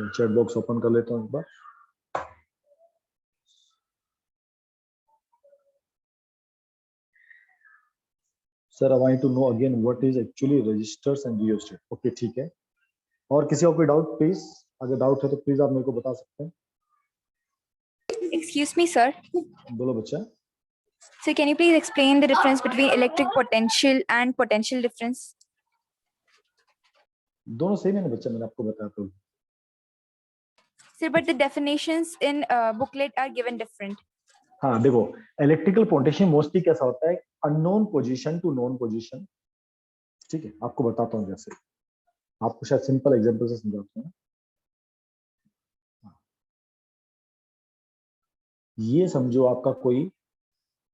मैं chat box open कर लेता हूँ एक बार। Sir I want to know again what is actually resistors and rheostat. Okay ठीक है, और किसी और कोई डाउट प्लीज, अगर डाउट है तो प्लीज आप मेरे को बता सकते हैं। Excuse me, sir. बोलो बच्चा। So can you please explain the difference between electric potential and potential difference? दोनों सेम है ना बच्चा, मैंने आपको बताया तो। Sir, but the definitions in booklet are given different. हाँ देखो, इलेक्ट्रिकल पोटेंशियल मोस्टली कैसा होता है, unknown position to known position. ठीक है, आपको बताता हूँ, जैसे आपको शायद सिंपल एग्जांपल से समझाता हूँ। ये समझो आपका कोई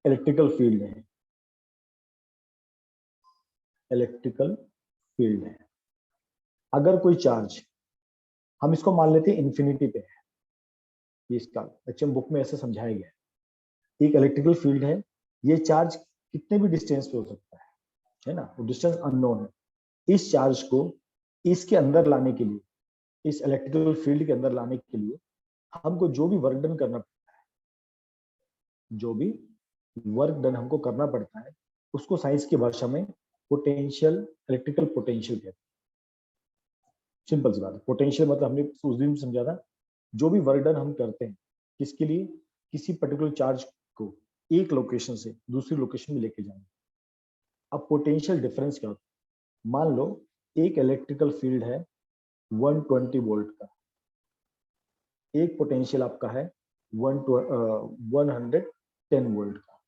इलेक्ट्रिकल फील्ड है, इलेक्ट्रिकल फील्ड है। अगर कोई चार्ज, हम इसको मान लेते हैं इन्फिनिटी पे है, ये इसका एक्चुअली बुक में ऐसे समझाया गया है। एक इलेक्ट्रिकल फील्ड है, ये चार्ज कितने भी डिस्टेंस पे हो सकता है ना, वो डिस्टेंस अननोन है। इस चार्ज को इसके अंदर लाने के लिए, इस इलेक्ट्रिकल फील्ड के अंदर लाने के लिए हमको जो भी वर्क डन करना पड़ता है, जो भी वर्क डन हमको करना पड़ता है, उसको साइंस की भाषा में पोटेंशियल, इलेक्ट्रिकल पोटेंशियल कहते हैं। सिंपल सी बात है, पोटेंशियल मतलब हमने उस दिन समझा था, जो भी वर्क डन हम करते हैं किसके लिए, किसी पर्टिकुलर चार्ज को एक लोकेशन से दूसरी लोकेशन में लेके जाना। अब पोटेंशियल डिफरेंस क्या होता है, मान लो एक इलेक्ट्रिकल फील्ड है 120 वोल्ट का, एक पोटेंशियल आपका है 110 वोल्ट का।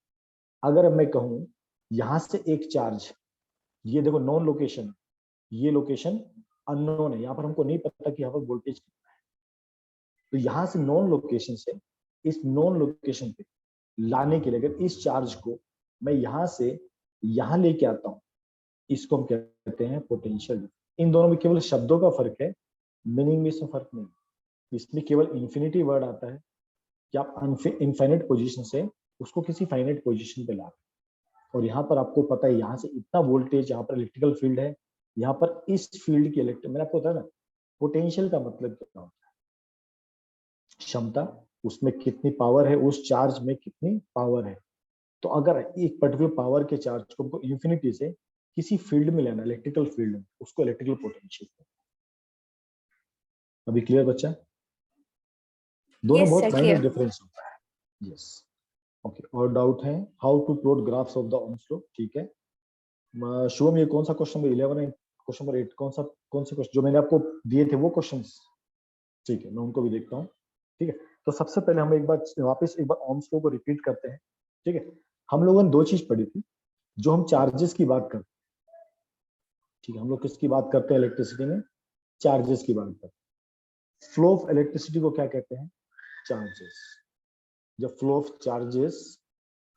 अगर मैं कहूं यहां से एक चार्ज, ये देखो नॉन लोकेशन, ये लोकेशन अननोन है, यहाँ पर हमको नहीं पता कि यहाँ पर वोल्टेज कितना है। तो यहाँ से नॉन लोकेशन से इस नॉन लोकेशन पे लाने के लिए अगर इस चार्ज को मैं यहाँ से यहाँ लेके आता हूँ, इसको हम कहते हैं पोटेंशियल। इन दोनों में केवल शब्दों का फर्क है, मीनिंग में इसमें फर्क नहीं। इसमें केवल इन्फिनिटी वर्ड आता है कि आप इनफाइनाइट पोजीशन से उसको किसी फाइनाइट पोजीशन पे ला रहे हैं। और यहाँ पर आपको पता है यहाँ से इतना वोल्टेज, यहाँ पर इलेक्ट्रिकल फील्ड है, यहाँ पर इस फील्ड की मैंने आपको बताया ना, पोटेंशियल का मतलब क्या होता है, क्षमता, उसमें कितनी पावर है, उस चार्ज में कितनी पावर है। तो अगर एक पर्टिकुलर पावर के चार्ज को इंफिनिटी से किसी फील्ड में लेना, इलेक्ट्रिकल फील्ड में, उसको इलेक्ट्रिकल पोटेंशियल। अभी क्लियर बच्चा? दोनों Yes, बहुत sir, माइनर clear. डिफरेंस होता है। यस ओके, और डाउट है how to plot graphs of the Ohm's law. ठीक है, शुभम ये कौन सा क्वेश्चन नंबर 11 है, क्वेश्चन नंबर 8, कौन से क्वेश्चन जो मैंने आपको दिए थे वो क्वेश्चंस? ठीक है, मैं उनको भी देखता हूँ। ठीक है, तो सबसे पहले हम एक बार वापस एक बार ओम्स लॉ को रिपीट करते हैं। ठीक है, हम लोगों ने दो चीज पढ़ी थी, जो हम चार्जेस की बात करते हैं। ठीक है, हम लोग किसकी बात करते हैं इलेक्ट्रिसिटी में, चार्जेस की बात करते हैं। फ्लो ऑफ इलेक्ट्रिसिटी को क्या कहते हैं, चार्जेस। जब फ्लो ऑफ चार्जेस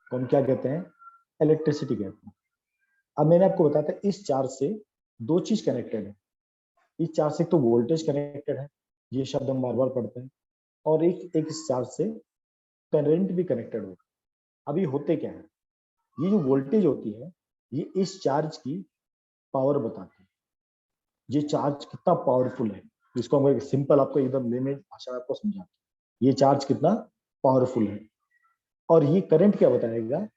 को हम क्या कहते हैं, इलेक्ट्रिसिटी कहते हैं। अब मैंने आपको बताया था इस चार्ज से दो चीज कनेक्टेड है। इस चार्ज से तो वोल्टेज कनेक्टेड है, ये शब्द हम बार बार पढ़ते हैं, और एक एक इस चार्ज से करंट भी कनेक्टेड होगा। अभी होते क्या है, ये जो वोल्टेज होती है ये इस चार्ज की पावर बताती है, ये चार्ज कितना पावरफुल है। इसको हम एक सिंपल आपको एकदम लेमन भाषा में आपको समझाते हैं, ये चार्ज कितना पावरफुल है। और ये करंट क्या बताएगा,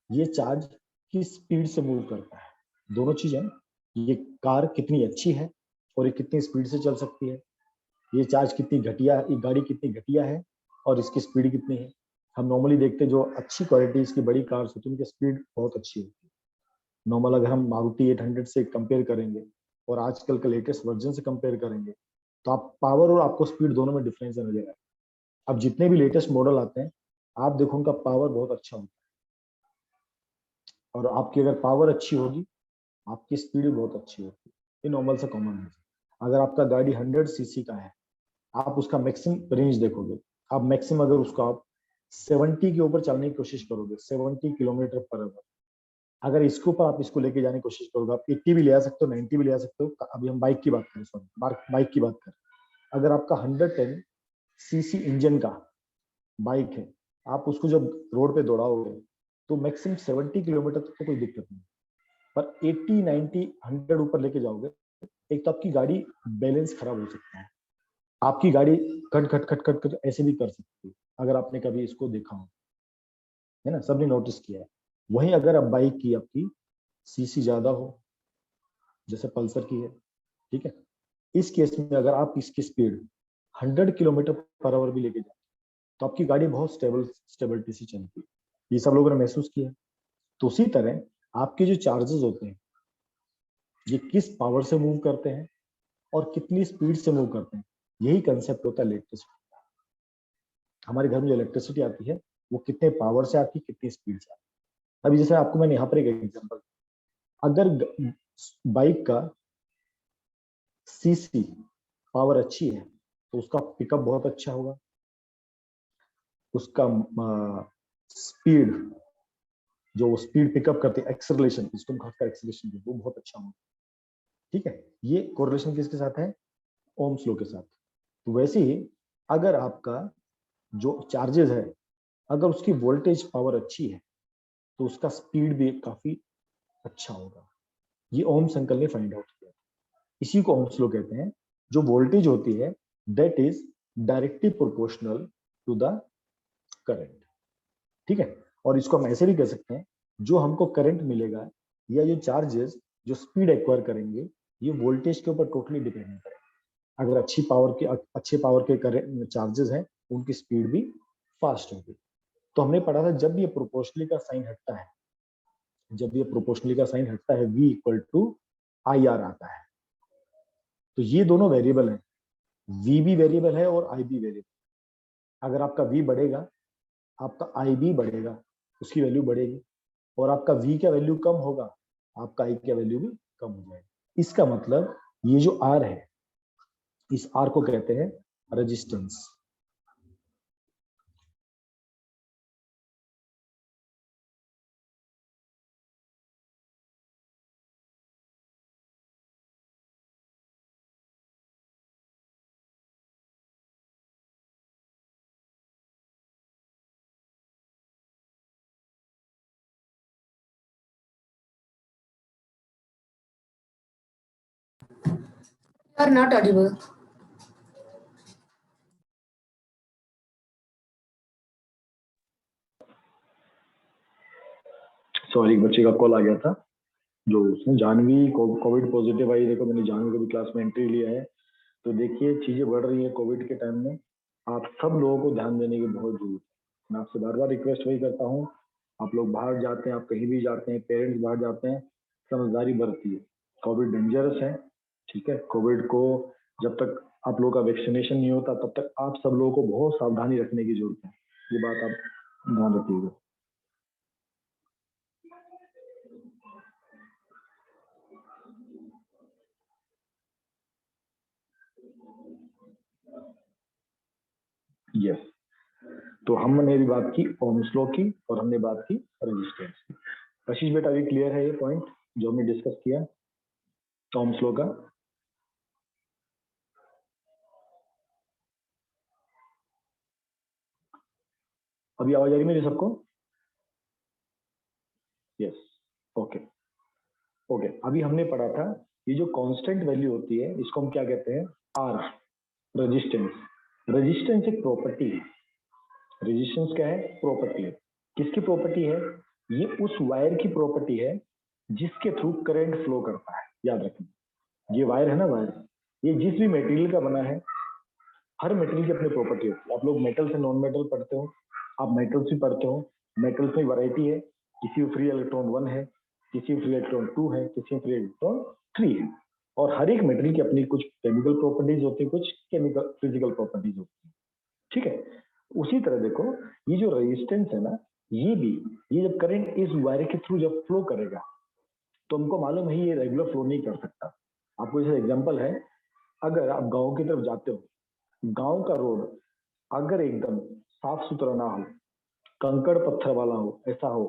ये चार्ज किस स्पीड से मूव करता है। दोनों चीज है, ये कार कितनी अच्छी है और ये कितनी स्पीड से चल सकती है, ये चार्ज कितनी घटिया, ये गाड़ी कितनी घटिया है और इसकी स्पीड कितनी है। हम नॉर्मली देखते हैं जो अच्छी क्वालिटीज की बड़ी कार्स होती है उनकी स्पीड बहुत अच्छी होती है। नॉर्मल अगर हम मारुति 800 से कंपेयर करेंगे और आजकल के लेटेस्ट वर्जन से कंपेयर करेंगे, तो आप पावर और आपको स्पीड दोनों में डिफरेंस नजर आएगा। अब जितने भी लेटेस्ट मॉडल आते हैं आप देखो उनका पावर बहुत अच्छा होता है, और आपकी अगर पावर अच्छी होगी आपकी स्पीड भी बहुत अच्छी होगी। ये नॉर्मल से कॉमन है। अगर आपका गाड़ी 100 सीसी का है, आप उसका मैक्सिमम रेंज देखोगे, आप मैक्सिमम अगर उसको आप 70 के ऊपर चलने की कोशिश करोगे, 70 किलोमीटर पर आवर, अगर इसके ऊपर आप इसको लेके जाने की कोशिश करोगे, आप 80 भी ले आ सकते हो, 90 भी ले आ सकते हो। अभी हम बाइक की बात करें, सॉरी बाइक की बात करें, अगर आपका 110 सीसी इंजन का बाइक है, आप उसको जब रोड पे दौड़ाओगे तो मैक्सिमम 70 किलोमीटर तक तो कोई दिक्कत नहीं, पर 80 90 100 ऊपर लेके जाओगे, एक तो आपकी गाड़ी बैलेंस खराब हो सकता है, आपकी गाड़ी कट खट खट खट खट ऐसे भी कर सकती है, अगर आपने कभी इसको देखा हो, है ना, सबने नोटिस किया है। वहीं अगर अब बाइक की आपकी सीसी ज्यादा हो, जैसे पल्सर की है, ठीक है, इस केस में अगर आप इसकी स्पीड 100 किलोमीटर पर आवर भी लेके जाए तो आपकी गाड़ी बहुत स्टेबिलिटी से चलती है। ये सब लोगों ने महसूस किया है। तो उसी तरह आपके जो चार्जेस होते हैं ये किस पावर से मूव करते हैं और कितनी स्पीड से मूव करते हैं, यही कंसेप्ट होता है इलेक्ट्रिसिटी। हमारे घर में जो इलेक्ट्रिसिटी आती है वो कितने पावर से आती है, कितनी स्पीड से आती है। अभी जैसे आपको मैंने यहाँ पर एक एग्जांपल, अगर बाइक का सीसी पावर अच्छी है तो उसका पिकअप बहुत अच्छा होगा, उसका स्पीड, जो स्पीड पिकअप करती है, एक्सेलरेशन, इसको खासकर एक्सेलरेशन वो बहुत अच्छा होगा। ठीक है, ये कोरिलेशन किसके साथ है, ओम्स लॉ के साथ। तो वैसे ही अगर आपका जो चार्जेस है, अगर उसकी वोल्टेज पावर अच्छी है तो उसका स्पीड भी काफी अच्छा होगा। ये ओम्स अंकल ने फाइंड आउट किया। इसी को ओम्स लॉ कहते हैं। जो वोल्टेज होती है that is directly proportional to the current. ठीक है, और इसको हम ऐसे भी कह सकते हैं, जो हमको करंट मिलेगा या जो चार्जेस जो स्पीड एक्वायर करेंगे ये वोल्टेज के ऊपर टोटली डिपेंड करेगा। अगर अच्छे पावर के करंट चार्जेस हैं उनकी स्पीड भी फास्ट होगी। तो हमने पढ़ा था जब ये प्रोपोर्शनली का साइन हटता है, जब ये प्रोपोर्शनली का साइन हटता है V equal to I R आता है। तो ये दोनों वेरिएबल हैं, V भी वेरिएबल है और I भी वेरिएबल। अगर आपका V बढ़ेगा आपका I भी बढ़ेगा, उसकी वैल्यू बढ़ेगी, और आपका V का वैल्यू कम होगा आपका I का वैल्यू भी कम हो जाएगा। इसका मतलब ये जो R है, इस R को कहते हैं resistance. You are not audible. Sorry, बच्चे का कॉल आ गया था। जो उसने जानवी कोविड पॉजिटिव आई, देखो मैंने जानवी को भी क्लास में एंट्री लिया है। तो देखिए चीजें बढ़ रही है कोविड के टाइम में, आप सब लोगों को ध्यान देने की बहुत जरूरत है। मैं आपसे बार बार रिक्वेस्ट वही करता हूँ, आप लोग बाहर जाते हैं, आप कहीं भी जाते हैं, पेरेंट्स बाहर जाते हैं, समझदारी बरतिए। कोविड डेंजरस है, ठीक है। कोविड को जब तक आप लोगों का वैक्सीनेशन नहीं होता तब तक आप सब लोगों को बहुत सावधानी रखने की जरूरत है। ये बात आप ध्यान रखिएगा। यस, तो हमने भी बात की ओम्स लॉ की और हमने बात की रेजिस्टेंस की। आशीष बेटा अभी क्लियर है ये पॉइंट जो हमने डिस्कस किया ओम्स लॉ का? अभी आवाज आ रही मेरी सबको? Yes, okay okay. अभी हमने पढ़ा था ये जो कांस्टेंट वैल्यू होती है इसको हम क्या कहते हैं, आर, रेजिस्टेंस। रेजिस्टेंस एक प्रॉपर्टी है। रेजिस्टेंस क्या है, प्रॉपर्टी है। किसकी प्रॉपर्टी है, ये उस वायर की प्रॉपर्टी है जिसके थ्रू करंट फ्लो करता है। याद रखें, ये वायर है ना, वायर, ये जिस भी मटेरियल का बना है, हर मटेरियल की अपनी प्रॉपर्टी होती है। आप लोग मेटल से नॉन मेटल पढ़ते हो, आप मेटल्स भी पढ़ते हो। मेटल्स में वैरायटी है, किसी में फ्री इलेक्ट्रॉन 1 है, किसी में फ्री इलेक्ट्रॉन 2 है, किसी में फ्री इलेक्ट्रॉन 3 है। और हर एक मेटेरियल की अपनी कुछ केमिकल प्रॉपर्टीज होती है, कुछ केमिकल फिजिकल प्रॉपर्टीज होती है, ठीक है। उसी तरह देखो, ये जो रेजिस्टेंस है ना, ये भी, ये जब करंट इस वायर के थ्रू जब फ्लो करेगा तो हमको मालूम है ये रेगुलर फ्लो नहीं कर सकता। आपको जैसे एग्जांपल है, अगर आप गांव की तरफ जाते हो, गांव का रोड अगर एकदम साफ सुथरा ना हो, कंकड़ पत्थर वाला हो, ऐसा हो,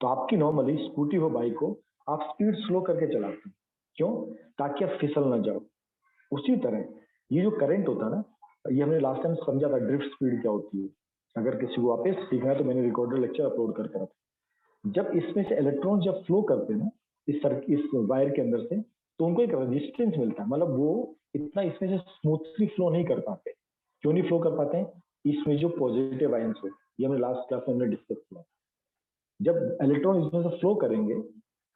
तो आपकी नॉर्मली स्कूटी हो, बाइक हो, आप स्पीड स्लो करके चलाते हैं। क्यों? ताकि आप फिसल ना जाओ। उसी तरह ये जो करंट होता है ना, ये हमने लास्ट टाइम समझा था ड्रिफ्ट स्पीड क्या होती है। अगर किसी को वापस सीखना है तो मैंने रिकॉर्डेड लेक्चर अपलोड करके रखा। जब इसमें से इलेक्ट्रॉन जब फ्लो करते हैं ना इस वायर के अंदर से, तो उनको एक रेजिस्टेंस मिलता है, मतलब वो इतना इसमें से स्मूथली फ्लो नहीं कर पाते। क्यों नहीं फ्लो कर पाते हैं? इसमें जो पॉजिटिव आयंस हो, ये हमने लास्ट क्लास में हमने डिस्कस किया, जब इलेक्ट्रॉन इसमें से फ्लो करेंगे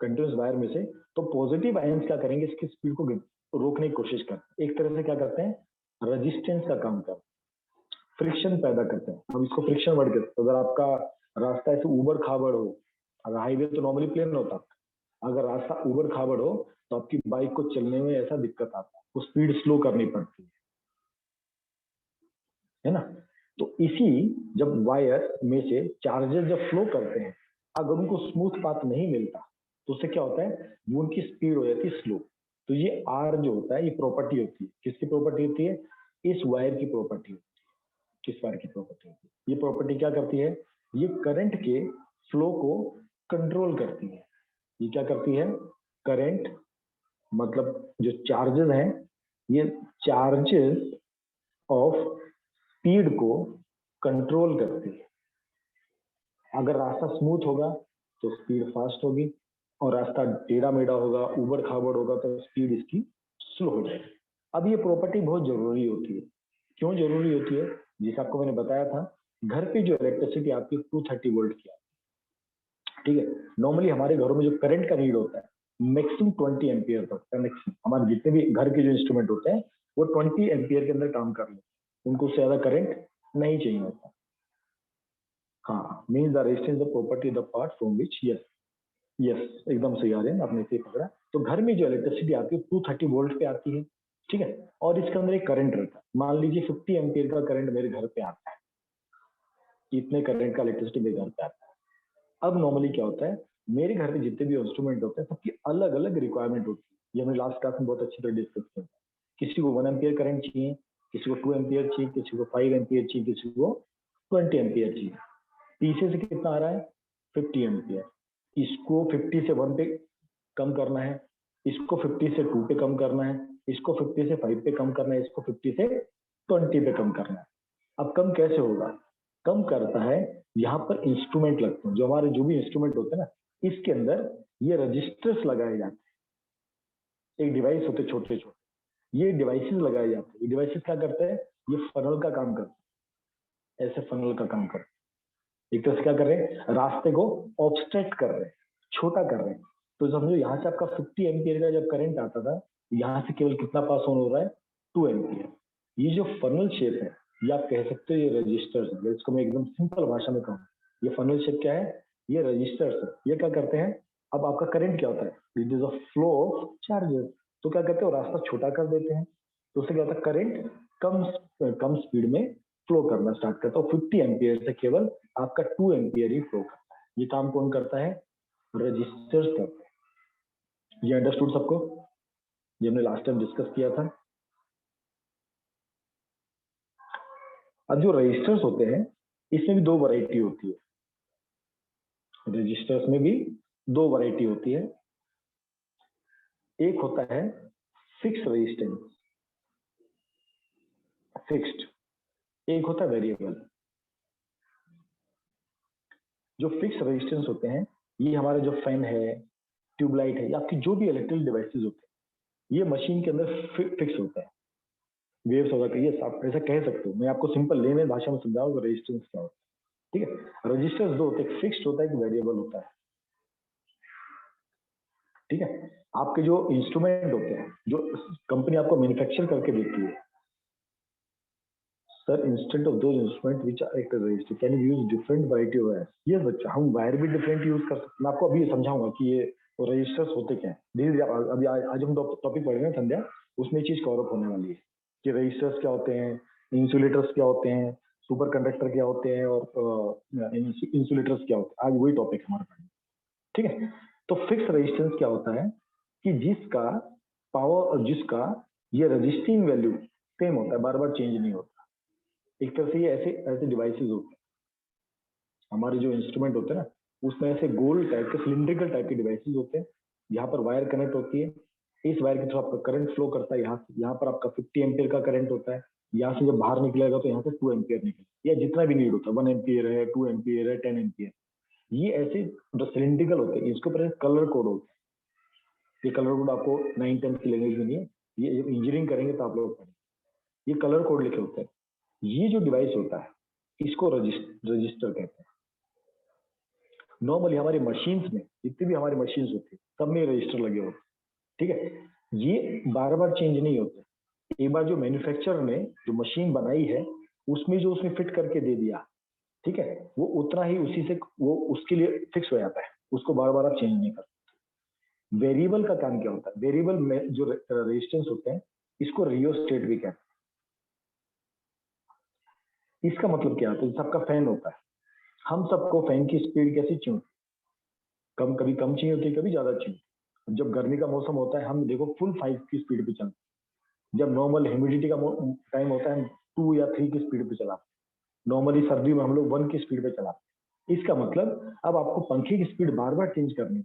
कंटिन्यूस वायर में से, तो पॉजिटिव आयंस क्या करेंगे, इसकी स्पीड को रोकने की कोशिश करते हैं। एक तरह से क्या करते हैं, रेजिस्टेंस का काम करते हैं, फ्रिक्शन पैदा करते हैं। हम इसको फ्रिक्शन वर्ड कहते हैं। अगर आपका रास्ता ऐसे ऊबड़ खाबड़ हो, अगर हाईवे तो नॉर्मली प्लेन होता है, अगर रास्ता ऊबड़ खाबड़ हो तो आपकी बाइक को चलने में ऐसा दिक्कत आता है, वो स्पीड स्लो करनी पड़ती है ना। तो इसी जब वायर में से चार्जेस जब फ्लो करते हैं, अगर उनको स्मूथ पाथ नहीं मिलता तो उससे क्या होता है, वो उनकी स्पीड हो जाती है स्लो। तो ये आर जो होता है, ये प्रॉपर्टी होती है, किसकी प्रॉपर्टी होती है, इस वायर की प्रॉपर्टी होती है। किस वायर की प्रॉपर्टी होती है? ये प्रॉपर्टी क्या करती है, ये करंट के फ्लो को कंट्रोल करती है। ये क्या करती है, करंट मतलब जो चार्जेस हैं, ये चार्जेस ऑफ स्पीड को कंट्रोल करती है। अगर रास्ता स्मूथ होगा तो स्पीड फास्ट होगी, और रास्ता टेढ़ा मेढ़ा होगा, ऊबड़ खाबड़ होगा, तो स्पीड इसकी स्लो हो जाएगी। अब ये प्रॉपर्टी बहुत जरूरी होती है। क्यों जरूरी होती है? जिस आपको मैंने बताया था, घर पे जो इलेक्ट्रिसिटी आपकी 230 वोल्ट की आती है, ठीक है। नॉर्मली हमारे घरों में जो करंट का नीड होता है मैक्सिमम 20 एम्पियर तक का, मैक्सिमम हमारे जितने भी घर के जो इंस्ट्रूमेंट होते हैं वो 20 एम्पियर के अंदर काम कर लेते हैं, उनको उससे ज्यादा करंट नहीं चाहिए होता। हाँ, means the resistance the property the part from which, yes yes, एकदम सही आ रहे हैं, आपने सही पकड़ा। तो घर में जो इलेक्ट्रिसिटी आती है 230 वोल्ट पे आती है, ठीक है, और इसके अंदर एक करंट रहता है। मान लीजिए 50 एम्पियर का करंट मेरे घर पे आता है, इतने करंट का इलेक्ट्रिसिटी मेरे घर पे आता है। अब नॉर्मली क्या होता है, मेरे घर में जितने भी इंस्ट्रूमेंट होते हैं सबकी अलग अलग रिक्वायरमेंट होती है। ये हमने लास्ट क्लास में बहुत अच्छी तरह डिस्कस किया। किसी को 1 एम्पियर करंट चाहिए, किसी को 2 एम्पियर चाहिए, किसी को 5 एम्पियर चाहिए, किसी को 20 एम्पियर चाहिए। पीछे से कितना आ रहा है, 50 एम्पियर। इसको 50 से 1 पे कम करना है, इसको 50 से 2 पे कम करना है, इसको 50 से 5 पे कम करना है, इसको 50 से 20 पे कम करना है। अब कम कैसे होगा, कम करता है, यहाँ पर इंस्ट्रूमेंट लगते हैं, जो हमारे जो भी इंस्ट्रूमेंट होते हैं ना, इसके अंदर ये रजिस्टर्स लगाए जाते हैं। एक डिवाइस होते छोटे छोटे, ये डिवाइसेस लगाए जाते हैं। ये डिवाइसेस क्या करते हैं, ये फनल का काम करते हैं, ऐसे फनल का काम करते हैं। एक तरह से क्या कर रहे हैं, रास्ते को ऑब्स्ट्रक्ट कर रहे हैं, छोटा कर रहे हैं। तो समझो यहाँ से आपका 50 एम्पियर का जब करंट आता था, यहाँ से केवल कितना पास ऑन हो रहा है, 2 एम्पियर। ये जो फनल शेप है, ये आप कह सकते हो ये रजिस्टर्स है। इसको मैं एकदम सिंपल भाषा में कहूँ, ये फनल शेप क्या है, ये रजिस्टर्स है। ये क्या करते हैं, अब आपका करंट क्या होता है, it is a flow of charges. तो क्या करते हैं, रास्ता छोटा कर देते हैं, तो उससे क्या होता है, करंट कम स्पीड में फ्लो करना स्टार्ट करता है। 50 एम्पियर से केवल आपका 2 एम्पियर ही फ्लो करता है। ये काम कौन करता है, रजिस्टर्स करते हैं। ये अंडरस्टूड सबको? ये हमने लास्ट टाइम डिस्कस किया था। अब जो रजिस्टर्स होते हैं, इसमें भी दो वैरायटी होती है। रजिस्टर्स में भी दो वैरायटी होती है। एक होता है फिक्स रेजिस्टेंस, फिक्स्ड, एक होता है वेरिएबल। जो फिक्स रेजिस्टेंस होते हैं, ये हमारे जो फैन है, ट्यूबलाइट है, या आपकी जो भी इलेक्ट्रिकल डिवाइसेस होते हैं, ये मशीन के अंदर फिक्स होता है, वेव्स होगा। ये आप ऐसा कह सकते हो। मैं आपको सिंपल लेमन भाषा में समझाऊं तो रेजिस्टेंस क्या होता है, ठीक है। रजिस्टर्स दो होते हैं, फिक्स्ड होता है, एक वेरिएबल होता है, ठीक है। आपके जो इंस्ट्रूमेंट होते हैं, जो कंपनी आपको मैन्युफैक्चर करके देती है, sir instant of those instrument which are act as resistor can you use different variety of wire. ये बच्चा, हम वायर भी डिफरेंट यूज कर सकते हैं। मैं आपको अभी समझाऊंगा कि ये रजिस्टर्स होते क्या है। धीरे अभी आज हम टॉपिक पढ़ रहे हैं संध्या, उसमें चीज कवर अप होने वाली है कि रजिस्टर्स क्या होते हैं, इंसुलेटर्स क्या होते हैं, सुपर कंडक्टर क्या होते हैं, और इंसुलेटर्स क्या होते हैं। आज वही टॉपिक हमारा पढ़ना, ठीक है। तो फिक्स रेजिस्टेंस क्या होता है कि जिसका पावर और जिसका ये रजिस्टिंग वैल्यू सेम होता है, बार बार चेंज नहीं होता। एक तरह से ये ऐसे ऐसे डिवाइसेस होते हैं, हमारे जो इंस्ट्रूमेंट होते हैं ना, उसमें ऐसे गोल टाइप के सिलिंड्रिकल टाइप के डिवाइसेस होते हैं, यहाँ पर वायर कनेक्ट होती है, इस वायर के थ्रू आपका करंट फ्लो करता है। यहाँ पर आपका 50 एम्पियर का करंट होता है, यहाँ से जब बाहर निकलेगा तो यहाँ से 2 एम्पियर निकलेगा, या जितना भी नीड होता है, 1 एम्पियर है, 2 एम्पियर है, 10 एम्पियर। ये ऐसे जो सिलिंड्रिकल होते हैं, इसके ऊपर कलर कोड होते हैं। ये कलर कोड आपको 9-10 की लैंग्वेज में नहीं है, ये इंजीनियरिंग करेंगे तो आप लोग पढ़ेंगे, ये कलर कोड लिखे होते हैं। ये जो डिवाइस होता है इसको रजिस्टर कहते हैं। नॉर्मली हमारी मशीन्स में, जितनी भी हमारी मशीन्स होती है सब में रजिस्टर लगे होते हैं, ठीक है। ये बार बार चेंज नहीं होते, एक बार जो मैन्युफैक्चरर ने जो मशीन बनाई है उसमें जो उसने फिट करके दे दिया, ठीक है, वो उतना ही उसी से वो उसके लिए फिक्स हो जाता है, उसको बार बार आप चेंज नहीं कर सकते। वेरिएबल का काम क्या होता है, वेरिएबल में जो रेजिस्टेंस होते हैं इसको रियोस्टेट भी कहते हैं। इसका मतलब क्या होता है, सबका फैन होता है, हम सबको फैन की स्पीड कैसी चाहिए, कभी कम चाहिए होती है, कभी ज्यादा चाहिए। जब गर्मी का मौसम होता है हम देखो फुल 5 की स्पीड पे चलते हैं, जब नॉर्मल ह्यूमिडिटी का टाइम होता है हम 2 या 3 की स्पीड पे चलाते हैं, नॉर्मली सर्दी में हम लोग 1 की स्पीड पे चलाते हैं। इसका मतलब अब आपको पंखे की स्पीड बार बार चेंज करनी है,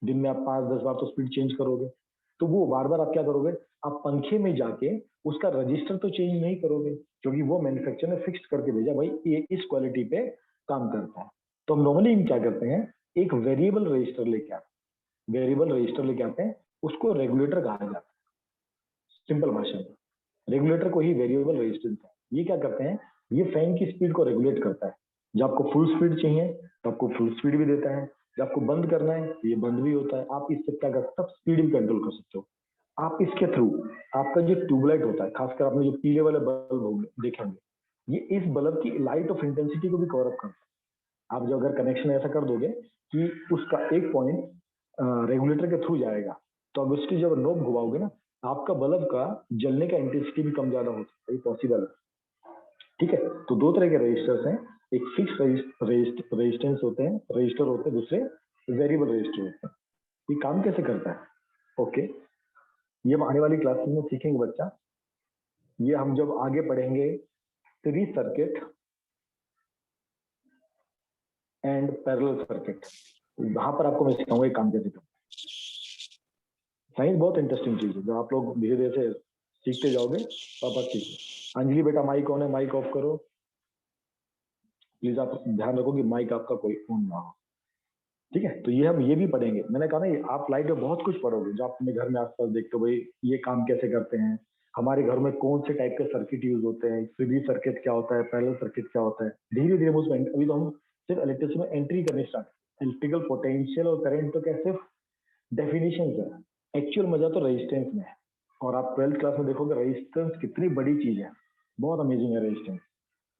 दिन में आप 5-10 बार तो स्पीड चेंज करोगे, तो वो बार बार आप क्या करोगे, आप पंखे में जाके उसका रजिस्टर तो चेंज नहीं करोगे, क्योंकि वो मैन्युफैक्चर ने फिक्स करके भेजा भाई ये इस क्वालिटी पे काम करता है। तो हम नॉर्मली क्या करते हैं, एक वेरिएबल रजिस्टर लेके आते हैं, वेरिएबल रजिस्टर लेके आते हैं, उसको रेगुलेटर कहा जाता है। सिंपल भाषा में रेगुलेटर को ही वेरिएबल रेजिस्टेंस है। ये क्या करते हैं, ये फैन की स्पीड को रेगुलेट करता है, जब आपको फुल स्पीड चाहिए तो आपको फुल स्पीड भी देता है, जब आपको बंद करना है तो ये बंद भी होता है। आप इससे क्या कर सकते हो, स्पीड भी कंट्रोल कर सकते हो। आप इसके थ्रू आपका जो ट्यूबलाइट होता है, खासकर आपने जो पीले वाले बल्ब होंगे देखे होंगे, ये इस बल्ब की लाइट ऑफ इंटेंसिटी को भी कवर अप करता है। आप जो अगर कनेक्शन ऐसा कर दोगे कि उसका एक पॉइंट रेगुलेटर के थ्रू जाएगा, तो अब उसकी जब नोब घुमाओगे ना, आपका बल्ब का जलने का इंटेंसिटी भी कम ज्यादा हो सकता है, पॉसिबल है, ठीक है। तो दो तरह के रजिस्टर्स हैं, एक फिक्स रेजिस्टेंस होते हैं, रजिस्टर होते हैं, दूसरे वेरिएबल रजिस्टर होते हैं। ये काम कैसे करता है, ओके, ये हम आने वाली क्लासेस में सीखेंगे बच्चा। ये हम जब आगे पढ़ेंगे series circuit and parallel circuit, वहां पर आपको मैं सिखाऊंगा ये काम कैसे करता है। साइंस बहुत इंटरेस्टिंग चीज है, जो आप लोग धीरे धीरे से सीखते जाओगे तो आप सीखो। अंजलि बेटा माइक ऑन है, माइक ऑफ करो प्लीज, आप ध्यान रखो कि माइक आपका कोई ऑन ना हो, ठीक है। तो ये हम ये भी पढ़ेंगे, मैंने कहा ना आप लाइफ में बहुत कुछ पढ़ोगे, जो आप अपने घर में आसपास देखते हो भाई ये काम कैसे करते हैं, हमारे घर में कौन से टाइप के सर्किट यूज होते हैं, सीरीज सर्किट क्या होता है, पैरेलल सर्किट क्या होता है, धीरे धीरे उसमें अभी तो हम सिर्फ इलेक्ट्रिसिटी में एंट्री करने स्टार्ट, इलेक्ट्रिकल पोटेंशियल और करंट तो क्या सिर्फ डेफिनेशन है, एक्चुअल मजा तो रेजिस्टेंस में है। और आप 12th क्लास में देखोगे रेजिस्टेंस कितनी बड़ी चीज है, बहुत अमेजिंग है रेजिस्टेंस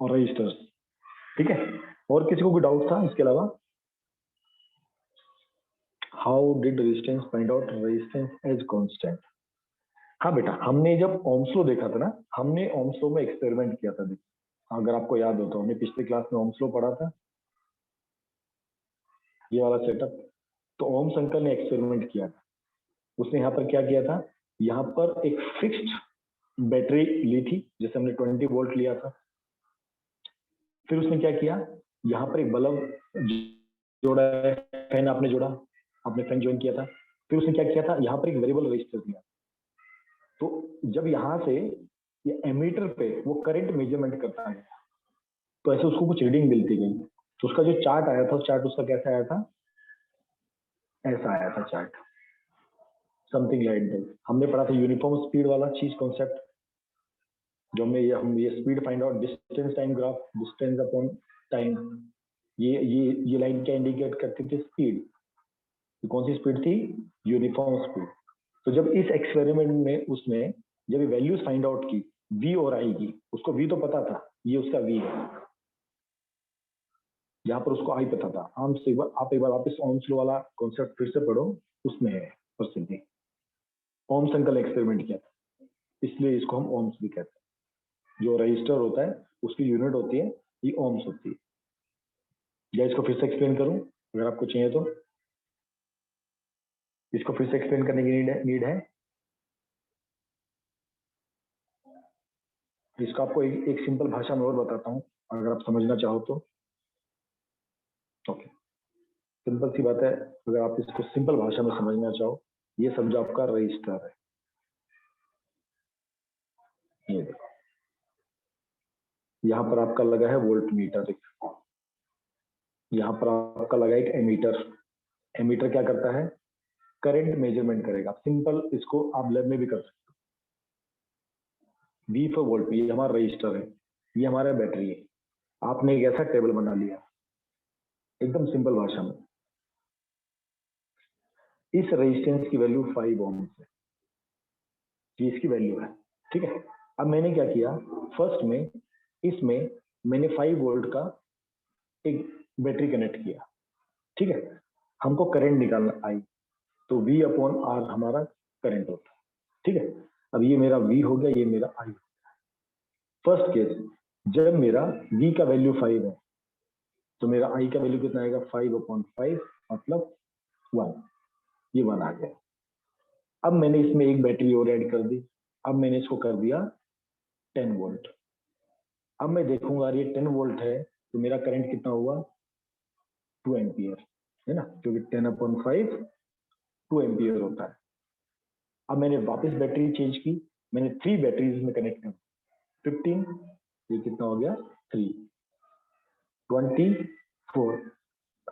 और रजिस्टर्स, ठीक है। और किसी को कोई डाउट था इसके अलावा, how did resistance find out resistance as constant. हाँ बेटा, हमने जब ओम्स लॉ देखा था ना, हमने ओम्स लॉ में एक्सपेरिमेंट किया था, देखिए अगर आपको याद हो तो हमने पिछले क्लास में ओम्स लॉ पढ़ा था, ये वाला सेटअप। तो ओम्स अंकल ने एक्सपेरिमेंट किया था, उसने यहाँ पर क्या किया था, यहाँ पर एक फिक्स्ड बैटरी ली थी, जैसे हमने 20 वोल्ट लिया था, फिर उसने क्या किया, यहाँ पर एक बल्ब जोड़ा है, फैन आपने जोड़ा, आपने फैन ज्वाइन किया था, फिर उसने क्या किया था, यहाँ पर एक वेरिएबल रजिस्टर दिया, तो जब यहाँ से ये एमीटर पे वो करंट मेजरमेंट करता है, तो ऐसे उसको कुछ रीडिंग मिलती गई, तो उसका जो चार्ट आया था, चार्ट उसका कैसा आया था, ऐसा आया था चार्ट, समथिंग लाइक दैट। हमने पढ़ा था यूनिफॉर्म स्पीड वाला चीज कॉन्सेप्ट, जो हमने हम ये speed find out distance time graph, distance upon time, ये लाइन क्या इंडिकेट करती थी, स्पीड, कौन सी स्पीड थी, यूनिफॉर्म स्पीड। तो जब इस एक्सपेरिमेंट में उसने जब वैल्यूज फाइंड आउट की v और i की, उसको v तो पता था ये उसका v है, यहाँ पर उसको i पता था। आप एक बार वापस ओम्स लॉ वाला कॉन्सेप्ट फिर से पढ़ो, उसमें है प्रसिद्धि। ओम्स अंकल एक्सपेरिमेंट किया था, इसलिए इसको हम ओम्स भी कहते हैं। जो रजिस्टर होता है उसकी यूनिट होती है, ये ओम्स होती है। या इसको फिर से एक्सप्लेन करूं अगर आपको चाहिए तो, इसको फिर से एक्सप्लेन करने की नीड है। इसको आपको एक सिंपल भाषा में और बताता हूँ अगर आप समझना चाहो तो, ओके। सिंपल सी बात है, अगर आप इसको सिंपल भाषा में समझना चाहो, ये समझो आपका रजिस्टर है, ये देखो यहाँ पर आपका लगा है वोल्ट मीटर, यहाँ पर आपका लगा है एक एमीटर। एमीटर क्या करता है, करंट मेजरमेंट करेगा। सिंपल इसको आप लैब में भी कर सकते हो, V फॉर वोल्ट पे, ये हमारा रजिस्टर है, ये हमारा बैटरी है। आपने एक ऐसा टेबल बना लिया, एकदम सिंपल भाषा में। इस रेजिस्टेंस की वैल्यू 5 ओम है, ये इसकी वैल्यू है, ठीक है। अब मैंने क्या किया, फर्स्ट में इसमें मैंने 5 वोल्ट का एक बैटरी कनेक्ट किया, ठीक है। हमको करंट निकालना आई, तो V अपॉन आर हमारा करंट होता है, ठीक है। अब ये मेरा V हो गया, ये मेरा I हो गया। फर्स्ट केस, जब मेरा V का वैल्यू 5 है तो मेरा I का वैल्यू कितना आएगा, 5 अपॉन 5 मतलब 1, ये 1 आ गया। अब मैंने इसमें एक बैटरी और ऐड कर दी, अब मैंने इसको कर दिया 10 वोल्ट। अब मैं देखूंगा ये 10 वोल्ट है तो मेरा करंट कितना हुआ, 2 एम्पियर, है ना, क्योंकि 10 अपॉन 5 2 एम्पियर होता है। अब मैंने वापस बैटरी चेंज की, मैंने 3 बैटरीज में कनेक्ट कर, 15, ये कितना हो गया 3, 24।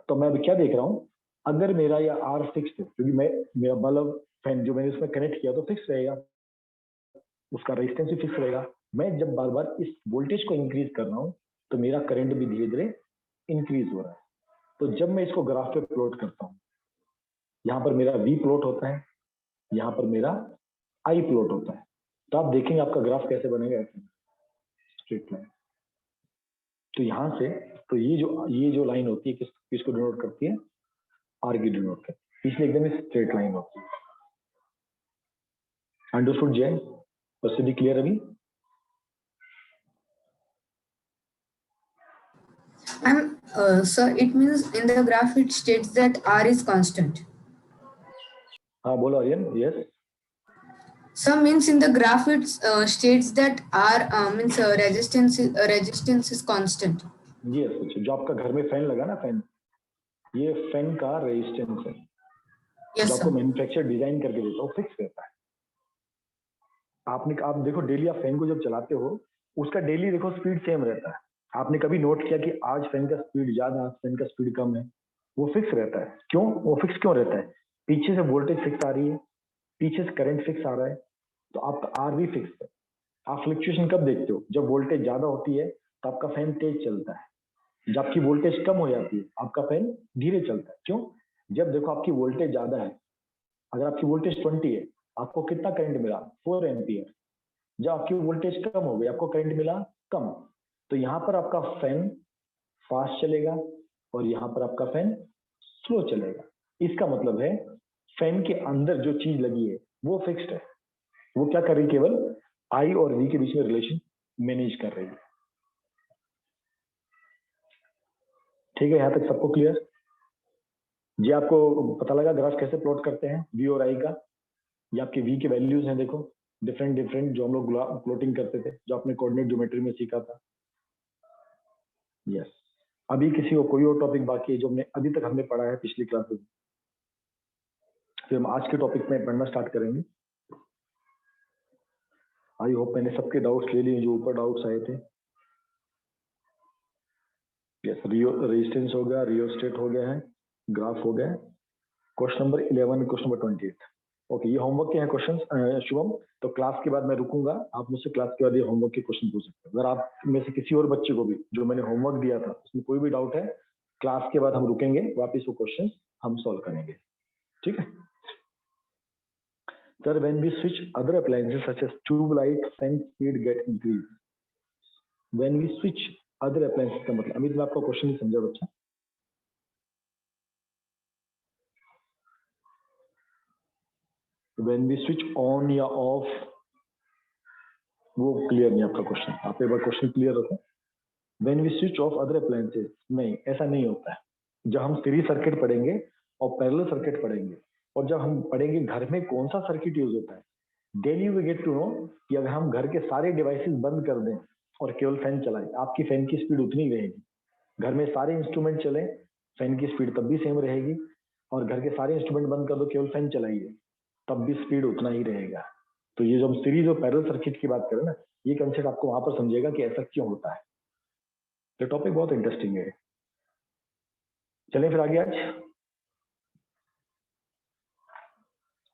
तो मैं अभी क्या देख रहा हूँ, अगर मेरा ये आर फिक्स है, क्योंकि मैं मेरा बल्ब फैन जो मैंने उसमें कनेक्ट किया तो फिक्स रहेगा, उसका रेजिस्टेंस भी फिक्स रहेगा। मैं जब बार बार इस वोल्टेज को इंक्रीज कर रहा हूँ तो मेरा करंट भी धीरे धीरे इंक्रीज हो रहा है। तो जब मैं इसको ग्राफ पे प्लॉट करता हूँ, यहाँ पर मेरा V प्लॉट होता है, यहाँ पर मेरा I प्लॉट होता है, तो आप देखेंगे आपका ग्राफ कैसे बनेगा, ऐसे स्ट्रेट लाइन। तो यहाँ से, तो ये जो लाइन होती है किसको डिनोट करती है, आर की डिनोट करती है, इसलिए एकदम स्ट्रेट लाइन होती है। अंडरस्टूड जय और सिद्धि, क्लियर अभी? Sir, it means in the graph it states that R is constant. हाँ बोलो Aryan, yes. Sir, means in the graph it states that R means resistance is constant. Yes, अच्छा, जो आपका घर में फैन लगा ना, फैन, ये फैन का रेजिस्टेंस है, Yes, जो आपको sir. मैन्युफैक्चर डिजाइन करके देता है, वो फिक्स रहता है। आप देखो डेली आप फैन को जब चलाते हो, उसका डेली देखो स्पीड सेम रहता है। आपने कभी नोट किया कि आज फैन का स्पीड ज्यादा, आज फैन का स्पीड कम है? वो फिक्स रहता है। क्यों वो फिक्स क्यों रहता है? पीछे से वोल्टेज फिक्स आ रही है, पीछे से करंट फिक्स आ रहा है, तो आपका आर भी फिक्स है। आप फ्लक्चुएशन कब देखते हो, जब वोल्टेज ज्यादा होती है तो आपका फैन तेज चलता है, जब आपकी वोल्टेज कम हो जाती है आपका फैन धीरे चलता है। क्यों? जब देखो आपकी वोल्टेज ज्यादा है, अगर आपकी वोल्टेज 20 है, आपको कितना करंट मिला, 4 एम्पियर। जब आपकी वोल्टेज कम हो गई, आपको करंट मिला कम, तो यहाँ पर आपका फैन फास्ट चलेगा और यहाँ पर आपका फैन स्लो चलेगा। इसका मतलब है फैन के अंदर जो चीज लगी है वो फिक्स्ड है, वो क्या कर रही है, केवल आई और वी के बीच में रिलेशन मैनेज कर रही है। ठीक है, यहां तक सबको क्लियर? जी, आपको पता लगा ग्राफ कैसे प्लॉट करते हैं वी और आई का? ये आपके वी के वैल्यूज हैं, देखो डिफरेंट डिफरेंट, जो हम लोग प्लॉटिंग करते थे, जो आपने कोऑर्डिनेट ज्योमेट्री में सीखा था। यस, अभी किसी को कोई और टॉपिक बाकी है जो हमने अभी तक हमने पढ़ा है पिछली क्लास में? फिर हम आज के टॉपिक में पढ़ना स्टार्ट करेंगे। आई होप मैंने सबके डाउट्स ले लिए जो ऊपर डाउट्स आए थे। यस, रेजिस्टेंस हो गया, रियोस्टेट हो गया है, ग्राफ हो गया है। Question number 11, question number 28। Okay, ये होमवर्क के हैं क्वेश्चन शुभम, तो क्लास के बाद मैं रुकूंगा, आप मुझसे क्लास के बाद ये होमवर्क के क्वेश्चन पूछ सकते हैं। अगर आप में से किसी और बच्चे को भी जो मैंने होमवर्क दिया था उसमें कोई भी डाउट है, क्लास के बाद हम रुकेंगे, वापस वो क्वेश्चन हम सॉल्व करेंगे, ठीक है? Sir, when we switch other appliances such as tube light, fan speed get increased. When we switch other appliances का मतलब, अमित मैं आपका क्वेश्चन नहीं समझा बच्चा। When we switch on या off, वो क्लियर नहीं आपका क्वेश्चन, आप एक बार क्वेश्चन क्लियर रखो। When we switch off other appliances, नहीं, ऐसा नहीं होता है। जब हम सीरीज सर्किट पढ़ेंगे और पैरेलल सर्किट पढ़ेंगे, और जब हम पढ़ेंगे घर में कौन सा सर्किट यूज होता है, daily we get to know कि अगर हम घर के सारे डिवाइसेस बंद कर दें और केवल फैन चलाएं, आपकी फैन की स्पीड उतनी ही रहेगी। घर में सारे इंस्ट्रूमेंट चले, फैन की स्पीड तब भी सेम रहेगी, और घर के सारे इंस्ट्रूमेंट बंद कर दो, केवल फैन चलाइए, तब भी स्पीड उतना ही रहेगा। तो ये जो हम सीरीज और पैरेलल सर्किट की बात करें ना, ये कंसेप्ट आपको वहां पर समझेगा कि ऐसा क्यों होता है। तो टॉपिक बहुत इंटरेस्टिंग है। चलें फिर आगे आज।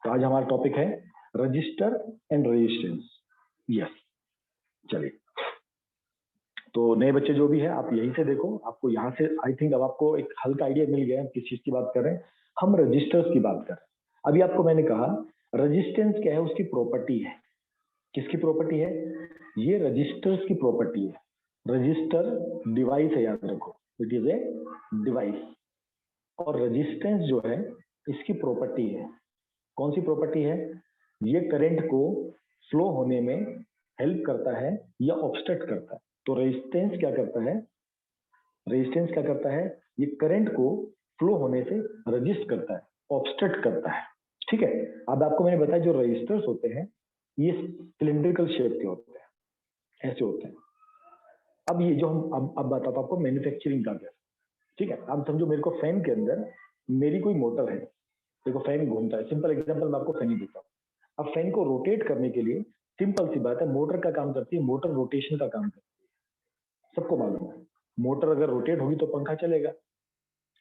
तो आज हमारा टॉपिक है रजिस्टर एंड रेजिस्टेंस। यस, चलिए, तो नए बच्चे जो भी है आप यहीं से देखो, आपको यहाँ से आई थिंक अब आपको एक हल्का आइडिया मिल गया है किस चीज की बात कर रहे हैं। हम रजिस्टर्स की बात कर रहे हैं। अभी आपको मैंने कहा रेजिस्टेंस क्या है, उसकी प्रॉपर्टी है। किसकी प्रॉपर्टी है? ये रजिस्टर्स की प्रॉपर्टी है। रजिस्टर डिवाइस है, याद रखो, इट इज ए डिवाइस। और रेजिस्टेंस जो है इसकी प्रॉपर्टी है। कौन सी प्रॉपर्टी है? ये करंट को फ्लो होने में हेल्प करता है या ऑब्स्ट्रक्ट करता है। तो रेजिस्टेंस क्या करता है? रेजिस्टेंस क्या करता है? ये करंट को फ्लो होने से रजिस्ट करता है, ऑब्स्ट्रक्ट करता है। ठीक है, अब आपको मैंने बताया जो रजिस्टर्स होते हैं ये सिलिंड्रिकल शेप के होते हैं, ऐसे होते हैं। अब ये जो हम अब बताता हूं आपको मैन्युफैक्चरिंग का क्या। ठीक है, अब समझो मेरे को फैन के अंदर मेरी कोई मोटर है, देखो फैन घूमता है। सिंपल एग्जांपल मैं आपको फैन ही देता हूँ। अब फैन को रोटेट करने के लिए सिंपल सी बात है, मोटर का काम करती है, मोटर रोटेशन का काम करती है, सबको मालूम है। मोटर अगर रोटेट होगी तो पंखा चलेगा।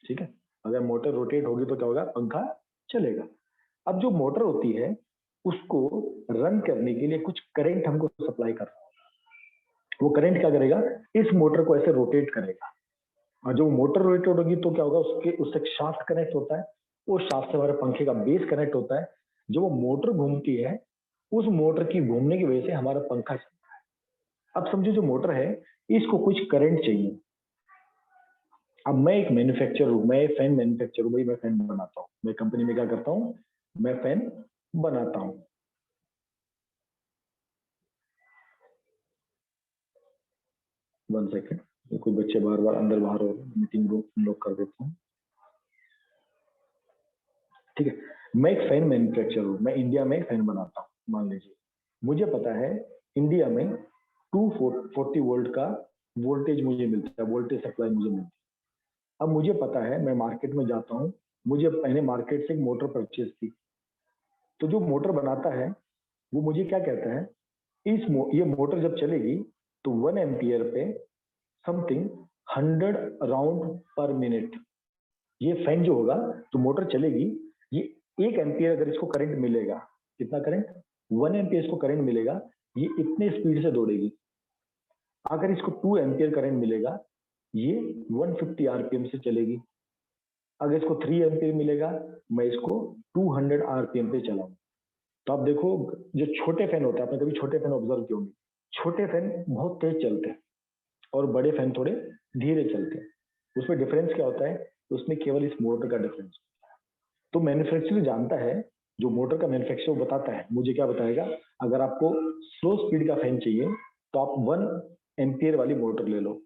ठीक है, अगर मोटर रोटेट होगी तो क्या होगा? पंखा चलेगा। अब जो मोटर होती है उसको रन करने के लिए कुछ करंट हमको सप्लाई करना होगा। वो करंट क्या करेगा? इस मोटर को ऐसे रोटेट करेगा। और जो मोटर रोटेट होगी तो क्या होगा? उससे शाफ्ट कनेक्ट होता है, वो शाफ्ट से हमारे पंखे का बेस कनेक्ट होता है। जो वो मोटर घूमती है, उस मोटर की घूमने की वजह से हमारा पंखा चलता है। अब समझो जो मोटर है इसको कुछ करंट चाहिए। अब मैं एक मैन्युफैक्चरर हूं, मैं फैन मैन्युफैक्चर हूं भाई, मैं फैन बनाता हूँ। मैं कंपनी में क्या करता हूँ? मैं फैन बनाता हूँ। वन सेकेंड, कोई बच्चे बार बार अंदर बाहर हो रहे हैं, मीटिंग रूम लॉक कर देता हूँ। ठीक है, मैं एक फैन मैन्युफैक्चरर हूँ, मैं इंडिया में फैन बनाता हूँ। मान लीजिए मुझे पता है इंडिया में 240 वोल्ट का वोल्टेज मुझे मिलता है, वोल्टेज सप्लाई मुझे मिलती है। अब मुझे पता है, मैं मार्केट में जाता हूँ, मुझे पहले मार्केट से एक मोटर परचेज की। तो जो मोटर बनाता है वो मुझे क्या कहता है? ये मोटर जब चलेगी तो 1 एम्पियर पे समथिंग 100 राउंड पर मिनट, ये फैन जो होगा, तो मोटर चलेगी, ये 1 एम्पियर अगर इसको करंट मिलेगा, कितना करंट? 1 एम्पियर इसको करंट मिलेगा, ये इतने स्पीड से दौड़ेगी। अगर इसको 2 एम्पियर करंट मिलेगा, ये 150 आरपीएम से चलेगी। अगर इसको 3 एम्पियर मिलेगा, मैं इसको 200 आरपीएम पे चलाऊं। तो आप देखो, जो छोटे फैन होते हैं, आपने कभी छोटे फैन ऑब्जर्व किए होंगे, छोटे फैन बहुत तेज चलते हैं और बड़े फैन थोड़े धीरे चलते हैं। उसमें डिफरेंस क्या होता है? उसमें केवल इस मोटर का डिफरेंस। तो मैन्युफैक्चरर जानता है, जो मोटर का मैन्युफैक्चरर बताता है, मुझे क्या बताएगा? अगर आपको स्लो स्पीड का फैन चाहिए तो आप 1 एम्पियर वाली मोटर ले लो।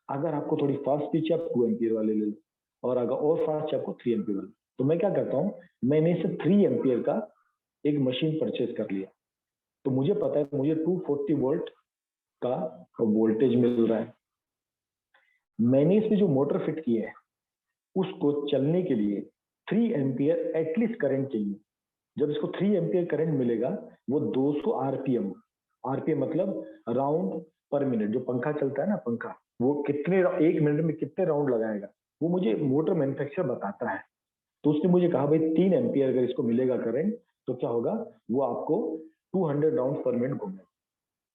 अगर आपको थोड़ी फास्ट स्पीड चाहिए, आप 2 एम्पियर वाले ले लो। और अगर और फास्ट चाहिए आपको 3 एम्पियर वाले। तो मैं क्या करता हूँ, मैंने इसे 3 एम्पियर का एक मशीन परचेज कर लिया। तो मुझे पता है मुझे 240 वोल्ट का वोल्टेज मिल रहा है। मैंने इसमें जो मोटर फिट की है उसको चलने के लिए 3 एम्पियर एटलीस्ट करंट चाहिए। जब इसको 3 एम्पियर करंट मिलेगा, वो 200 आरपीएम, आरपीएम मतलब राउंड पर मिनट, जो पंखा चलता है ना, पंखा वो कितने 1 मिनट में कितने राउंड लगाएगा, वो मुझे मोटर मैन्युफैक्चरर बताता है। तो उसने मुझे कहा भाई 3 एम्पियर अगर इसको मिलेगा करंट तो क्या होगा? वो आपको 200 राउंड पर मिनट घूमेगा।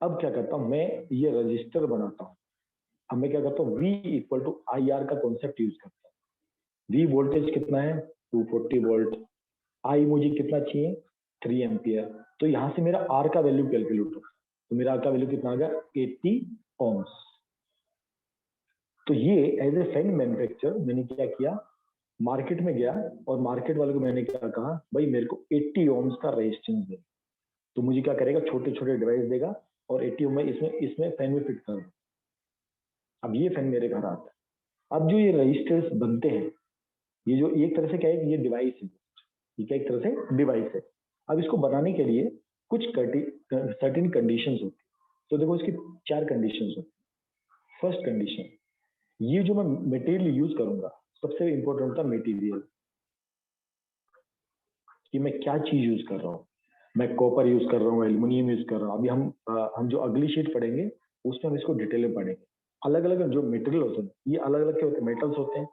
अब क्या करता हूँ मैं? ये रजिस्टर बनाता हूँ। अब मैं क्या करता हूँ? V equal to I R का कॉन्सेप्ट यूज करता हूँ। V वोल्टेज कितना है? 240 वोल्ट। आई मुझे कितना चाहिए? 3 एम्पियर। तो यहां से मेरा आर का वैल्यू कैलकुलेट होगा। तो मेरा आर का वैल्यू कितना आ गया? 80 ओम्स। तो ये एज ए फैन मैन्युफैक्चरर मैंने क्या किया? मार्केट में गया और मार्केट वाले को मैंने क्या कहा, भाई मेरे को 80 ओम्स का रेजिस्टेंस दे। तो मुझे क्या करेगा? छोटे छोटे डिवाइस देगा और 80 ओम में इसमें इसमें फैन में फिट कर दूं। अब ये फैन मेरे घर आता है। अब जो ये रजिस्टर्स बनते हैं, ये जो एक तरह से क्या है कि ये डिवाइस है, ये क्या एक तरह से डिवाइस है। अब इसको बनाने के लिए कुछ सर्टेन कंडीशंस होती है। तो देखो इसकी 4 कंडीशंस होती है। फर्स्ट कंडीशन, ये जो मैं मटेरियल यूज करूंगा, सबसे इंपॉर्टेंट होता है मटेरियल, कि मैं क्या चीज यूज कर रहा हूँ। मैं कॉपर यूज कर रहा हूँ, एल्यूमिनियम यूज कर रहा हूँ। अभी हम जो अगली शीट पढ़ेंगे उसमें हम इसको डिटेल में पढ़ेंगे। अलग अलग जो मटेरियल होते हैं ये अलग अलग क्या होते हैं? मेटल्स होते हैं,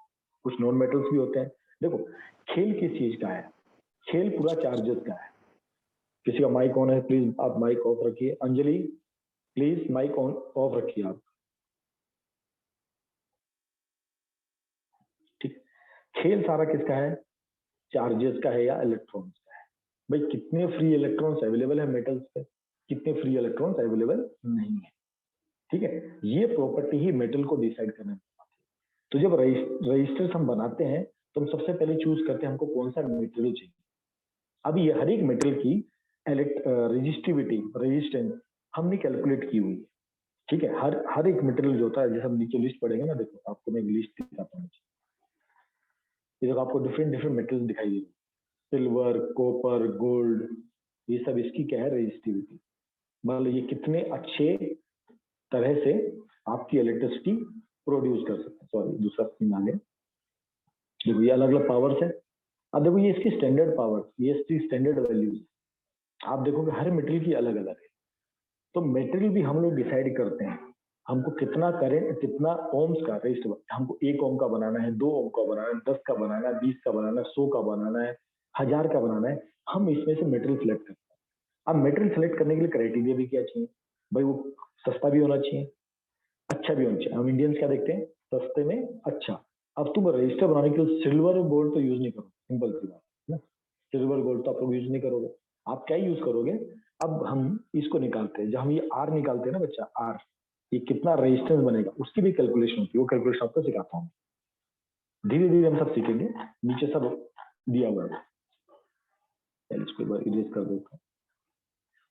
कुछ नॉन मेटल्स भी होते हैं। देखो खेल किस चीज का है? खेल पूरा चार्जेस का है। किसी का माइक ऑन है, प्लीज आप माइक ऑफ रखिए। Anjali, please mic on off रखिए आप। ठीक, खेल सारा किसका है, चार्जेस का है या इलेक्ट्रॉन्स का है। भाई कितने फ्री इलेक्ट्रॉन्स अवेलेबल है मेटल्स पे, कितने फ्री इलेक्ट्रॉन्स अवेलेबल नहीं है। ठीक है, ये प्रॉपर्टी ही मेटल को डिसाइड करने में आती है। तो जब रजिस्टर्स हम बनाते हैं तो हम सबसे पहले चूज करते हैं हमको कौन सा मेटेरियल चाहिए। अब ये हर एक मेटल की रेजिस्टिविटी रेजिस्टेंस हमने कैलकुलेट की हुई है। ठीक है, हर एक मटेरियल जो होता है, जैसे हम नीचे लिस्ट पढ़ेंगे ना, देखो आपको मैं एक लिस्ट दिखाता हूँ। ये देखो आपको डिफरेंट डिफरेंट मटेरियल दिखाई दे रहे हैं, सिल्वर, कॉपर, गोल्ड, ये सब इसकी क्या है, रेजिस्टिविटी। मतलब ये कितने अच्छे तरह से आपकी इलेक्ट्रिसिटी प्रोड्यूस कर सकते हैं। सॉरी, दूसरा स्क्रीन आ गया। देखो ये अलग अलग पावर्स है। अब देखो ये इसकी स्टैंडर्ड पावर, ये इसकी स्टैंडर्ड वैल्यूज। आप देखोगे हर मटेरियल की अलग अलग है। तो मटेरियल भी हम लोग डिसाइड करते हैं हमको कितना करेंट, कितना ओम्स का रेजिस्टर, हमको 1 ओम का बनाना है, 2 ओम का बनाना है, 10 का बनाना है, 20 का बनाना है, 100 का बनाना है, 1000 का बनाना है। हम इसमें से मटेरियल सिलेक्ट करते हैं। अब मटेरियल सिलेक्ट करने के लिए क्राइटेरिया भी क्या चाहिए भाई, वो सस्ता भी होना चाहिए, अच्छा भी होना चाहिए। हम इंडियंस क्या देखते हैं, सस्ते में अच्छा। अब तुम रजिस्टर बनाने के लिए सिल्वर और गोल्ड तो यूज नहीं करो, सिंपल सी बात है ना। सिल्वर गोल्ड तो आप लोग यूज नहीं करोगे, आप क्या यूज करोगे। अब हम इसको निकालते हैं, जब हम ये आर निकालते हैं ना बच्चा, आर, ये कितना रेजिस्टेंस बनेगा उसकी भी कैलकुलेशन होती है। वो कैलकुलेशन आपको सिखाता हूँ, धीरे धीरे हम सब सीखेंगे। नीचे सब दिया हुआ है, इसको एक बार इरेज कर देता हूँ।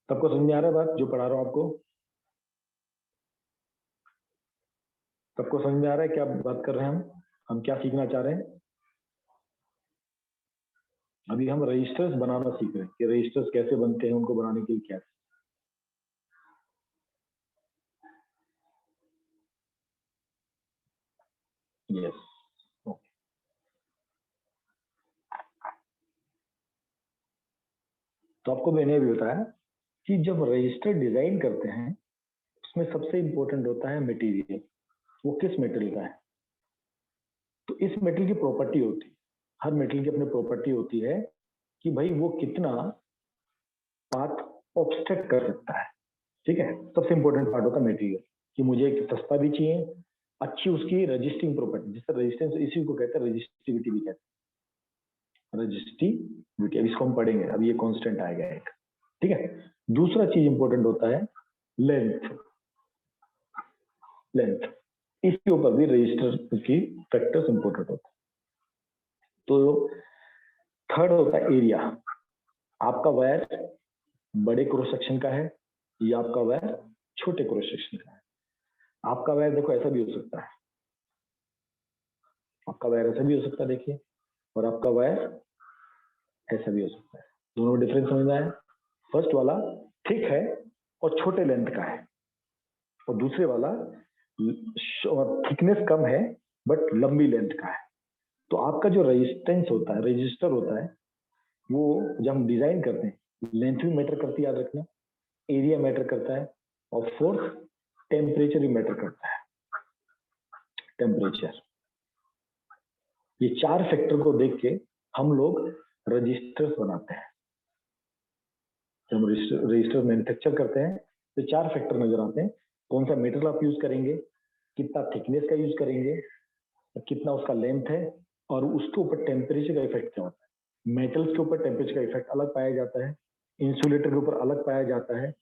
सबको समझ में आ रहा है बात जो पढ़ा रहा हूँ आपको? सबको समझ में आ रहा है क्या बात कर रहे हैं हम क्या सीखना चाह रहे हैं? अभी हम रजिस्टर्स बनाना सीख रहे हैं कि रजिस्टर्स कैसे बनते हैं, उनको बनाने के लिए क्या। Yes, okay. तो आपको मैंने भी बताया कि जब रजिस्टर डिजाइन करते हैं उसमें सबसे इंपॉर्टेंट होता है मटेरियल, वो किस मटेरियल का है। तो इस मटेरियल की प्रॉपर्टी होती है, हर मटेरियल की अपनी प्रॉपर्टी होती है कि भाई वो कितना पाथ ऑब्स्ट्रक्ट कर सकता है। ठीक है, सबसे इंपॉर्टेंट पार्ट होता है मटेरियल, कि मुझे सस्ता भी चाहिए, अच्छी उसकी रजिस्टिंग प्रॉपर्टी, जिससे रेजिस्टेंस, इसी को कहते हैं रजिस्टिविटी भी कहते हैं, रजिस्टिविटी। अब इसको हम पढ़ेंगे, अब ये कांस्टेंट आएगा एक। ठीक है, दूसरा चीज इंपॉर्टेंट होता है लेंथ। लेंथ, इसके ऊपर भी रजिस्टर की फैक्टर्स इंपॉर्टेंट होते हैं। तो थर्ड होता है एरिया। आपका वायर बड़े क्रॉस सेक्शन का है या आपका वायर छोटे क्रॉस सेक्शन का है। आपका वायर देखो ऐसा भी हो सकता है, आपका वायर ऐसा भी हो सकता है देखिए, और आपका वायर ऐसा भी हो सकता है। दोनों में डिफरेंस समझ में आया? फर्स्ट वाला थिक है और छोटे लेंथ का है, और दूसरे वाला थिकनेस कम है बट लंबी लेंथ का है। तो आपका जो रेजिस्टेंस होता है, रजिस्टर होता है, वो जब हम डिजाइन करते हैं, लेंथ भी मैटर करती है, याद रखना, एरिया मैटर करता है, और फोर्थ टेम्परेचर भी मैटर करता है। टेम्परेचर, ये 4 फैक्टर को देख के हम लोग रजिस्टर्स बनाते हैं। जब हम रजिस्टर मैन्युफैक्चर करते हैं तो 4 फैक्टर नजर आते हैं। कौन सा मेटल आप यूज करेंगे, कितना थिकनेस का यूज करेंगे, कितना उसका लेंथ है, और उसके ऊपर टेम्परेचर का इफेक्ट क्या होता है। मेटल्स के ऊपर टेम्परेचर का इफेक्ट अलग पाया जाता है, इंसुलेटर के ऊपर अलग पाया जाता है,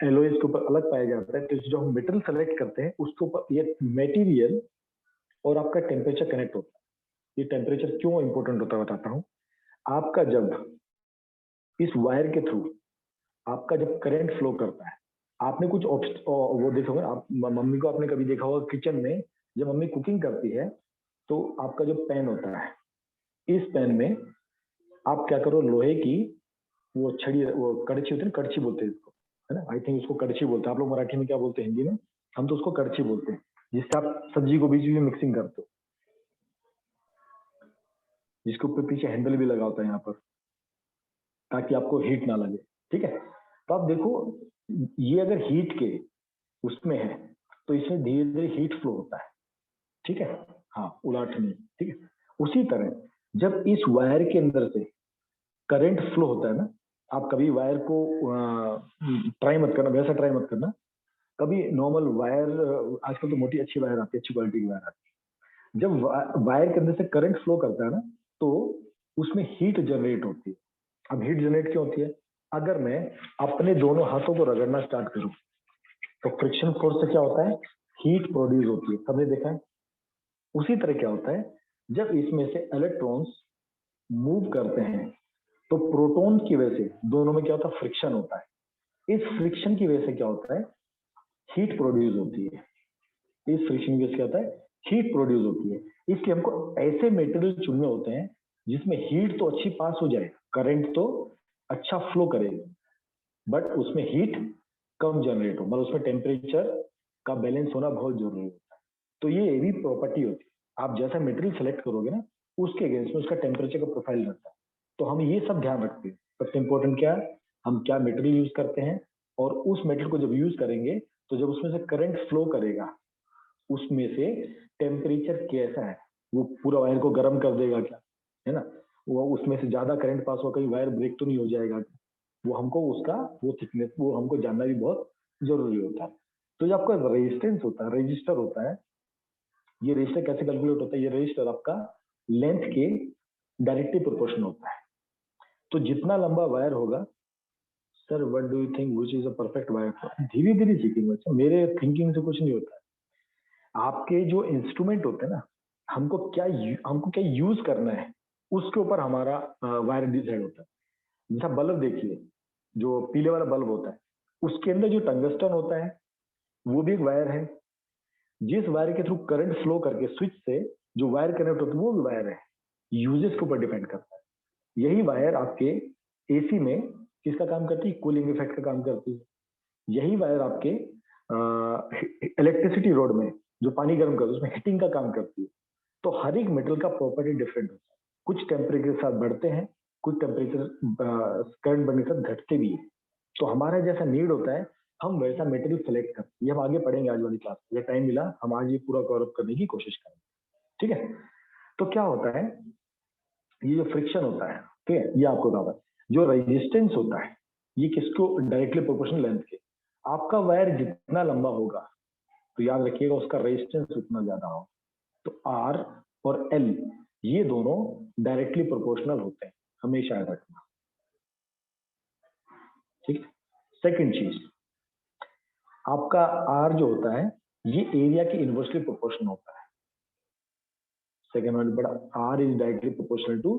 एलॉयज के ऊपर अलग पाया जाता है। तो जो हम मेटल सेलेक्ट करते हैं उसके ऊपर ये मेटीरियल और आपका टेम्परेचर कनेक्ट होता है। ये टेम्परेचर क्यों इंपॉर्टेंट होता है बताता हूँ। आपका जब इस वायर के थ्रू आपका जब करंट फ्लो करता है, आपने कुछ वो देखोगे आप, मम्मी को आपने कभी देखा होगा किचन में, जब मम्मी कुकिंग करती है तो आपका जो पैन होता है, इस पैन में आप क्या करो, लोहे की वो छड़ी, वो कड़छी होती है, कड़छी बोलते हैं इसको, है ना। आई थिंक उसको कड़छी बोलते हैं, आप लोग मराठी में क्या बोलते हैं, हिंदी में? हम तो उसको कड़छी बोलते हैं, जिससे आप सब्जी को बीच में मिक्सिंग करते हो, जिसके ऊपर पीछे हैंडल भी लगा होता है यहाँ पर, ताकि आपको हीट ना लगे। ठीक है, तो आप देखो ये अगर हीट के उसमें है तो इसमें धीरे धीरे हीट फ्लो होता है। ठीक है, हाँ, उलाटनी। ठीक है, उसी तरह जब इस वायर के अंदर से करंट फ्लो होता है ना, आप कभी वायर को ट्राई मत करना, वैसा ट्राई मत करना, कभी नॉर्मल वायर, आजकल तो मोटी अच्छी वायर आती है, अच्छी क्वालिटी की वायर आती है, जब वायर के अंदर से करंट फ्लो करता है ना, तो उसमें हीट जनरेट होती है। अब हीट जनरेट क्यों होती है? अगर मैं अपने दोनों हाथों को रगड़ना स्टार्ट करूं तो फ्रिक्शन फोर्स से क्या होता है? हीट प्रोड्यूस होती है, सबने देखा है। उसी तरह क्या होता है, जब इसमें से इलेक्ट्रॉन्स मूव करते हैं तो प्रोटॉन की वजह से दोनों में क्या होता है? फ्रिक्शन होता है। इस फ्रिक्शन की वजह से क्या होता है? हीट प्रोड्यूस होती है। इस फ्रिक्शन की वजह से क्या होता है? हीट प्रोड्यूस होती है। इसलिए हमको ऐसे मेटेरियल चुनने होते हैं जिसमें हीट तो अच्छी पास हो जाए, करंट तो अच्छा फ्लो करेगा, बट उसमें हीट कम जनरेट हो, मतलब उसमें टेम्परेचर का बैलेंस होना बहुत जरूरी होता है। तो ये भी प्रॉपर्टी होती है। आप जैसा मटेरियल सेलेक्ट करोगे ना, उसके अगेंस्ट में उसका टेम्परेचर का प्रोफाइल रहता है। तो हम ये सब ध्यान रखते हैं। सबसे इंपॉर्टेंट क्या है? हम क्या मटेरियल यूज करते हैं, और उस मटेरियल को जब यूज करेंगे तो जब उसमें से करंट फ्लो करेगा, उसमें से टेम्परेचर कैसा है, वो पूरा वायर को गर्म कर देगा क्या, है ना? वो उसमें से ज्यादा करंट पास हो, कहीं वायर ब्रेक तो नहीं हो जाएगा? वो हमको उसका वो थिकनेस वो हमको जानना भी बहुत जरूरी होता है। तो जो आपका रेजिस्टेंस होता है, रजिस्टर होता है, ये रजिस्टर कैसे कैलकुलेट होता है? ये रजिस्टर आपका लेंथ के डायरेक्टली प्रोपोर्शनल होता है। तो जितना लंबा वायर होगा, sir what do you think which is a perfect wire? धीरे धीरे सीखेंगे बच्चा, मेरे थिंकिंग से कुछ नहीं होता है। आपके जो इंस्ट्रूमेंट होते हैं ना, हमको क्या यूज करना है, उसके ऊपर हमारा वायर डिसाइड होता है। जैसा बल्ब देखिए, जो पीले वाला बल्ब होता है, उसके अंदर जो टंगस्टन होता है वो भी एक वायर है। जिस वायर के थ्रू करंट फ्लो करके स्विच से जो वायर कनेक्ट होता है वो भी वायर है। यूजेस के ऊपर डिपेंड करता है। यही वायर आपके एसी में किसका काम करती है? कूलिंग इफेक्ट का काम करती है। यही वायर आपके इलेक्ट्रिसिटी रोड में जो पानी गर्म करती है उसमें हीटिंग का काम करती है। तो हर एक मेटल का प्रॉपर्टी डिफरेंट होता है। कुछ टेम्परेचर के साथ बढ़ते हैं, कुछ टेम्परेचर करंट बढ़ने के साथ घटते भी है। तो हमारा जैसा नीड होता है, हम वैसा मेटेरियल सेलेक्ट करते हैं। ये हम आगे पढ़ेंगे आज वाली क्लास में, टाइम मिला हम आज ये पूरा कवर अप करने की कोशिश करेंगे। ठीक है? तो क्या होता है, ये जो फ्रिक्शन होता है, ठीक है, ये आपको बता, जो रेजिस्टेंस होता है ये किसको डायरेक्टली प्रोपोर्शनल लेंथ के। आपका वायर जितना लंबा होगा तो याद रखिएगा उसका रेजिस्टेंस उतना ज्यादा होगा। तो आर और एल ये दोनों डायरेक्टली प्रोपोर्शनल होते हैं, हमेशा याद रखना। ठीक है? सेकंड चीज, आपका आर जो होता है ये एरिया के इनवर्सली प्रोपोर्शनल होता है। सेकंड हमने पढ़ा R is directly proportional to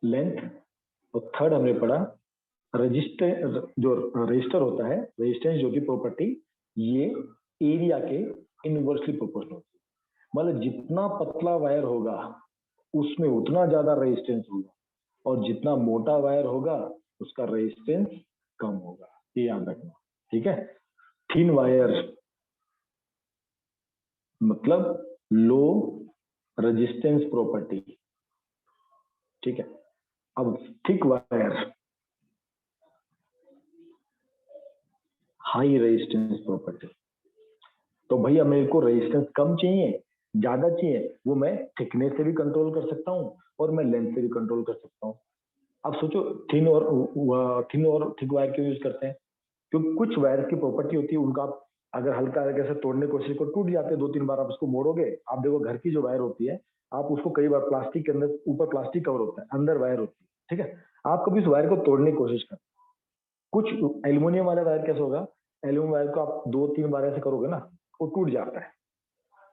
length. और थर्ड हमने पढ़ा रजिस्टर, जो रजिस्टर होता है, रेजिस्टेंस जो की प्रॉपर्टी, ये एरिया के इनवर्सली प्रोपोर्शनल होती है। मतलब जितना पतला वायर होगा उसमें उतना ज्यादा रेजिस्टेंस होगा, और जितना मोटा वायर होगा उसका रेजिस्टेंस कम होगा। ये याद रखना। ठीक है? थिन वायर मतलब लो रेजिस्टेंस प्रॉपर्टी। ठीक है? अब thick wire high resistance property. तो भैया मेरे को रेजिस्टेंस कम चाहिए, ज्यादा चाहिए, वो मैं थिकनेस से भी कंट्रोल कर सकता हूँ और मैं लेंथ से भी कंट्रोल कर सकता हूँ। अब सोचो थिन और थिक वायर क्यों यूज करते हैं? क्योंकि कुछ वायर की प्रॉपर्टी होती है, उनका आप अगर हल्का हल्का से तोड़ने की कोशिश करो टूट जाते हैं, 2-3 बार आप उसको मोड़ोगे। आप देखो घर की जो वायर होती है, आप उसको कई बार प्लास्टिक के अंदर, ऊपर प्लास्टिक कवर होता है, अंदर वायर होती है। ठीक है? आप कभी उस वायर को तोड़ने की कोशिश करें। कुछ एल्यूमिनियम वाला वायर कैसे होगा? एल्यूमिनियम वायर को आप 2-3 बार ऐसे करोगे ना, वो टूट जाता है।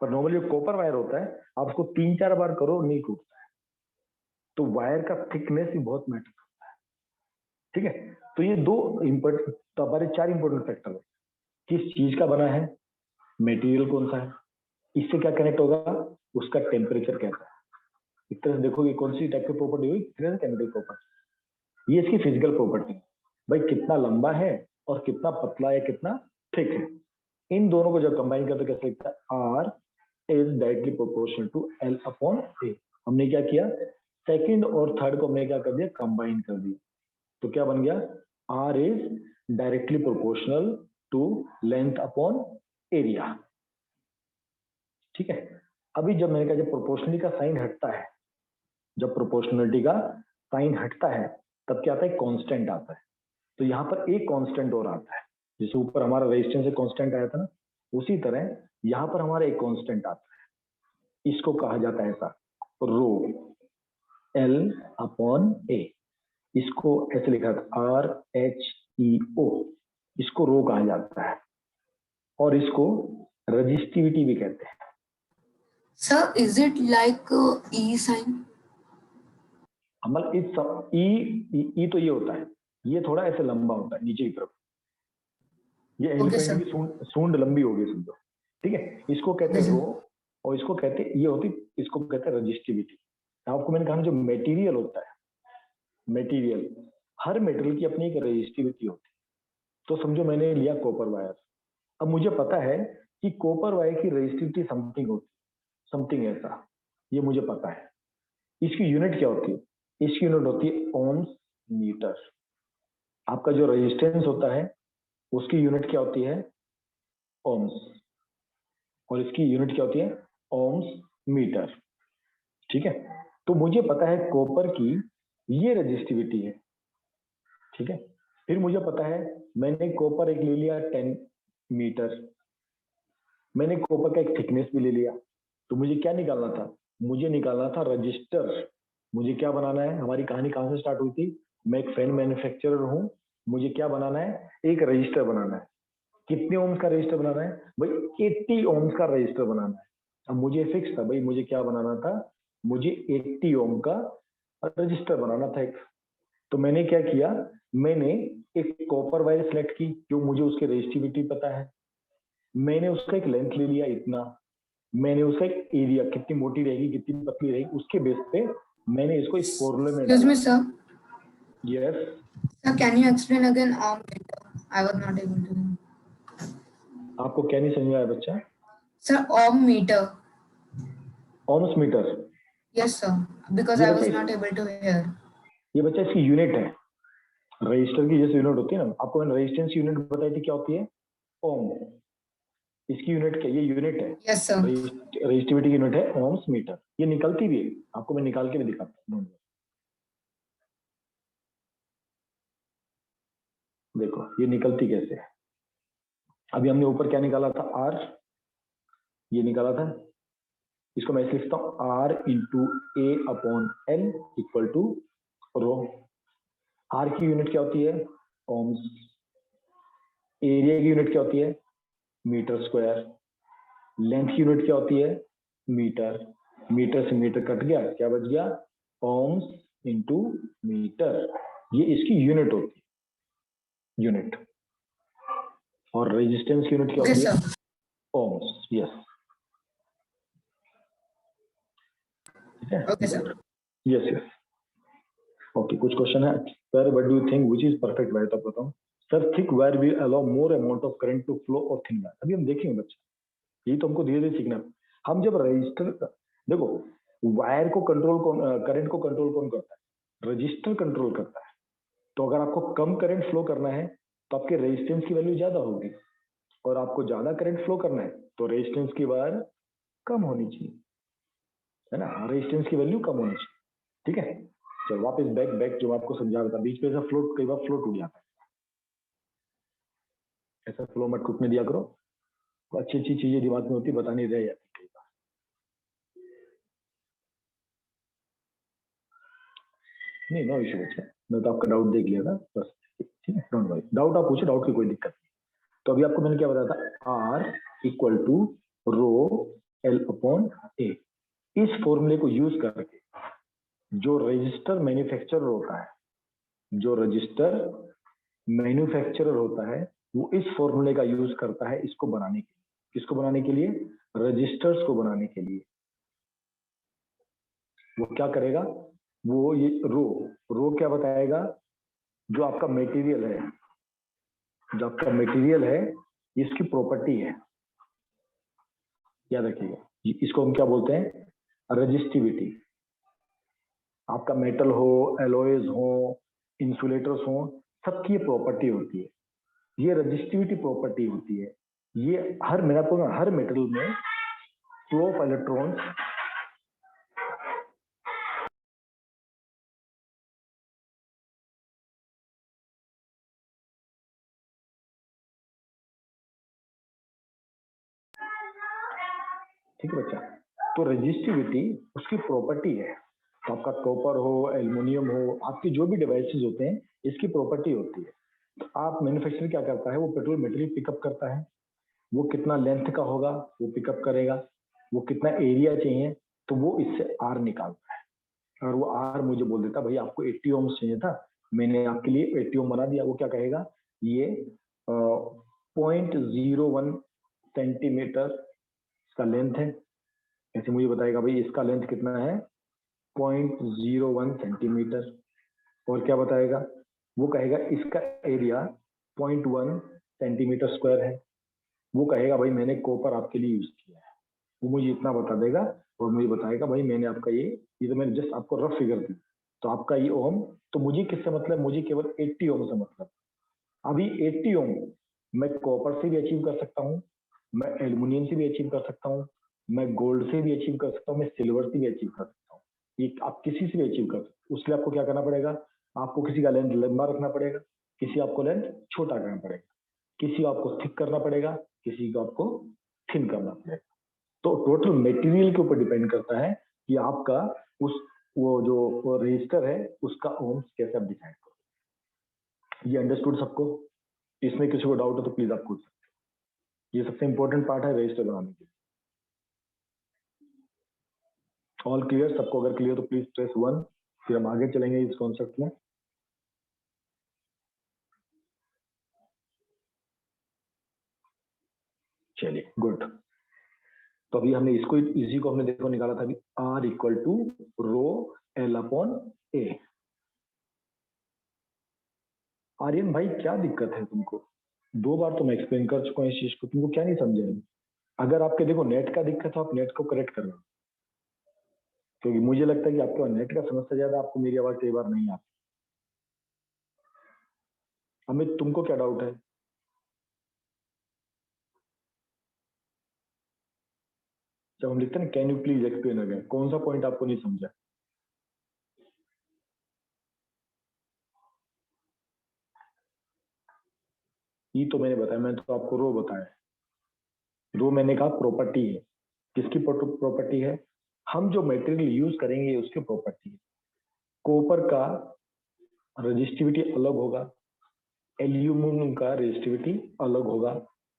पर नॉर्मली जो कॉपर वायर होता है, आप उसको 3-4 बार करो नहीं टूटता है। तो वायर का थिकनेस भी बहुत मैटर करता है। ठीक है? तो ये दो इंपॉर्टेंट, तो हमारे 4 इंपॉर्टेंट फैक्टर है। किस चीज का बना है, मटेरियल कौन सा है, इससे क्या कनेक्ट होगा, उसका टेम्परेचर कैसा है। एक तरह से देखोगे कौन सी टाइप की प्रॉपर्टी हुई, केमिकल प्रॉपर्टी। ये इसकी फिजिकल प्रॉपर्टी, भाई कितना लंबा है और कितना पतला है, कितना थिक है। इन दोनों को जब कंबाइन करते कैसे लिखता है? R is directly proportional to L upon A. हमने क्या किया, सेकंड और थर्ड को हमने क्या कर दिया, कंबाइन कर दिया। तो क्या बन गया? R is directly proportional to length upon area. ठीक है? अभी जब मैंने कहा जब प्रोपोर्शनलिटी का साइन हटता है, जब प्रोपोर्शनलिटी का साइन हटता है तब क्या आता है, कांस्टेंट आता है। तो यहाँ पर एक कांस्टेंट और आता है, जैसे ऊपर हमारा रेजिस्टेंस से कांस्टेंट आया था ना, उसी तरह यहाँ पर हमारा एक कांस्टेंट आता है, इसको कहा जाता है ऐसा रो L/A, इसको ऐसे लिखा था RHEO, इसको रो कहा जाता है और इसको रजिस्टिविटी भी कहते हैं। Sir, is it like E sign? मतलब इस सब ई तो ये होता है, ये थोड़ा ऐसे लंबा होता है नीचे की तरफ, ये Okay, एलिफेंट sir. की सूंड लंबी होगी समझो, ठीक है। इसको कहते हैं Okay, sir. रो और इसको कहते हैं ये होती, इसको कहते हैं रजिस्टिविटी। आपको मैंने कहा ना, जो मेटीरियल होता है, मेटीरियल, हर मेटेरियल की अपनी एक रजिस्टिविटी होती है। तो समझो मैंने लिया कॉपर वायर, अब मुझे पता है कि कॉपर वायर की रजिस्टिविटी समथिंग होती है, समथिंग ऐसा, ये मुझे पता है। इसकी यूनिट क्या होती है? इसकी यूनिट होती है ओम्स मीटर। आपका जो रेजिस्टेंस होता है उसकी यूनिट क्या होती है? ओम्स, और इसकी यूनिट क्या होती है? ओम्स मीटर, ठीक है। तो मुझे पता है कॉपर की ये रजिस्टिविटी है, ठीक है। फिर मुझे पता है मैंने कॉपर एक ले लिया 10 मीटर, मैंने कॉपर का एक थिकनेस भी ले लिया, तो मुझे क्या निकालना था? मुझे निकालना था रजिस्टर। मुझे क्या बनाना है? हमारी कहानी कहां से स्टार्ट हुई थी? मैं एक फैन मैन्युफैक्चरर हूं, मुझे क्या बनाना है? एक रजिस्टर बनाना है। कितने ओम्स का रजिस्टर बनाना है भाई? 80 ओम्स का रजिस्टर बनाना है। अब मुझे फिक्स था भाई, मुझे क्या बनाना था? मुझे 80 ओम का रजिस्टर बनाना था एक। तो मैंने क्या किया, मैंने एक कॉपर वायर सेलेक्ट की, जो मुझे उसकी रजिस्टिविटी पता है। मैंने उसका एक लेंथ ले लिया इतना, मैंने उसका एक एरिया, कितनी मोटी रहेगी कितनी पतली रहेगी, उसके बेस पे मैंने इसको इस फॉर्मूले में Excuse डाला। me, sir. Yes, Sir, can you explain again ohm meter? I was not able to. आपको क्या नहीं समझ में आया बच्चा? Sir, ohm meter. Ohms metre, Yes, sir. Because ये I बच्चा was not able to hear. ये बच्चा इसकी यूनिट है, रजिस्टर की जैसे यूनिट होती है ना, आपको मैंने रेजिस्टेंस यूनिट बताई थी, क्या होती है? ओम। इसकी यूनिट क्या? ये यूनिट है, Yes, sir. रजिस्टिविटी की यूनिट है ओम्स मीटर। ये निकलती भी है, आपको मैं निकाल के भी दिखाता हूँ। देखो ये निकलती कैसे है। अभी हमने ऊपर क्या निकाला था? आर, ये निकाला था। इसको मैं ऐसे लिखता हूँ R into A upon L equal to rho. आर की यूनिट क्या होती है? ओम्स। एरिया की यूनिट क्या होती है? Metre square. लेंथ की यूनिट क्या होती है? मीटर। मीटर से मीटर कट गया, क्या बच गया? Ohms into metre. ये इसकी यूनिट होती है, यूनिट। और रेजिस्टेंस की यूनिट क्या Okay, होती है? sir. ओम्स। यस, ठीक है। Okay, sir. Yes yes, okay. कुछ क्वेश्चन है sir, what do you think which is perfect wire? तो बताओ sir. Thick wire will allow more amount of current to flow और थिन वायर। अभी हम देखेंगे बच्चे, यही तो हमको धीरे धीरे सीखना है। हम जब रजिस्टर, देखो वायर को कंट्रोल कौन, करंट को कंट्रोल कौन करता है? रजिस्टर कंट्रोल करता है। तो अगर आपको कम करंट फ्लो करना है तो आपके रेजिस्टेंस की वैल्यू ज्यादा होगी, और आपको ज्यादा करंट फ्लो करना है तो रेजिस्टेंस की वायर कम होनी चाहिए, है ना? रेजिस्टेंस की वैल्यू कम होनी चाहिए, ठीक है। चलो वापस बैक बैक, जो आपको समझा रहा था, बीच में ऐसा फ्लोट, कई बार फ्लोट उड़ जाता है, ऐसा फ्लो मत टूटने दिया करो। तो अच्छी अच्छी चीजें दिमाग में होती, बतानी रह जाती कई बार। नहीं, नो इशू बच्चा, मैं तो आपका डाउट देख लिया था बस, ठीक है। डोंट वरी, डाउट आप पूछो, डाउट की कोई दिक्कत नहीं। तो अभी आपको मैंने क्या बताया था? R equal to rho L upon A. इस फॉर्मूले को यूज करके जो रजिस्टर मैन्युफैक्चरर होता है, जो रजिस्टर मैन्युफैक्चरर होता है, वो इस फॉर्मूले का यूज करता है इसको बनाने के लिए। किसको बनाने के लिए? रजिस्टर्स को बनाने के लिए। वो क्या करेगा? वो ये रो, रो क्या बताएगा? जो आपका मटेरियल है, जो आपका मटेरियल है, इसकी प्रॉपर्टी है, याद रखिएगा। इसको हम क्या बोलते हैं? रजिस्टिविटी। आपका मेटल हो, एलॉयज हो, इंसुलेटर्स हो, सबकी ये प्रॉपर्टी होती है, ये रजिस्टिविटी प्रॉपर्टी होती है। ये हर, मैंने आपको हर मेटल में फ्लो ऑफ इलेक्ट्रॉन्स ठीक है बच्चा। तो रेजिस्टिविटी उसकी प्रॉपर्टी है, तो आपका कॉपर हो, एल्युमिनियम हो, आपके जो भी डिवाइसेस होते हैं इसकी प्रॉपर्टी होती है। तो आप मैन्युफैक्चरर क्या करता है, वो पेट्रोल मटेरियल पिकअप करता है, वो कितना लेंथ का होगा वो पिकअप करेगा, वो कितना एरिया चाहिए तो वो इससे आर निकालता है, और वो आर मुझे बोल देता भाई आपको 80 ओम्स चाहिए था, मैंने आपके लिए 80 ओम बना दिया। वो क्या कहेगा, ये 0.01 सेंटीमीटर इसका लेंथ है, ऐसे मुझे बताएगा भाई इसका लेंथ कितना है 0.01 सेंटीमीटर। और क्या बताएगा, वो कहेगा इसका एरिया 0.1 सेंटीमीटर स्क्वायर है। वो कहेगा भाई मैंने कॉपर आपके लिए यूज किया है, वो मुझे इतना बता देगा और मुझे बताएगा भाई मैंने आपका ये तो मैंने जस्ट आपको रफ फिगर दी, तो आपका ये ओम, तो मुझे किससे मतलब, मुझे केवल 80 ओम से मतलब। अभी 80 ओम मैं कॉपर से भी अचीव कर सकता हूँ, मैं एल्युमिनियम से भी अचीव कर सकता हूँ, मैं गोल्ड से भी अचीव कर सकता हूँ, मैं सिल्वर से भी अचीव कर सकता हूँ। ये आप किसी से भी अचीव कर सकते हो। उसके लिए आपको क्या करना पड़ेगा, आपको किसी का लेंथ लंबा रखना पड़ेगा, किसी आपको लेंथ छोटा करना पड़ेगा, किसी को आपको थिक करना पड़ेगा, किसी को आपको थिन करना पड़ेगा। तो टोटल मटेरियल के ऊपर डिपेंड करता है कि आपका उस वो जो रजिस्टर है उसका ओम्स कैसे आप डिसाइड करो। ये अंडरस्टूड सबको? इसमें किसी को डाउट हो तो प्लीज आप पूछ सकते हैं। ये सबसे इंपॉर्टेंट पार्ट है रजिस्टर बनाने के लिए। ऑल क्लियर सबको? अगर क्लियर तो प्लीज प्रेस 1, फिर हम आगे चलेंगे इस कॉन्सेप्ट में। चलिए गुड। तो अभी हमने इसको, इसी को हमने देखो निकाला था अभी, R equal to rho L upon A. Aryan भाई क्या दिक्कत है तुमको? 2 बार तो मैं एक्सप्लेन कर चुका हूँ इस चीज को, तुमको क्या नहीं समझे? अगर आपके देखो नेट का दिक्कत है आप नेट को करेक्ट करना, क्योंकि मुझे लगता है कि आपके नेट का समस्या ज्यादा, आपको मेरी आवाज कई बार नहीं आती। अमित तुमको क्या डाउट है? जब हम लिखते हैं can you please explain again, कौन सा पॉइंट आपको नहीं समझा? ये तो मैंने बताया, मैं तो आपको रो बताया। रो मैंने कहा प्रॉपर्टी है। किसकी प्रॉपर्टी है? हम जो मटेरियल यूज करेंगे उसकी प्रॉपर्टी है। कॉपर का रेजिस्टिविटी अलग होगा, एल्यूमिनियम का रेजिस्टिविटी अलग होगा,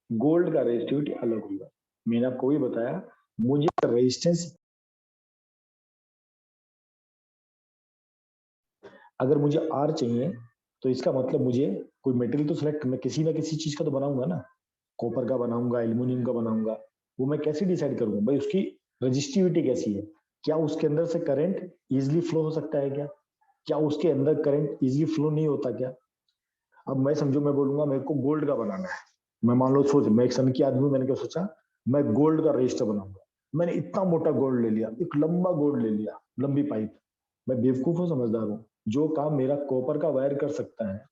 गोल्ड का रेजिस्टिविटी अलग होगा। मैंने आपको भी बताया, मुझे रेजिस्टेंस, अगर मुझे आर चाहिए तो इसका मतलब मुझे कोई मटेरियल तो सिलेक्ट, मैं किसी ना किसी चीज का तो बनाऊंगा ना, कॉपर का बनाऊंगा, एल्यूमिनियम का बनाऊंगा। वो मैं कैसे डिसाइड करूंगा भाई उसकी रजिस्टिविटी कैसी है, क्या उसके अंदर से करंट इजिली फ्लो हो सकता है क्या, क्या उसके अंदर करंट इजिली फ्लो नहीं होता क्या? अब मैं समझो मैं बोलूंगा मेरे को गोल्ड का बनाना है, मैं मान लो सोच, मैं एक सन की आदमी हूं, मैंने क्या सोचा, मैं गोल्ड का रजिस्टर बनाऊंगा। मैंने इतना मोटा गोल्ड ले लिया, एक लंबा गोल्ड ले लिया, लंबी पाइप। मैं बेवकूफ हूँ समझदार हूँ? जो काम मेरा कॉपर का वायर कर सकता है,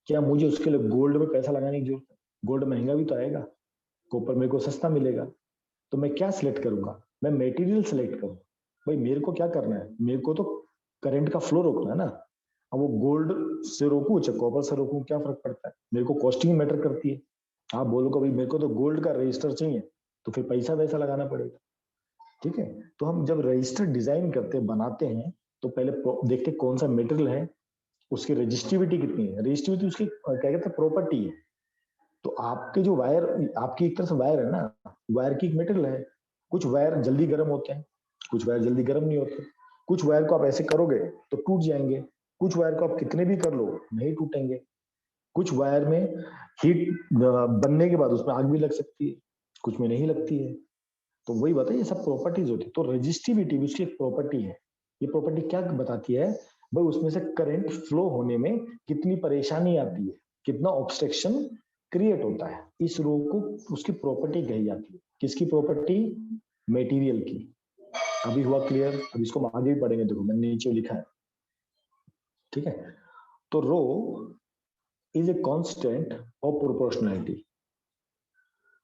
क्या मुझे उसके लिए गोल्ड में पैसा लगाने की जरूरत है? गोल्ड महंगा भी तो आएगा, कॉपर मेरे को सस्ता मिलेगा। तो मैं क्या सिलेक्ट करूंगा? मैं मेटीरियल सिलेक्ट करूँ। भाई मेरे को क्या करना है, मेरे को तो करंट का फ्लो रोकना है ना। अब वो गोल्ड से रोकूं चाहे कॉपर से रोकूं, क्या फर्क पड़ता है? मेरे को कॉस्टिंग मैटर करती है। आप बोलोगे भाई मेरे को तो गोल्ड का रजिस्टर चाहिए, तो फिर पैसा वैसा लगाना पड़ेगा। ठीक है, तो हम जब रजिस्टर डिजाइन करते हैं, बनाते हैं, तो पहले देखते हैं कौन सा मेटेरियल है, उसकी रजिस्टिविटी कितनी है। रजिस्टिविटी उसकी क्या कहते हैं, प्रॉपर्टी है। तो आपके जो वायर, आपकी एक तरह से वायर है ना, वायर की एक मेटेरियल है। कुछ वायर जल्दी गर्म होते हैं, कुछ वायर जल्दी गर्म नहीं होते। कुछ वायर को आप ऐसे करोगे तो टूट जाएंगे, कुछ वायर को आप कितने भी कर लो नहीं टूटेंगे। कुछ वायर में हीट बनने के बाद उसमें आग भी लग सकती है, कुछ में नहीं लगती है। तो वही बताइए, सब प्रॉपर्टीज होती है। तो रजिस्टिविटी भी उसकी एक प्रॉपर्टी है। ये प्रॉपर्टी क्या बताती है भाई, उसमें से करंट फ्लो होने में कितनी परेशानी आती है, कितना ऑब्स्ट्रक्शन क्रिएट होता है। इस रो को उसकी प्रॉपर्टी कही जाती है। किसकी प्रॉपर्टी? मटेरियल की। अभी हुआ क्लियर? अब इसको हम आगे भी पढ़ेंगे, देखो मैंने नीचे लिखा है। ठीक है, तो rho is a constant of proportionality.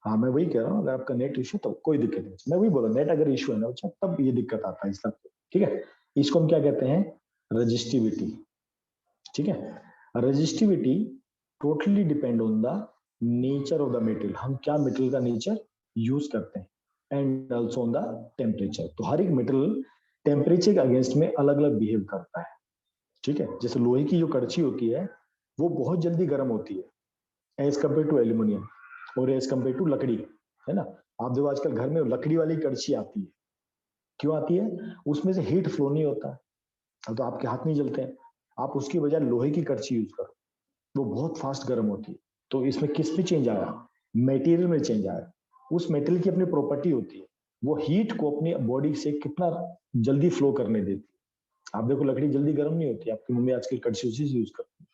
हाँ मैं वही कह रहा हूँ, अगर आपका नेट इश्यू तो कोई दिक्कत नहीं। मैं वही बोला, नेट अगर इश्यू है ना बच्चा तब ये दिक्कत आता है इसका। ठीक है, इसको हम क्या कहते हैं? रजिस्टिविटी। ठीक है, resistivity totally depend on the nature of the material. हम क्या मटेरियल का नेचर यूज करते हैं। And also on the temperature. तो हर एक मेटल टेम्परेचर के अगेंस्ट में अलग अलग बिहेव करता है, ठीक है। जैसे लोहे की जो कड़छी होती है वो बहुत जल्दी गर्म होती है एज कम्पेयर टू एल्यूमिनियम और एज कम्पेयर टू लकड़ी, है ना। आप देखो आजकल घर में लकड़ी वाली कड़छी आती है, क्यों आती है? उसमें से हीट फ्लो नहीं होता है, तो आपके हाथ नहीं जलते हैं। आप उसकी बजाय लोहे की कड़छी यूज करो, वो बहुत फास्ट गर्म होती है। तो इसमें किस में चेंज आया? मेटीरियल में चेंज आया। उस मेटल की अपनी प्रॉपर्टी होती है, वो हीट को अपनी बॉडी से कितना जल्दी फ्लो करने देती है। आप देखो लकड़ी जल्दी गर्म नहीं होती, आपकी मम्मी आजकल कड़छी उसी से यूज करती है।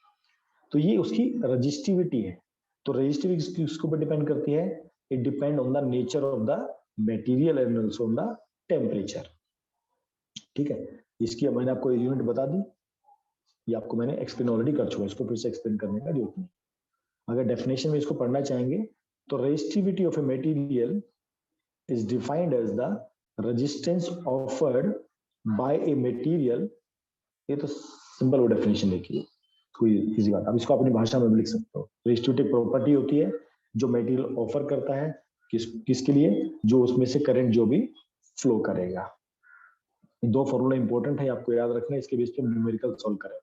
तो ये उसकी रजिस्टिविटी है। तो रजिस्टिविटी किसके ऊपर डिपेंड करती है? It depend on the nature of the material and also on the temperature, ठीक है। इसकी मैंने आपको यूनिट बता दी, ये आपको मैंने एक्सप्लेन ऑलरेडी कर चुका है, इसको फिर से एक्सप्लेन करने का जरूरत नहीं। अगर डेफिनेशन में इसको पढ़ना चाहेंगे तो resistivity of a material is defined as the resistance offered by a material. ये तो सिंपल वो डेफिनेशन लिखी है, कोई इजी बात। अब इसको अपनी भाषा में भी लिख सकते हो। रेजिस्टिविटी प्रॉपर्टी होती है जो मटेरियल ऑफर करता है किसके लिए? जो उसमें से करंट जो भी फ्लो करेगा। दो फॉर्मूला इंपॉर्टेंट है, आपको याद रखना है, इसके बेस पे न्यूमेरिकल सॉल्व करें।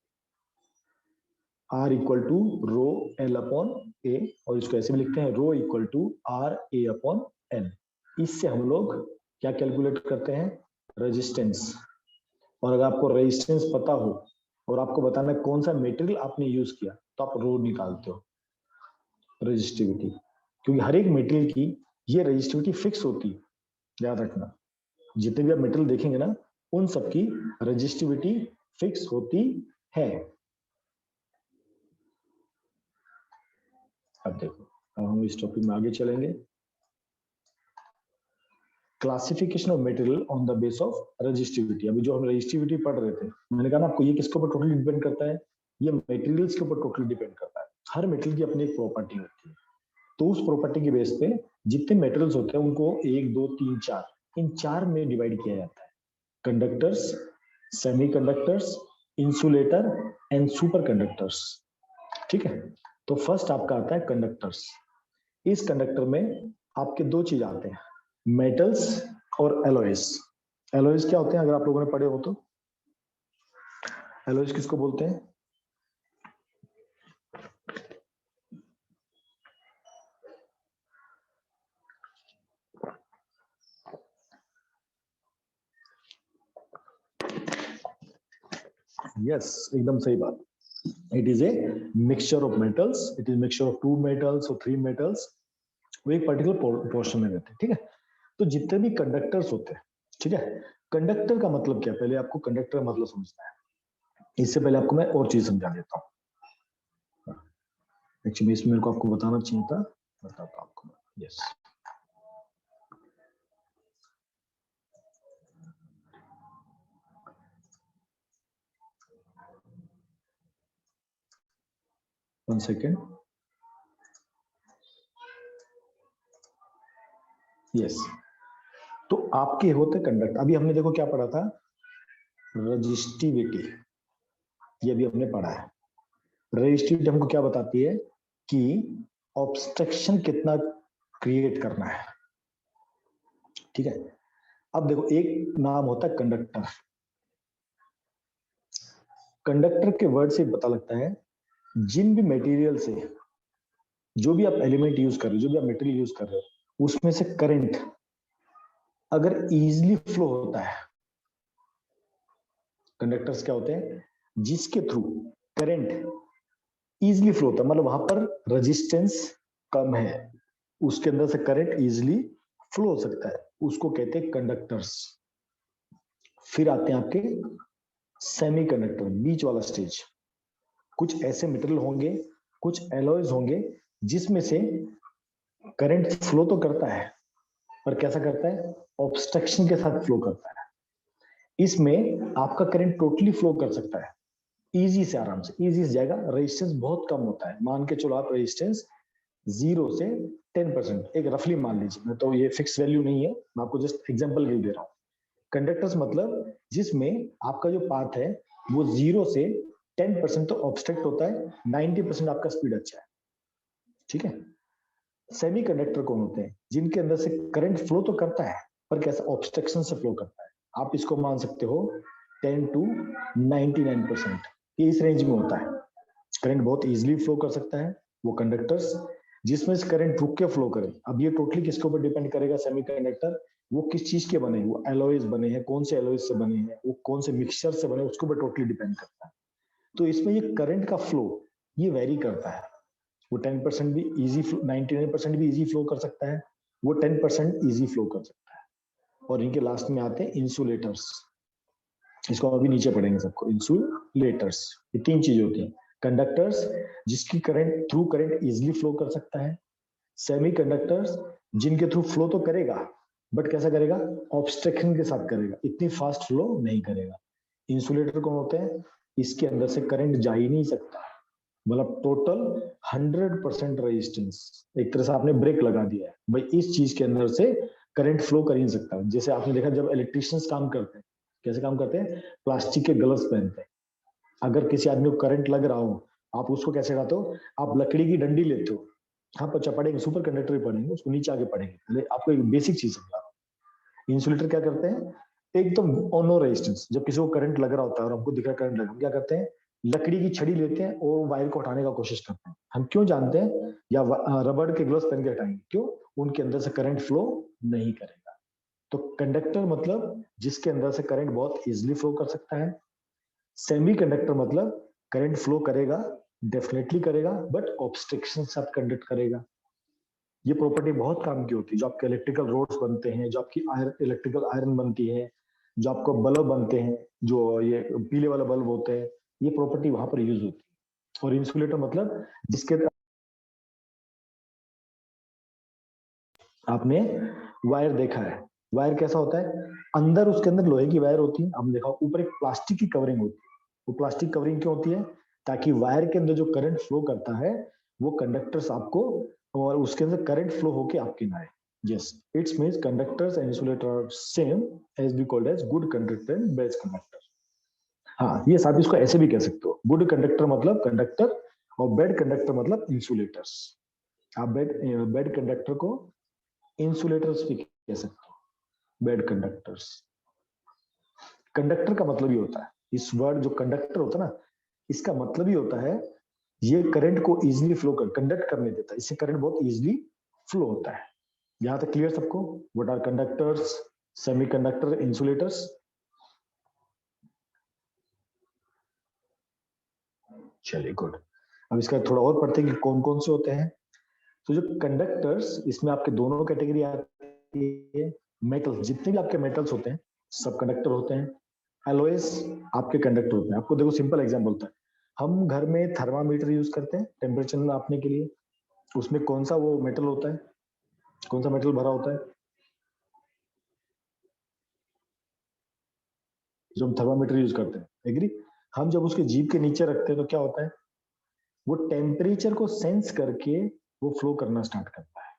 R equal to rho L upon A, और इसको ऐसे भी लिखते हैं rho equal to R A upon L. इससे हम लोग क्या कैलकुलेट करते हैं? रेजिस्टेंस। और अगर आपको रेजिस्टेंस पता हो और आपको बताना है कौन सा मटेरियल आपने यूज किया, तो आप रो निकालते हो रेजिस्टिविटी, क्योंकि हर एक मटेरियल की ये रेजिस्टिविटी फिक्स होती है। याद रखना, जितने भी आप मटेरियल देखेंगे ना, उन सबकी रेजिस्टिविटी फिक्स होती है। अब देखो, अब हम इस टॉपिक में आगे चलेंगे। Classification of material on the base of resistivity. अभी जो हम रेजिस्टिविटी पढ़ रहे थे, मैंने कहा ना आपको, ये किसके ऊपर टोटली डिपेंड करता है? ये मटेरियल्स के ऊपर टोटली डिपेंड करता है। हर मटेरियल की अपनी एक प्रॉपर्टी होती है, तो उस प्रॉपर्टी के बेस पे जितने मटेरियल्स होते हैं उनको 1 2 3 4 इन 4 में डिवाइड किया जाता है। Conductors, semiconductors, insulator and super conductors, ठीक है। तो फर्स्ट आपका आता है कंडक्टर्स। इस कंडक्टर में आपके दो चीज आते हैं, मेटल्स और एलॉयज। एलॉयज क्या होते हैं अगर आप लोगों ने पढ़े हो तो? एलॉयज किसको बोलते हैं? यस, एकदम सही बात। It is a mixture of metals, it is mixture of 2 metals और 3 मेटल्स, वो एक पर्टिकुलर पोर्शन में रहते हैं, ठीक है। तो जितने भी कंडक्टर्स होते हैं, ठीक है, कंडक्टर का मतलब क्या? पहले आपको कंडक्टर का मतलब समझना है। इससे पहले आपको मैं और चीज समझा देता हूँ। एक्चुअली इसमें मेरे को आपको बताना चाहिए था, बताता हूँ आपको। Yes, one second. यस, तो आपके होते कंडक्टर। अभी हमने देखो क्या पढ़ा था? रजिस्टिविटी, ये अभी हमने पढ़ा है। रजिस्टिविटी हमको क्या बताती है? कि ऑब्स्ट्रक्शन कितना क्रिएट करना है, ठीक है। अब देखो, एक नाम होता है कंडक्टर। कंडक्टर के वर्ड से पता लगता है जिन भी मटेरियल से, जो भी आप एलिमेंट यूज कर रहे हो, जो भी आप मटेरियल यूज कर रहे हो, उसमें से करंट अगर इजीली फ्लो होता है, कंडक्टर्स क्या होते हैं? जिसके थ्रू करंट इजीली फ्लो होता है, मतलब वहां पर रेजिस्टेंस कम है, उसके अंदर से करंट इजीली फ्लो हो सकता है, उसको कहते हैं कंडक्टर्स। फिर आते हैं आपके सेमीकंडक्टर, बीच वाला स्टेज। कुछ ऐसे मटेरियल होंगे, कुछ एलॉयज होंगे जिसमें से करंट फ्लो तो करता है, पर कैसा करता है? ऑब्स्ट्रक्शन के साथ फ्लो करता है। इसमें आपका करंट टोटली फ्लो कर सकता है इजी से, आराम से, इजी से जाएगा। रेजिस्टेंस बहुत कम होता है, मान के चलो आप रेजिस्टेंस 0 से 10%, एक रफली मान लीजिए, मैं तो ये फिक्स वैल्यू नहीं है, मैं आपको जस्ट एग्जांपल दे रहा हूँ। कंडक्टर्स मतलब जिसमें आपका जो पाथ है वो 0 से 10% तो ऑब्स्ट्रक्ट होता है, 90% आपका स्पीड अच्छा है, ठीक है। सेमीकंडक्टर कौन होते हैं? जिनके अंदर से करंट फ्लो तो करता है पर कैसा, ऑब्स्ट्रक्शन से फ्लो करता है। आप इसको मान सकते हो 10 to 99%, ये इस रेंज में होता है। करंट बहुत इजीली फ्लो कर सकता है वो कंडक्टर्स जिसमें से करंट रुक के फ्लो करे। अब ये टोटली किसके ऊपर डिपेंड करेगा? सेमीकंडक्टर वो किस चीज के बने हैं, वो एलॉयज बने हैं, कौन से एलॉयज से बने हैं, वो कौन से मिक्सचर से बने हैं, उसके ऊपर टोटली डिपेंड करता है। तो इसमें ये करंट का फ्लो ये वेरी करता है। वो 10% भी इजी फ्लो, 99% भी इजी फ्लो कर सकता है, वो 10% इजी फ्लो कर सकता है। और इनके लास्ट में आते हैं इंसुलेटर्स, इसको अभी नीचे पढ़ेंगे सबको। इंसुलेटर्स ये तीन चीजें होती हैं। कंडक्टर्स जिसकी current through current easily flow कर सकता है, सेमीकंडक्टर्स जिनके थ्रू फ्लो तो करेगा बट कैसा करेगा? ऑब्स्ट्रक्शन के साथ करेगा, इतनी फास्ट फ्लो नहीं करेगा। इंसुलेटर कौन होते हैं? इसके अंदर से करंट जा ही नहीं सकता, मतलब टोटल 100% रेजिस्टेंस। एक तरह से आपने ब्रेक लगा दिया है भाई, इस चीज के अंदर से करंट फ्लो कर ही नहीं सकता। जैसे आपने देखा जब इलेक्ट्रिशियंस काम करते हैं, कैसे काम करते हैं? प्लास्टिक के ग्लव्स पहनते हैं। अगर किसी आदमी को करंट लग रहा हो, आप उसको कैसे हटाते हो? आप लकड़ी की डंडी लेते हो, हाँ बच्चा पढ़ेंगे, सुपर कंडक्टर भी पढ़ेंगे, उसको नीचे आगे पढ़ेंगे, पहले आपको एक बेसिक चीज समझा रहा हूं। इंसुलेटर क्या करते हैं? एकदम नो रेजिस्टेंस, जब किसी को करंट लग रहा होता है और हमको दिख रहा है करंट लगा, हम क्या करते हैं? लकड़ी की छड़ी लेते हैं और वायर को हटाने का कोशिश करते हैं। हम क्यों जानते हैं? या रबड़ के ग्लव्स पहन के हटाएंगे, क्यों? उनके अंदर से करंट फ्लो नहीं करेगा। तो कंडक्टर मतलब जिसके अंदर से करंट बहुत इजीली फ्लो कर सकता है। सेमीकंडक्टर मतलब करंट फ्लो करेगा, डेफिनेटली करेगा, बट ऑब्स्ट्रक्शन साथ कंडक्ट करेगा। ये प्रॉपर्टी बहुत काम की होती है। जो आपके इलेक्ट्रिकल रोड्स बनते हैं, जो आपकी इलेक्ट्रिकल आयरन बनती है, जो आपको बल्ब बनते हैं, जो ये पीले वाले बल्ब होते हैं, ये प्रॉपर्टी वहां पर यूज होती है। और इंसुलेटर मतलब जिसके आपने वायर देखा है, वायर कैसा होता है? अंदर उसके अंदर लोहे की वायर होती है, हमने देखा ऊपर एक प्लास्टिक की कवरिंग होती है। वो प्लास्टिक कवरिंग क्यों होती है? ताकि वायर के अंदर जो करंट फ्लो करता है वो कंडक्टर्स आपको, और उसके अंदर करंट फ्लो होके आपके ना आए। yes, it means conductors and insulator are same as we called as good conductor and bad conductor। हाँ, ये साथ इसको ऐसे भी कह सकते हो, गुड कंडक्टर मतलब कंडक्टर और बैड कंडक्टर मतलब इंसुलेटर्स। आप बैड कंडक्टर को इंसुलेटर्स भी कह सकते हो, बैड कंडक्टर्स। कंडक्टर का मतलब ही होता है, इस वर्ड जो कंडक्टर होता है ना, इसका मतलब ही होता है ये करंट को इजीली फ्लो कर कंडक्ट करने देता है, इससे करंट बहुत इजीली फ्लो होता है। यहां तक क्लियर सबको? What are conductors, semiconductor, insulators? चलिए गुड। अब इसका थोड़ा और पढ़ते हैं कि कौन कौन से होते हैं। तो जो कंडक्टर्स, इसमें आपके दोनों कैटेगरी आती है। मेटल्स, जितने भी आपके मेटल्स होते हैं सब कंडक्टर होते हैं। एलॉयस आपके कंडक्टर होते हैं। आपको देखो सिंपल एग्जांपल होता है, हम घर में थर्मामीटर यूज करते हैं टेम्परेचर नापने के लिए, उसमें कौन सा वो मेटल होता है, कौन सा मेटल भरा होता है जो हम थर्मामीटर यूज करते हैं? एग्री? हम जब उसके जीभ के नीचे रखते हैं तो क्या होता है? वो टेम्परेचर को सेंस करके वो फ्लो करना स्टार्ट करता है।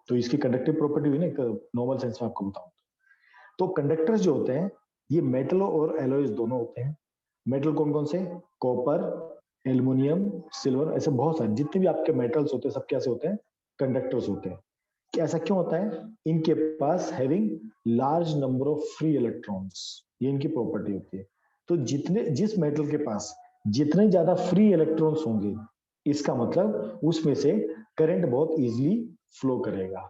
तो इसकी कंडक्टिव प्रॉपर्टी हुई ना, एक नॉर्मल सेंस में आपको बताऊं तो कंडक्टर्स जो होते हैं ये मेटल और एलॉयज दोनों होते हैं। मेटल कौन कौन से? कॉपर, एल्युमिनियम, सिल्वर, ऐसे बहुत सारे जितने भी आपके मेटल्स होते हैं सब कैसे होते हैं? कंडक्टर्स होते हैं। कि ऐसा क्यों होता है? इनके पास having large number of free electrons, ये इनकी प्रॉपर्टी होती है। तो जितने जिस मेटल के पास जितने ज्यादा फ्री इलेक्ट्रॉन्स होंगे, इसका मतलब उसमें से करंट बहुत इजीली फ्लो करेगा।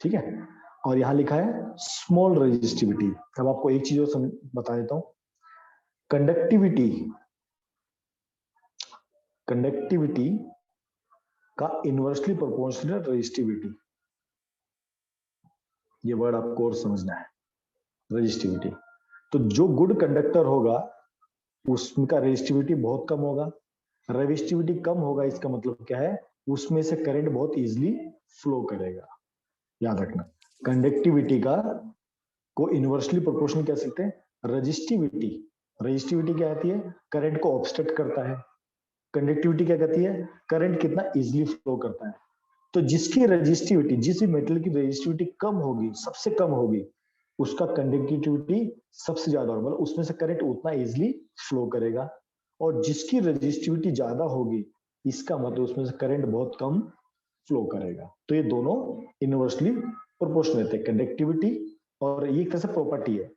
ठीक है? और यहां लिखा है स्मॉल रेजिस्टिविटी। अब आपको एक चीज और बता देता हूं, कंडक्टिविटी, कंडक्टिविटी का इनवर्सली प्रोपोर्शनल रेजिस्टिविटी, ये वर्ड आपको और समझना है, रेजिस्टिविटी। तो जो गुड कंडक्टर होगा उसका रेजिस्टिविटी बहुत कम होगा। रेजिस्टिविटी कम होगा इसका मतलब क्या है? उसमें से करंट बहुत इजीली फ्लो करेगा। याद रखना, कंडक्टिविटी का को इनवर्सली प्रोपोर्शनल कह सकते हैं। रेजिस्टिविटी, रेजिस्टिविटी क्या आती है? करंट को ऑब्स्ट्रक्ट करता है। कंडक्टिविटी क्या कहती है? करंट कितना इजीली फ्लो करता है। तो जिसकी रेजिस्टिविटी, जिस भी मेटल की रेजिस्टिविटी कम होगी, सबसे कम होगी, उसका कंडक्टिविटी सबसे ज्यादा होगा, मतलब उसमें से करंट उतना इजीली फ्लो करेगा। और जिसकी रेजिस्टिविटी ज्यादा होगी, इसका मतलब उसमें से करंट बहुत कम फ्लो करेगा। तो ये दोनों इनवर्सली प्रोपोर्शनल रहते हैं, कंडक्टिविटी और ये एक तरह से प्रॉपर्टी है,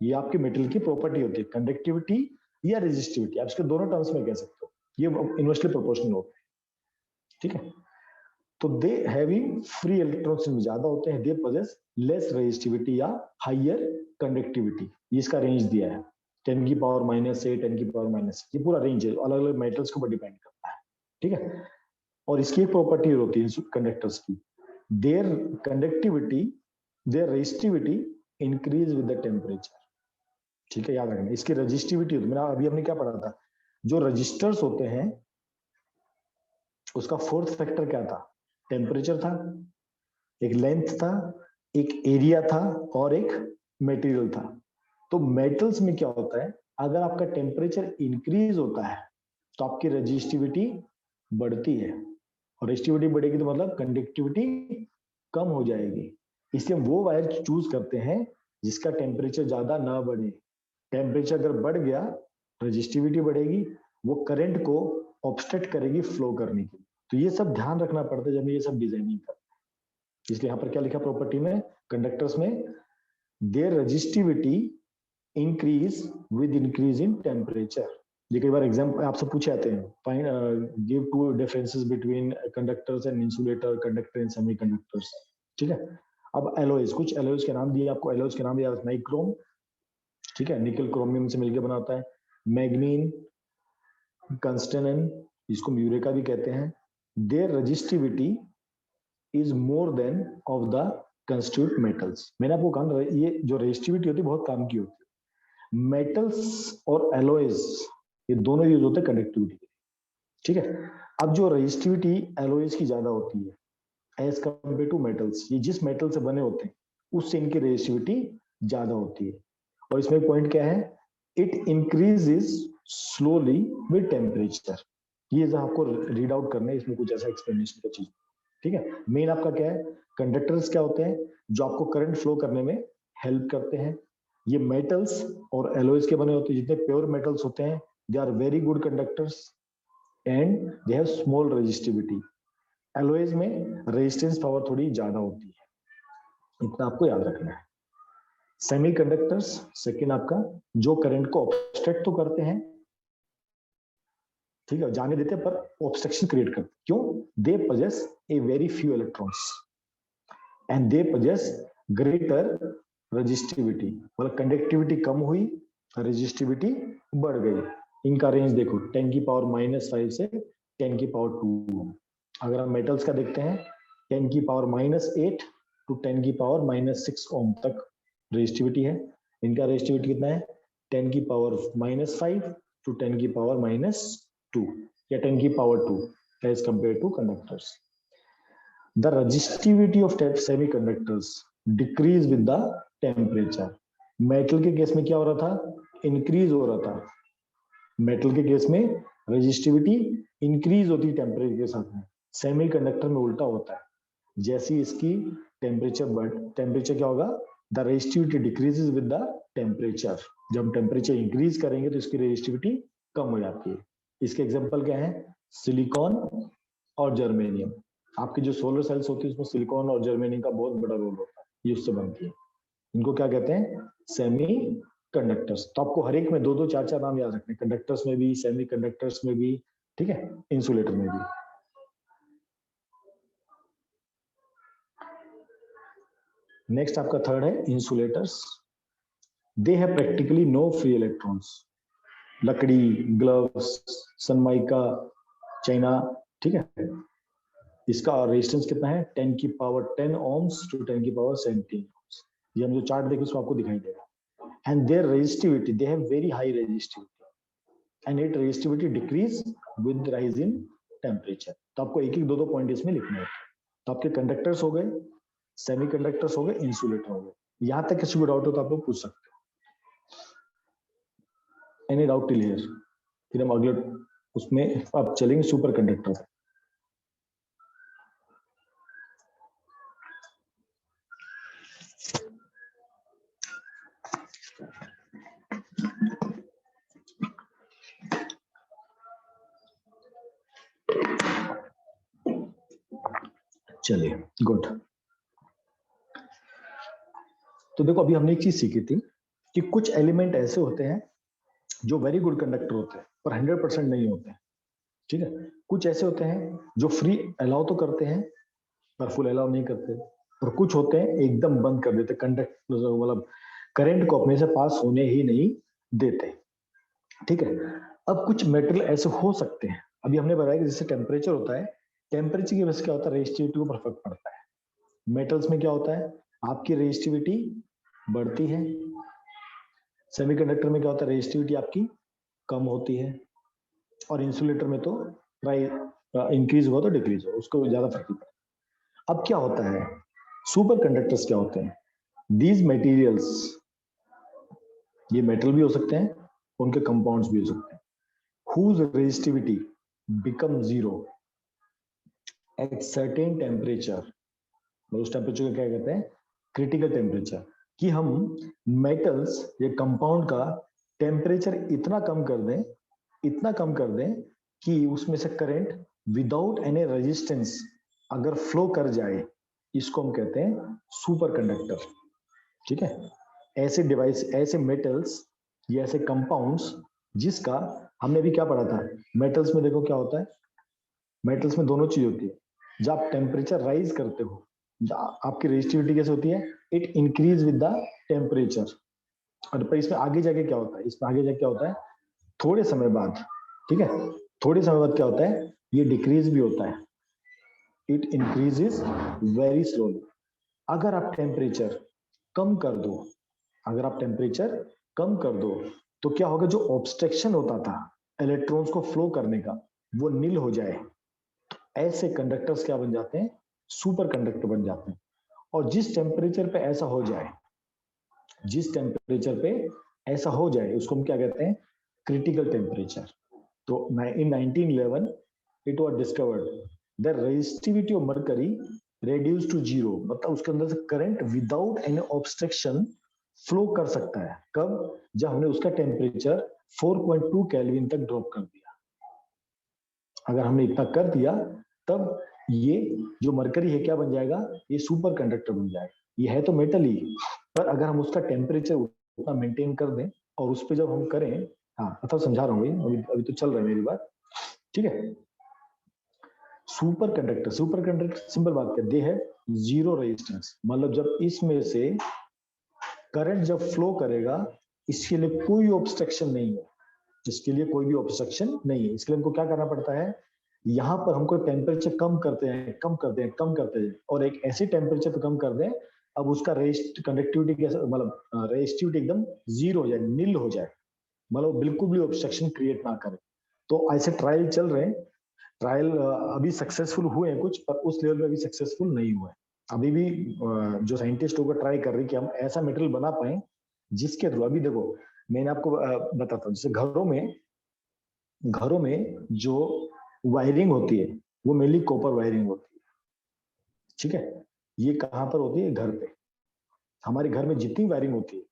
ये आपके मेटल की प्रॉपर्टी होती है, कंडक्टिविटी या रेजिस्टिविटी, आप इसके दोनों टर्म्स में कह सकते हो, ये इनवर्सली प्रोपोर्शनल होते हैं, ठीक है। तो दे हैविंग फ्री इलेक्ट्रॉन्स ज्यादा होते हैं, दे पॉजेस लेस रेजिस्टिविटी या हाइयर कंडक्टिविटी। ये इसका रेंज दिया है 10 की पावर -8, 10 की पावर -6, ये पूरा रेंज है, अलग अलग मेटल्स के ऊपर डिपेंड करता है, ठीक है। और इसकी एक प्रॉपर्टी होती है कंडक्टर्स की, their conductivity, their resistivity increase with the temperature, ठीक है, याद रखना। इसकी रेजिस्टिविटी, मेरा अभी हमने क्या पढ़ा था, जो रजिस्टर्स होते हैं उसका फोर्थ फैक्टर क्या था, टेम्परेचर था, एक लेंथ था, एक एरिया था और एक मटेरियल था। तो मेटल्स में क्या होता है, अगर आपका टेम्परेचर इंक्रीज होता है तो आपकी रेजिस्टिविटी बढ़ती है, और रेजिस्टिविटी बढ़ेगी तो मतलब कंडक्टिविटी कम हो जाएगी। इसलिए हम वो वायर चूज करते हैं जिसका टेम्परेचर ज्यादा ना बढ़े। टेम्परेचर अगर बढ़ गया रेजिस्टिविटी बढ़ेगी, वो करंट को ऑब्स्ट्रक्ट करेगी फ्लो करने की। तो ये सब ध्यान रखना पड़ता है जब ये सब डिजाइनिंग करते हैं। इसलिए यहाँ पर क्या लिखा प्रॉपर्टी में, कंडक्टर्स में, their resistivity increase with increase in temperature. ये कई बार एग्जाम आपसे पूछे जाते हैं, find give two differences between conductors and insulator, conductor and semiconductors, ठीक है। अब एलॉयज, कुछ एलॉयज के नाम दिए आपको, एलॉयज के नाम दिया नाइक्रोम, ठीक है, निकल क्रोमियम से मिलकर बना होता है, मैग्नीन, कंस्टेनन, इसको म्यूरेका भी कहते हैं। Their resistivity is more than of the constitute metals. मैंने आपको कहा ये जो रेजिस्टिविटी होती है बहुत काम की होती है। मेटल्स और एलॉयज ये दोनों यूज होते हैं कंडक्टिविटी के, ठीक है। अब जो रेजिस्टिविटी एलॉयज की ज्यादा होती है एज कंपेयर टू मेटल्स, ये जिस मेटल से बने होते हैं उससे इनकी रेजिस्टिविटी ज्यादा होती है। और इसमें पॉइंट क्या है, it increases slowly with temperature. ये जो आपको रीड आउट करना है, इसमें कुछ ऐसा एक्सप्लेनेशन का चीज, ठीक है। मेन आपका क्या है, कंडक्टर्स क्या होते हैं जो आपको करंट फ्लो करने में हेल्प करते हैं। ये मेटल्स और एलॉयज के बने होते हैं, जितने प्योर मेटल्स होते हैं they are very good conductors and they have small resistivity. Alloys में रेजिस्टेंस पावर थोड़ी ज्यादा होती है, इतना आपको याद रखना है। सेमीकंडक्टर्स सेकंड आपका, जो करंट को ऑब्स्ट्रक्ट तो करते हैं, ठीक है, जाने देते हैं पर ऑब्स्ट्रक्शन क्रिएट करते हैं। क्यों, they possess a very few electrons and they possess greater resistivity, मतलब कंडक्टिविटी कम हुई, रेजिस्टिविटी बढ़ गई। इनका रेंज देखो 10 की पावर -5 से 10 की पावर 2। अगर हम मेटल्स का देखते हैं 10 की पावर -8 टू 10 की पावर -6 ओम तक रेजिस्टिविटी है। इनका रेजिस्टिविटी कितना है, 10 की पावर -5 टू 10 की पावर -2 या 10 की power 2 as compare to conductors. The resistivity of semiconductors decrease with the temperature. Metal के केस में क्या हो रहा था, इंक्रीज हो रहा था। मेटल के केस में रेजिस्टिविटी इंक्रीज होती है टेम्परेचर के साथ में। सेमीकंडक्टर में उल्टा होता है, जैसी इसकी टेम्परेचर क्या होगा, the resistivity decreases with the temperature. जब टेम्परेचर इंक्रीज करेंगे तो इसकी रेजिस्टिविटी कम हो जाती है। इसके एग्जांपल क्या है, सिलिकॉन और जर्मेनियम। आपकी जो सोलर सेल्स होती है उसमें सिलिकॉन और जर्मेनियम का बहुत बड़ा रोल होता है, ये उससे बनती है। इनको क्या कहते हैं, सेमी कंडक्टर्स। तो आपको हर एक में 2-2, 4-4 नाम याद रखने, कंडक्टर्स में भी, सेमी कंडक्टर्स में भी, ठीक है, इंसुलेटर में भी। नेक्स्ट आपका थर्ड है insulators. They have practically no free electrons. लकड़ी, ग्लव्स, सनमाइका, चाइना, ठीक है, इसका रेजिस्टेंस कितना है, 10 की पावर 10 ohms टू 10 की पावर 17 ohms। ये हम जो चार्ट देखें उसको आपको दिखाई देगा। And their resistivity, they have very high resistivity and it resistivity decrease with rise in temperature. तो आपको एक एक 2-2 पॉइंट इसमें लिखने हैं। तो आपके कंडक्टर्स हो गए, सेमीकंडक्टर्स हो गए, इंसुलेटर हो गए। यहां तक किसी को डाउट हो तो आप लोग पूछ सकते हो। Any doubt till here? फिर हम अगले उसमें अब चलेंगे सुपर कंडक्टर। चलिए, गुड। तो देखो अभी हमने एक चीज सीखी थी कि कुछ एलिमेंट ऐसे होते हैं जो वेरी गुड कंडक्टर होते हैं पर 100% नहीं होते हैं, ठीक है। कुछ ऐसे होते हैं जो फ्री अलाउ तो करते हैं पर फुल अलाउ नहीं करते, और कुछ होते हैं एकदम बंद कर देते, कंडक्ट मतलब करंट को अपने से पास होने ही नहीं देते, ठीक है। अब कुछ मेटेरियल ऐसे हो सकते हैं, अभी हमने बताया कि जैसे टेम्परेचर होता है, टेम्परेचर की वजह से क्या होता है, रेजिस्टिविटी को फर्क पड़ता है। मेटल्स में क्या होता है, आपकी रेजिस्टिविटी बढ़ती है, सेमीकंडक्टर में क्या होता है, रेजिस्टिविटी आपकी कम होती है, और इंसुलेटर में तो इंक्रीज हुआ तो डिक्रीज हुआ, उसको ज्यादा फर्क नहीं पड़ता। अब क्या होता है, सुपर कंडक्टर्स क्या होते हैं, दीज मटेरियल्स, ये मेटल भी हो सकते हैं, उनके कंपाउंड्स भी हो सकते हैं, whose resistivity become zero at certain temperature, मतलब उस टेम्परेचर को क्या कहते हैं, क्रिटिकल टेम्परेचर, कि हम मेटल्स या कंपाउंड का टेम्परेचर इतना कम कर दें, इतना कम कर दें कि उसमें से करंट विदाउट एनी रेजिस्टेंस अगर फ्लो कर जाए, इसको हम कहते हैं सुपर कंडक्टर, ठीक है। ऐसे डिवाइस, ऐसे मेटल्स या ऐसे कंपाउंड्स जिसका, हमने अभी क्या पढ़ा था, मेटल्स में देखो क्या होता है, मेटल्स में दोनों चीज होती है, जब आप टेम्परेचर राइज करते हो, आपकी रेजिस्टिविटी कैसे होती है, it increase with the temperature, और पर इसमें आगे जाके क्या होता है, इसमें आगे जाके क्या होता है, थोड़े समय बाद, ठीक है, थोड़े समय बाद क्या होता है, ये डिक्रीज भी होता है, इट इंक्रीजेस वेरी स्लोली। अगर आप टेम्परेचर कम कर दो, अगर आप टेम्परेचर कम कर दो, तो क्या होगा, जो ऑब्स्ट्रक्शन होता था इलेक्ट्रॉन्स को फ्लो करने का, वो नील हो जाए, ऐसे कंडक्टर्स क्या बन जाते हैं, सुपर कंडक्टर बन जाते हैं। और जिस टेम्परेचर पे ऐसा हो जाए, जिस टेम्परेचर पे ऐसा हो जाए, उसको हम क्या कहते हैं, क्रिटिकल टेम्परेचर। तो in 1911 it was discovered the resistivity of mercury reduced to zero, मतलब उसके अंदर से current without any obstruction flow कर सकता है, कब, जब हमने उसका टेम्परेचर 4.2 केल्विन तक ड्रॉप कर दिया। अगर हमने इतना कर दिया, तब ये जो मरकरी है क्या बन जाएगा, ये सुपर कंडक्टर बन जाएगा। ये है तो मेटल ही, पर अगर हम उसका टेम्परेचर उतना मेंटेन कर दें, और उस पर जब हम करें, हाँ मतलब समझा रहा हूँ, अभी तो चल रहा है मेरी बात, ठीक है। सुपर कंडक्टर सिंपल बात कर दे है, जीरो रेजिस्टेंस, मतलब जब इसमें से करंट जब फ्लो करेगा, इसके लिए कोई ऑब्स्ट्रक्शन नहीं है, इसके लिए कोई भी ऑब्स्ट्रक्शन नहीं है। इसके लिए हमको क्या करना पड़ता है, यहाँ पर हमको टेम्परेचर कम करते हैं, कम करते हैं, कम करते हैं, और एक ऐसे टेम्परेचर पे कम कर दें, अब उसका कंडक्टिविटी कैसे, मतलब रेजिस्टिविटी एकदम जीरो हो जाए, नील हो जाए, मतलब बिल्कुल भी ऑब्स्ट्रक्शन क्रिएट ना करे। तो ऐसे ट्रायल चल रहे हैं, ट्रायल अभी सक्सेसफुल हुए हैं कुछ, पर उस लेवल पे अभी सक्सेसफुल नहीं हुए। अभी भी जो साइंटिस्ट लोग ट्राई कर रहे हैं कि हम ऐसा मटेरियल बना पाए जिसके थ्रू, अभी देखो मैंने आपको बताता हूँ, जैसे घरों में जो वायरिंग होती है, वो मेनली कॉपर वायरिंग होती है, ठीक है। ये कहाँ पर होती है, घर पे, हमारे घर में जितनी वायरिंग होती है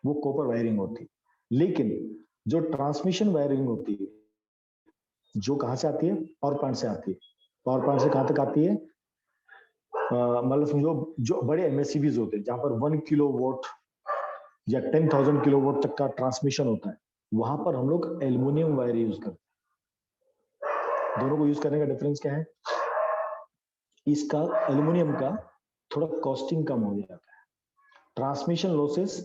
वो कॉपर वायरिंग होती है। लेकिन जो ट्रांसमिशन वायरिंग होती है, जो कहाँ से आती है, पावर प्लांट से आती है। पावर प्लांट से कहाँ तक आती है, मतलब समझो जो बड़े एमएससीबीज होते हैं, जहां पर 1 किलोवाट या 10,000 किलोवाट तक का ट्रांसमिशन होता है, वहां पर हम लोग एल्युमिनियम वायर यूज करते हैं। दोनों को यूज करने का डिफरेंस क्या है, इसका एल्युमिनियम का थोड़ा कॉस्टिंग कम हो जाता है, ट्रांसमिशन लॉसेस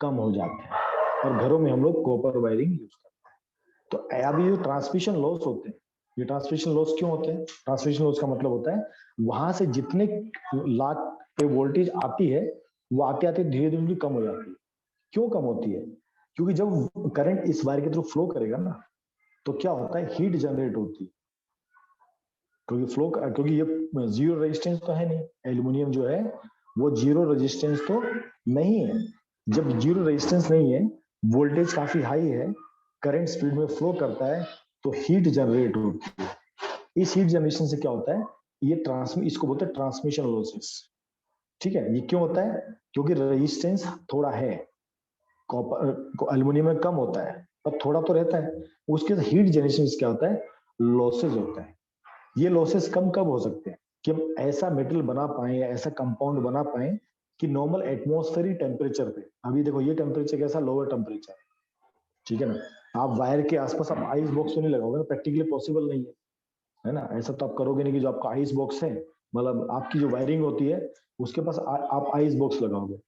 कम हो जाते हैं, और घरों में हम लोग कॉपर वायरिंग यूज करते हैं। तो अभी जो ट्रांसमिशन लॉस होते हैं, ये ट्रांसमिशन लॉस क्यों होते हैं, ट्रांसमिशन लॉस का मतलब होता है वहां से जितने लाख पे वोल्टेज आती है, वो आते आते धीरे धीरे कम हो जाती है। क्यों कम होती है, क्योंकि जब करंट इस वायर के थ्रू फ्लो करेगा ना, तो क्या होता है, हीट जनरेट होती है, क्योंकि ये जीरो रेजिस्टेंस तो है नहीं, एल्युमिनियम जो है वो जीरो रेजिस्टेंस तो नहीं है। जब जीरो रेजिस्टेंस नहीं है, वोल्टेज काफी हाई है, करंट स्पीड में फ्लो करता है, तो हीट जनरेट होती है। इस हीट जनरेशन से क्या होता है, ये इसको बोलते हैं ट्रांसमिशन लॉसेस, ठीक है। ये क्यों होता है, क्योंकि रेजिस्टेंस थोड़ा है, कॉपर एल्युमिनियम में कम होता है, पर थोड़ा तो रहता है, उसके हीट जनरेशन क्या होता है, लॉसेस होता है। ये लॉसेस कम कब हो सकते हैं, कि हम ऐसा मेटल बना पाए या ऐसा कंपाउंड बना पाए कि नॉर्मल एटमॉस्फेरिक टेम्परेचर पे, अभी देखो ये टेम्परेचर कैसा, लोअर टेम्परेचर, ठीक है ना, आप वायर के आसपास आप आइस बॉक्स तो नहीं लगाओगे ना, प्रैक्टिकली पॉसिबल नहीं है ना, ऐसा तो आप करोगे नहीं कि जो आपका आइस बॉक्स है, मतलब आपकी जो वायरिंग होती है उसके पास आप आइस बॉक्स लगाओगे,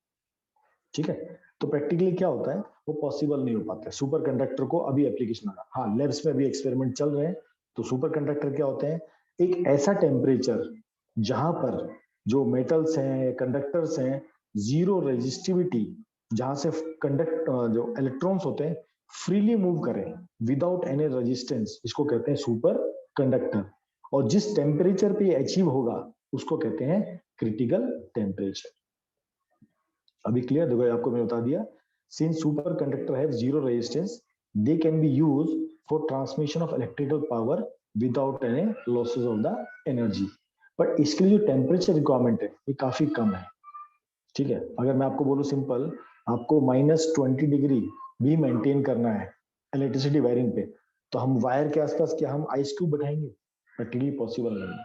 ठीक है, तो प्रैक्टिकली क्या होता है, वो पॉसिबल नहीं हो पाता है। सुपर कंडक्टर को अभी एप्लीकेशन आ रहा, हाँ लेब्स में अभी एक्सपेरिमेंट चल रहे हैं। तो सुपर कंडक्टर क्या होते हैं, एक ऐसा टेम्परेचर जहां पर जो मेटल्स हैं कंडक्टर्स हैं जीरो रेजिस्टिविटी, जहां से कंडक्ट जो इलेक्ट्रॉन्स होते हैं फ्रीली मूव करें विदाउट एनी रेजिस्टेंस, इसको कहते हैं सुपर कंडक्टर। और जिस टेम्परेचर पे अचीव होगा उसको कहते हैं क्रिटिकल टेम्परेचर। अभी क्लियर, देखो आपको मैं बता दिया, since super conductor have zero resistance they can be use for transmission of electrical power without any losses of the energy. But इसके लिए जो टेम्परेचर रिक्वायरमेंट है ये काफी कम है, ठीक है। अगर मैं आपको बोलूं सिंपल, आपको -20 डिग्री भी मेंटेन करना है इलेक्ट्रिसिटी वायरिंग पे, तो हम वायर के आसपास क्या हम आइस क्यूब बैठाएंगे, प्रैक्टिकली पॉसिबल नहीं है।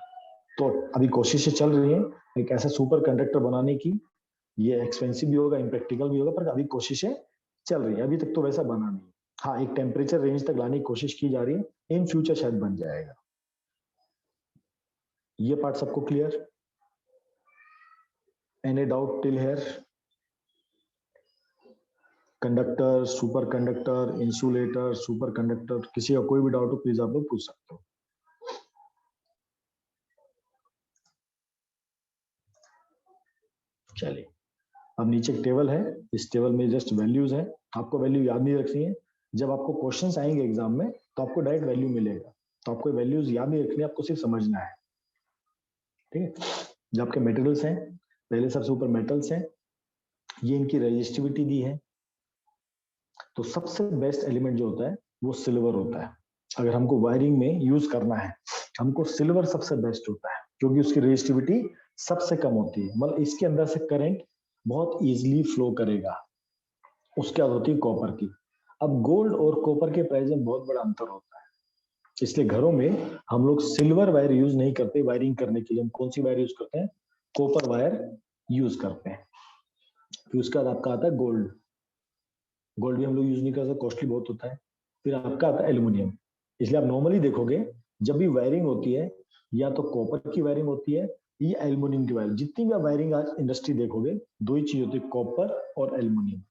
तो अभी कोशिशें चल रही हैं एक ऐसा सुपर कंडक्टर बनाने की, ये एक्सपेंसिव भी होगा, इम्प्रैक्टिकल भी होगा, पर अभी कोशिशें चल रही है, अभी तक तो वैसा बना नहीं। हाँ, एक टेम्परेचर रेंज तक लाने की कोशिश की जा रही है, इन फ्यूचर शायद बन जाएगा। ये पार्ट सबको clear? Any doubt till here? Conductor, super conductor, insulator, super conductor, किसी का कोई भी डाउट हो प्लीज आप लोग पूछ सकते हो। चलिए, अब नीचे एक टेबल है, इस टेबल में जस्ट वैल्यूज है, आपको वैल्यू याद नहीं रखनी है, जब आपको क्वेश्चंस आएंगे एग्जाम में तो आपको डायरेक्ट वैल्यू मिलेगा, तो आपको वैल्यूज याद नहीं रखनी है, आपको सिर्फ समझना है, ठीक है। जो आपके मेटेरियल्स हैं, पहले सबसे ऊपर मेटल्स हैं, ये इनकी रेजिस्टिविटी दी है, तो सबसे बेस्ट एलिमेंट जो होता है वो सिल्वर होता है। अगर हमको वायरिंग में यूज करना है, हमको सिल्वर सबसे बेस्ट होता है, क्योंकि उसकी रेजिस्टिविटी सबसे कम होती है, मतलब इसके अंदर से करंट बहुत इजीली फ्लो करेगा। उसके बाद होती है कॉपर की। अब गोल्ड और कॉपर के प्राइस में बहुत बड़ा अंतर होता है, इसलिए घरों में हम लोग सिल्वर वायर यूज नहीं करते वायरिंग करने के लिए, हम कौन सी वायर यूज करते हैं, कॉपर वायर यूज करते हैं। फिर उसके बाद आपका आता है गोल्ड, गोल्ड भी हम लोग यूज नहीं कर सकते, कॉस्टली बहुत होता है। फिर आपका आता है एल्यूमिनियम, इसलिए आप नॉर्मली देखोगे जब भी वायरिंग होती है या तो कॉपर की वायरिंग होती है या एल्यूमिनियम की वायरिंग, जितनी भी आप वायरिंग आज इंडस्ट्री देखोगे दो ही चीज होती है, कॉपर और एल्यूमिनियम।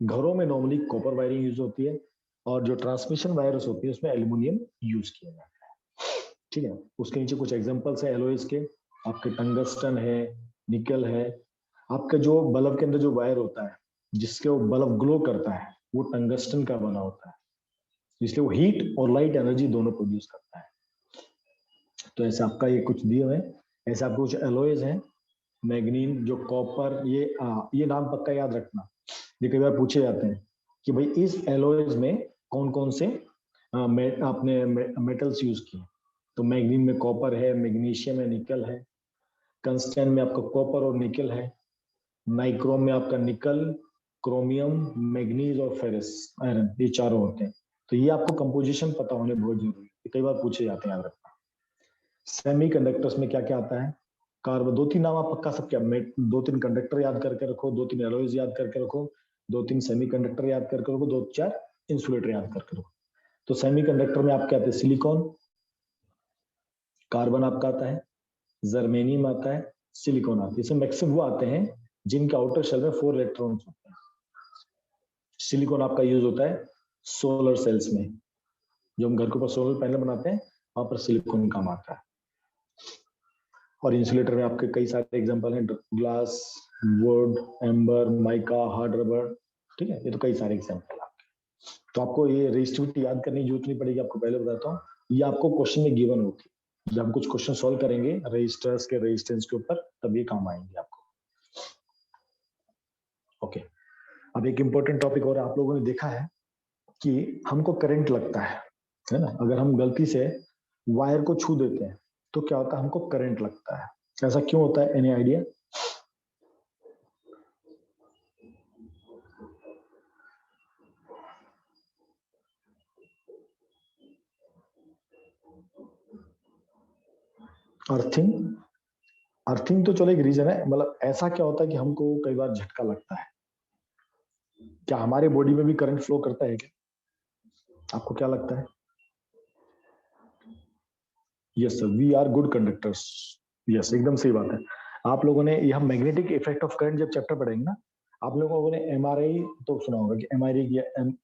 घरों में नॉर्मली कॉपर वायरिंग यूज होती है और जो ट्रांसमिशन वायर्स होती है उसमें एल्यूमिनियम यूज किया जाता है, ठीक है। उसके नीचे कुछ एग्जांपल्स है एलॉयज के, आपके टंगस्टन है, निकल है, आपका जो बल्ब के अंदर जो वायर होता है जिसके वो बल्ब ग्लो करता है वो टंगस्टन का बना होता है, इसलिए वो हीट और लाइट एनर्जी दोनों प्रोड्यूस करता है। तो ऐसे आपका ये कुछ दिए हुए हैं, ऐसे आपको कुछ एलॉयज हैं, मैग्नीन, जो कॉपर, ये नाम पक्का याद रखना, ये कई बार पूछे जाते हैं कि भाई इस एलॉयज में कौन कौन से आपने मेटल्स यूज किए, तो मैग्नीन में कॉपर है, मैग्नीशियम है, निकल है, कंस्टेंट में आपका कॉपर और निकल है, नाइक्रोम में आपका निकल, क्रोमियम, मैग्नीज और फेरस आयरन, ये चारों होते हैं। तो ये आपको कंपोजिशन पता होने बहुत जरूरी है, कई बार पूछे जाते हैं, याद रखना। सेमी कंडक्टर्स में क्या क्या आता है, कार्बन, दो तीन नाम आप पक्का सब क्या, दो तीन कंडक्टर याद करके रखो, दो तीन एलॉयज याद करके रखो, दो तीन सेमी कंडक्टर याद करके रखो, दो चार इंसुलेटर याद करके रखो। तो सेमी कंडक्टर में आपके आते हैं सिलिकॉन, कार्बन आपका आता है, जर्मेनियम आता है, सिलिकॉन आता है, इसमें मैक्सिमम वो आते हैं जिनके आउटर शेल में 4 इलेक्ट्रॉन्स होते हैं। सिलिकॉन आपका यूज होता है सोलर सेल्स में, जो हम घर के ऊपर सोलर पैनल बनाते हैं वहां पर सिलिकॉन काम आता है। और इंसुलेटर में आपके कई सारे एग्जांपल हैं, glass, would, amber, mica, hard rubber, ठीक है, ये तो कई सारे एग्जांपल आपके। तो आपको ये रेजिस्टिविटी याद करने की जरूरत नहीं पड़ेगी, आपको पहले बताता हूँ, ये आपको क्वेश्चन में गिवन होती है, जब हम कुछ क्वेश्चन सॉल्व करेंगे रेजिस्टर्स के रेजिस्टेंस के ऊपर तब ये काम आएंगे आपको। ओके, अब एक इंपॉर्टेंट टॉपिक और आप लोगों ने देखा है कि हमको करंट लगता है ना, अगर हम गलती से वायर को छू देते हैं तो क्या होता है, हमको करंट लगता है। ऐसा क्यों होता है, एनी आइडिया? अर्थिंग, अर्थिंग तो चलो एक रीजन है, मतलब ऐसा क्या होता है कि हमको कई बार झटका लगता है, क्या हमारे बॉडी में भी करंट फ्लो करता है क्या? आपको क्या लगता है? Yes sir, we are good conductors. Yes, एकदम सही बात है। आप लोगों ने यह मैग्नेटिक इफेक्ट ऑफ करंट जब चैप्टर पढ़ेंगे ना, आप लोगों ने एमआरआई तो सुना होगा कि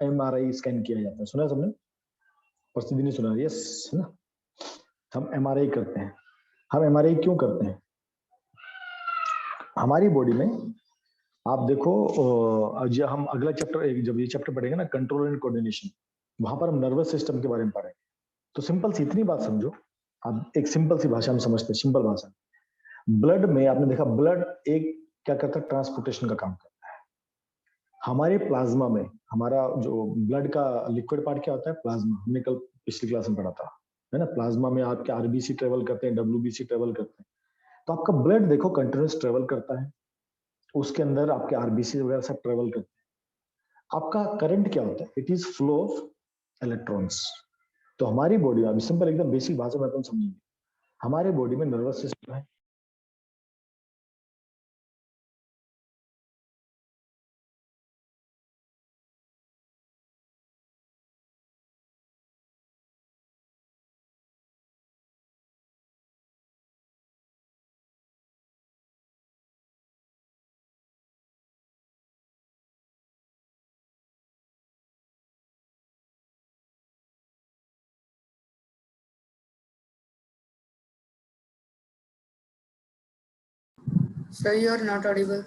एमआरआई स्कैन किया जाता है, सुना है सबने? प्रसिद्धि नहीं सुना? यस, है ना? हम एमआरआई करते हैं। हम एमआरआई क्यों करते हैं? हमारी बॉडी में आप देखो, जब हम अगला चैप्टर, जब ये चैप्टर पढ़ेंगे ना, कंट्रोल एंड कोऑर्डिनेशन, वहां पर हम नर्वस सिस्टम के बारे में पढ़ेंगे। तो सिंपल सी इतनी बात समझो, आप एक सिंपल सी भाषा में समझते हैं, सिंपल भाषा। ब्लड में आपने देखा, ब्लड एक क्या करता है, ट्रांसपोर्टेशन का काम करता है। हमारे प्लाज्मा में, हमारा जो ब्लड का लिक्विड पार्ट क्या होता है, प्लाज्मा, हमने कल पिछली क्लास में पढ़ा था, है ना? प्लाज्मा में आपके आरबीसी ट्रेवल करते हैं, डब्ल्यूबीसी ट्रेवल करते हैं। तो आपका ब्लड देखो कंटिन्यूस ट्रेवल करता है, उसके अंदर आपके आरबीसी वगैरह सब ट्रेवल करते हैं। आपका करंट क्या होता है? It is flow of electrons. तो हमारी बॉडी में, अभी सिंपल एकदम बेसिक भाषा में अपन समझेंगे, हमारे बॉडी में नर्वस सिस्टम है। Sir, you are not audible.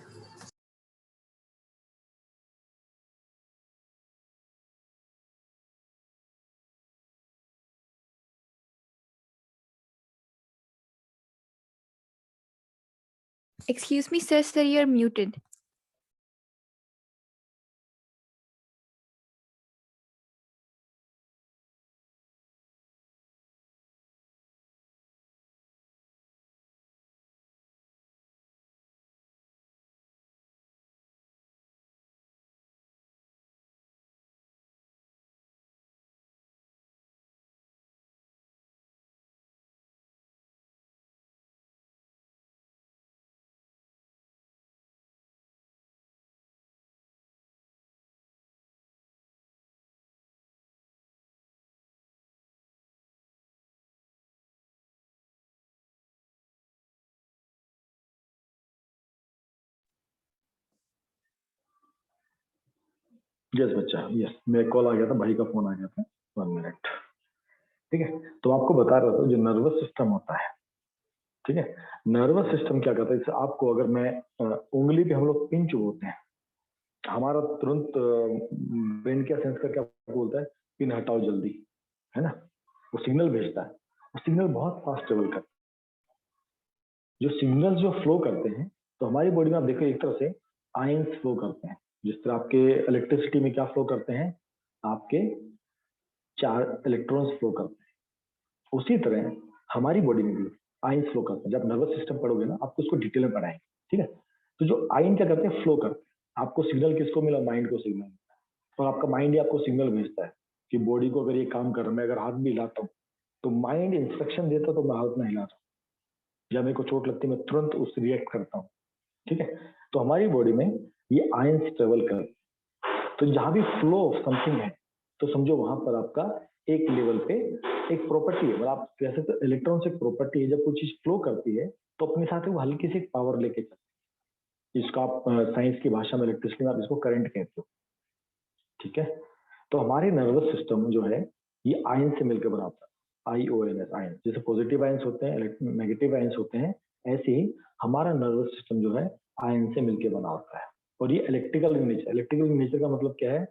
Excuse me, sir, you're muted. Yes बच्चा, यस, मेरे कॉल आ गया था, भाई का फोन आ गया था, 1 मिनट। ठीक है, तो आपको बता रहा था जो नर्वस सिस्टम होता है, ठीक है, नर्वस सिस्टम क्या करता है, जैसे आपको अगर मैं उंगली पे हम लोग पिन चुभोते हैं, हमारा तुरंत ब्रेन क्या सेंस करके आपको बोलता है पिन हटाओ जल्दी, है ना? वो सिग्नल भेजता है, वो सिग्नल बहुत फास्ट ट्रेवल करता है। जो सिग्नल जो फ्लो करते हैं, तो हमारी बॉडी में आप देखो एक तरह से आयंस फ्लो करते हैं। जिस तरह आपके इलेक्ट्रिसिटी में क्या फ्लो करते हैं, आपके 4 इलेक्ट्रॉन्स फ्लो करते हैं, उसी तरह हमारी बॉडी में भी आयंस फ्लो करते हैं। जब नर्वस सिस्टम पढ़ोगे ना, आपको उसको डिटेल में पढ़ाएंगे, ठीक है? तो जो आयन क्या करते हैं, फ्लो करते हैं। आपको सिग्नल किसको मिला? माइंड को सिग्नल, और आपका माइंड ही आपको सिग्नल भेजता है कि बॉडी को अगर ये काम कर रहा है, मैं अगर हाथ भी हिलाता हूँ तो माइंड इंस्ट्रक्शन देता है, तो मैं हाथ में हिला रहा हूँ, या मेरे को चोट लगती है मैं तुरंत उस रिएक्ट करता हूँ, ठीक है? तो हमारी बॉडी में ये आयंस ट्रेवल कर, तो जहां भी फ्लो ऑफ समथिंग है, तो समझो वहां पर आपका एक लेवल पे एक प्रॉपर्टी है, मतलब आप कैसे, तो इलेक्ट्रॉन से एक प्रॉपर्टी है, जब कोई चीज फ्लो करती है तो अपने साथ वो हल्की सी पावर लेके चलती है। इसका आप साइंस की भाषा में, इलेक्ट्रिसिटी में आप इसको करंट कहते हो, ठीक है? तो हमारे नर्वस सिस्टम जो है ये आयन से मिलकर बना होता है, IONS, आयन। जैसे पॉजिटिव आयंस होते हैं, नेगेटिव आयंस होते हैं, ऐसे ही हमारा नर्वस सिस्टम जो है आयन से मिलकर बना होता है। और ये electrical in nature, electrical in nature का मतलब क्या है?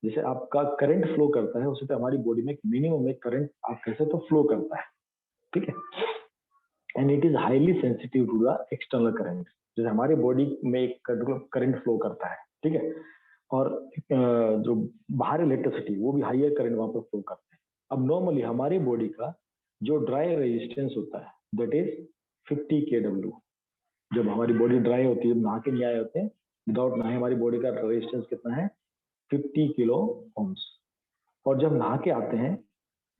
जैसे आपका करंट फ्लो करता है, उसी तरह हमारी बॉडी में मिनिमम में करंट आप कैसे तो फ्लो करता है, ठीक है? And it is highly sensitive to the external current. जैसे हमारी बॉडी में एक करंट फ्लो करता है, ठीक है, और जो बाहर इलेक्ट्रिसिटी वो भी हाईयर करंट वहां पर फ्लो करते हैं। अब नॉर्मली हमारी बॉडी का जो ड्राई रेजिस्टेंस होता है दैट इज 50 kW। जब हमारी बॉडी ड्राई होती है, नहा के नहीं आए होते हैं, विदाउट नहाए हमारी बॉडी का रेजिस्टेंस कितना है? 50 किलो ओम्स। और जब नहा के आते हैं,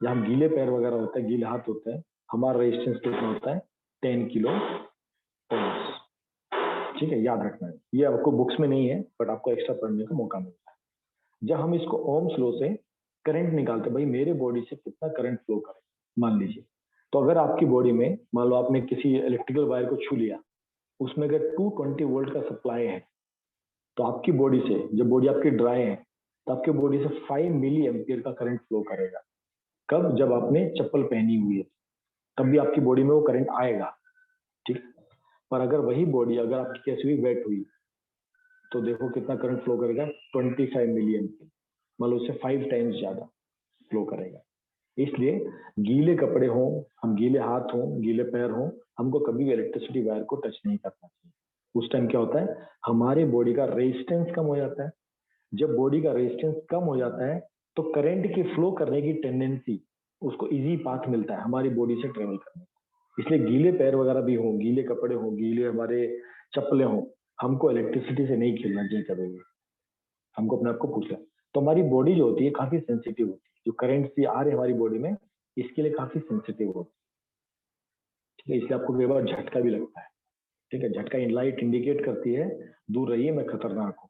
जब हम गीले पैर वगैरह होते हैं, गीले हाथ होते हैं, हमारा रेजिस्टेंस कितना होता है? 10 किलो ohms, ठीक है, याद रखना है, ये आपको बुक्स में नहीं है बट आपको एक्स्ट्रा पढ़ने का मौका मिलता है। जब हम इसको ओम्स लॉ से करंट निकालते, भाई मेरे बॉडी से कितना करंट फ्लो करे, मान लीजिए, तो अगर आपकी बॉडी में मान लो आपने किसी इलेक्ट्रिकल वायर को छू लिया, उसमें अगर 220 वोल्ट का सप्लाई है, तो आपकी बॉडी से, जब बॉडी आपकी ड्राई है, तो आपकी बॉडी से 5 मिली एम्पियर का करंट फ्लो करेगा। कब? जब आपने चप्पल पहनी हुई है, तब भी आपकी बॉडी में वो करंट आएगा, ठीक। पर अगर वही बॉडी अगर आपकी कैसी हुई, वेट हुई, तो देखो कितना करंट फ्लो करेगा, 25 मिली एम्पियर, मान लो उससे 5 टाइम्स ज्यादा फ्लो करेगा। इसलिए गीले कपड़े हों, हम गीले हाथ हों, गीले पैर हों, हमको कभी भी इलेक्ट्रिसिटी वायर को टच नहीं करना चाहिए। उस टाइम क्या होता है, हमारे बॉडी का रेजिस्टेंस कम हो जाता है। जब बॉडी का रेजिस्टेंस कम हो जाता है, तो करंट की फ्लो करने की टेंडेंसी, उसको इजी पाथ मिलता है हमारी बॉडी से ट्रेवल करने का। इसलिए गीले पैर वगैरह भी हों, गीले कपड़े हों, गीले हमारे चप्पलें हों, हमको इलेक्ट्रिसिटी से नहीं खेलना चाहिए कभी भी। हमको अपने आप को पूछना, तो हमारी बॉडी जो होती है काफी सेंसिटिव होती है, जो करंट से आ रहे हमारी बॉडी में, इसके लिए काफी सेंसिटिव होती है, ठीक है। इसलिए आपको कई बार झटका भी लगता है, ठीक है। झटका लाइट इंडिकेट करती है दूर रहिए, मैं खतरनाक हूँ,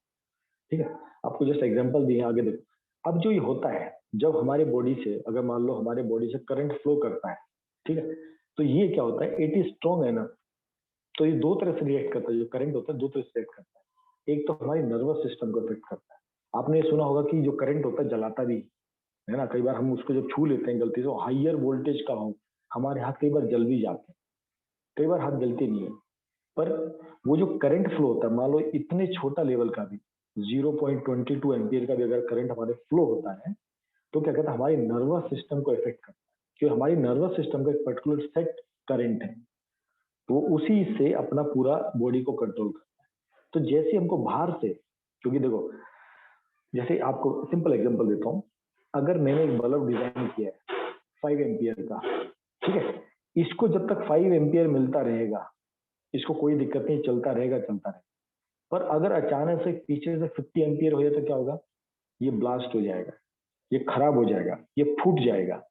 ठीक है। आपको जस्ट एग्जांपल दिए, आगे देखो। अब जो ये होता है, जब हमारे बॉडी से, अगर मान लो हमारे बॉडी से करंट फ्लो करता है, ठीक है, तो ये क्या होता है, इट इज स्ट्रॉन्ग है ना, तो ये दो तरह से रिएक्ट करता है, जो करंट होता है दो तरह से रिएक्ट करता है। एक तो हमारी नर्वस सिस्टम को इफेक्ट करता है। आपने ये सुना होगा कि जो करंट होता है जलाता भी है ना, कई बार हम उसको जब छू लेते हैं गलती से, हाइयर वोल्टेज का हो, हमारे हाथ कई बार जल भी जाते हैं, कई बार हाथ जलते नहीं है। पर वो जो करंट फ्लो होता है, मान लो इतने छोटा लेवल का भी 0.22 एम्पियर का भी अगर करंट हमारे फ्लो होता है, तो क्या कहता है, हमारी नर्वस सिस्टम को इफेक्ट करता है, क्योंकि हमारी नर्वस सिस्टम का एक पर्टिकुलर सेट करंट है, तो उसी से अपना पूरा बॉडी को कंट्रोल करता है। तो जैसे हमको बाहर से, क्योंकि देखो, जैसे आपको सिंपल एग्जांपल देता हूँ, अगर मैंने एक बल्ब डिजाइन किया है 5 एम्पियर का, ठीक है, इसको जब तक 5 एम्पियर मिलता रहेगा, इसको कोई दिक्कत नहीं, चलता रहेगा चलता रहेगा। पर अगर अचानक से पीछे से 50 एम्पियर हो जाए तो क्या होगा, ये ब्लास्ट हो जाएगा, ये खराब हो जाएगा, ये फूट जाएगा।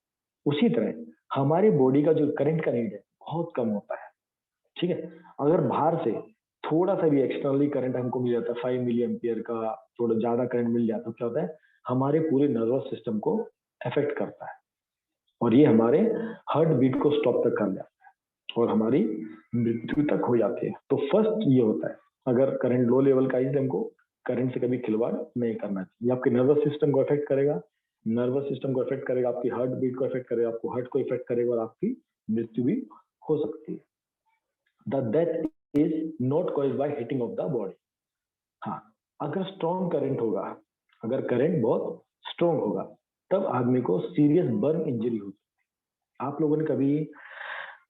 उसी तरह हमारी बॉडी का जो करंट का नीड है बहुत कम होता है, ठीक है। अगर बाहर से थोड़ा सा भी एक्सटर्नली करंट हमको मिल जाता है, 5 मिली एम्पियर का थोड़ा ज्यादा करंट मिल जाता है, तो क्या होता है, हमारे पूरे नर्वस सिस्टम को अफेक्ट करता है, और ये हमारे हार्ट बीट को स्टॉप तक कर जाता है और हमारी मृत्यु तक हो जाती है। तो फर्स्ट ये होता है, अगर करंट लो लेवल का है, हमको करंट से कभी खिलवाड़ नहीं करना चाहिए। ये आपके नर्वस सिस्टम को अफेक्ट करेगा, नर्वस सिस्टम को अफेक्ट करेगा, आपकी हार्ट बीट को अफेक्ट करेगा, आपको हार्ट को इफेक्ट करेगा, और आपकी मृत्यु भी हो सकती है। The death is not caused by heating of the body. हाँ, अगर स्ट्रॉन्ग करंट होगा, अगर करंट बहुत स्ट्रॉन्ग होगा, तब आदमी को सीरियस बर्न इंजरी होती है। आप लोगों ने कभी,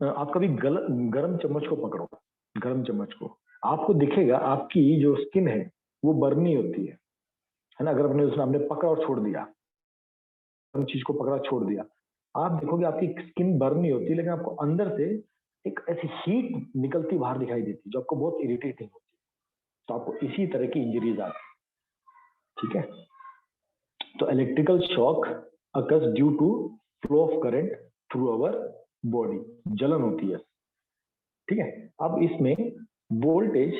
आप कभी गरम चम्मच को पकड़ो, गरम चम्मच को, आपको दिखेगा आपकी जो स्किन है वो बर्नी होती है ना। अगर अपने उसने हमने पकड़ा और छोड़ दिया, गरम चीज को पकड़ा छोड़ दिया, आप देखोगे आपकी स्किन बर्नी होती है, लेकिन आपको अंदर से एक ऐसी हीट निकलती बाहर दिखाई देती है जो आपको बहुत इरिटेटिंग होती है। तो आपको इसी तरह की इंजरीज आती है, ठीक है। तो electrical shock occurs due to flow of current through our body, जलन होती है, ठीक है। अब इसमें वोल्टेज,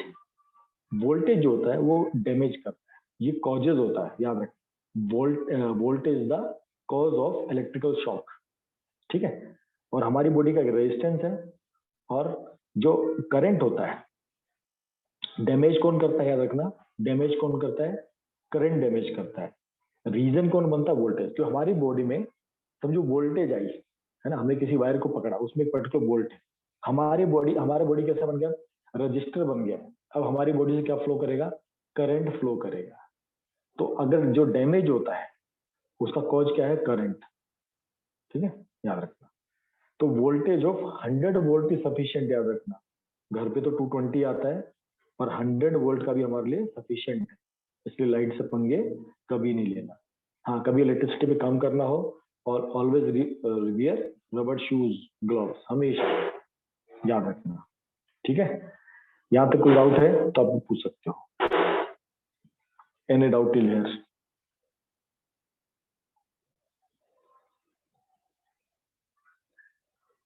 वोल्टेज जो होता है वो डैमेज करता है, ये कॉजेज होता है, याद रखें, voltage the cause of electrical shock, ठीक है। और हमारी बॉडी का रेजिस्टेंस है, और जो करंट होता है, डैमेज कौन करता है, याद रखना, डैमेज कौन करता है, करंट डैमेज करता है। रीजन कौन बनता है, वोल्टेज। तो हमारी बॉडी में समझो वोल्टेज आई है ना, हमने किसी वायर को पकड़ा, उसमें एक पर्टिकुलर वोल्ट है, हमारा बॉडी कैसा बन गया, रजिस्टर बन गया। अब हमारी बॉडी से क्या फ्लो करेगा, करंट फ्लो करेगा। तो अगर जो डैमेज होता है उसका कॉज क्या है, करंट, ठीक है, याद रखना। तो voltage of 100 volt is sufficient, याद रखना। घर पे तो 220 आता है, पर 100 वोल्ट का भी हमारे लिए सफिशिएंट है। इसलिए लाइट से पंगे कभी नहीं लेना। हाँ, कभी इलेक्ट्रिसिटी पे काम करना हो, और always wear rubber shoes, gloves, हमेशा याद रखना, ठीक है। यहाँ तक कोई डाउट है तो आप पूछ सकते हो। Any doubt till here?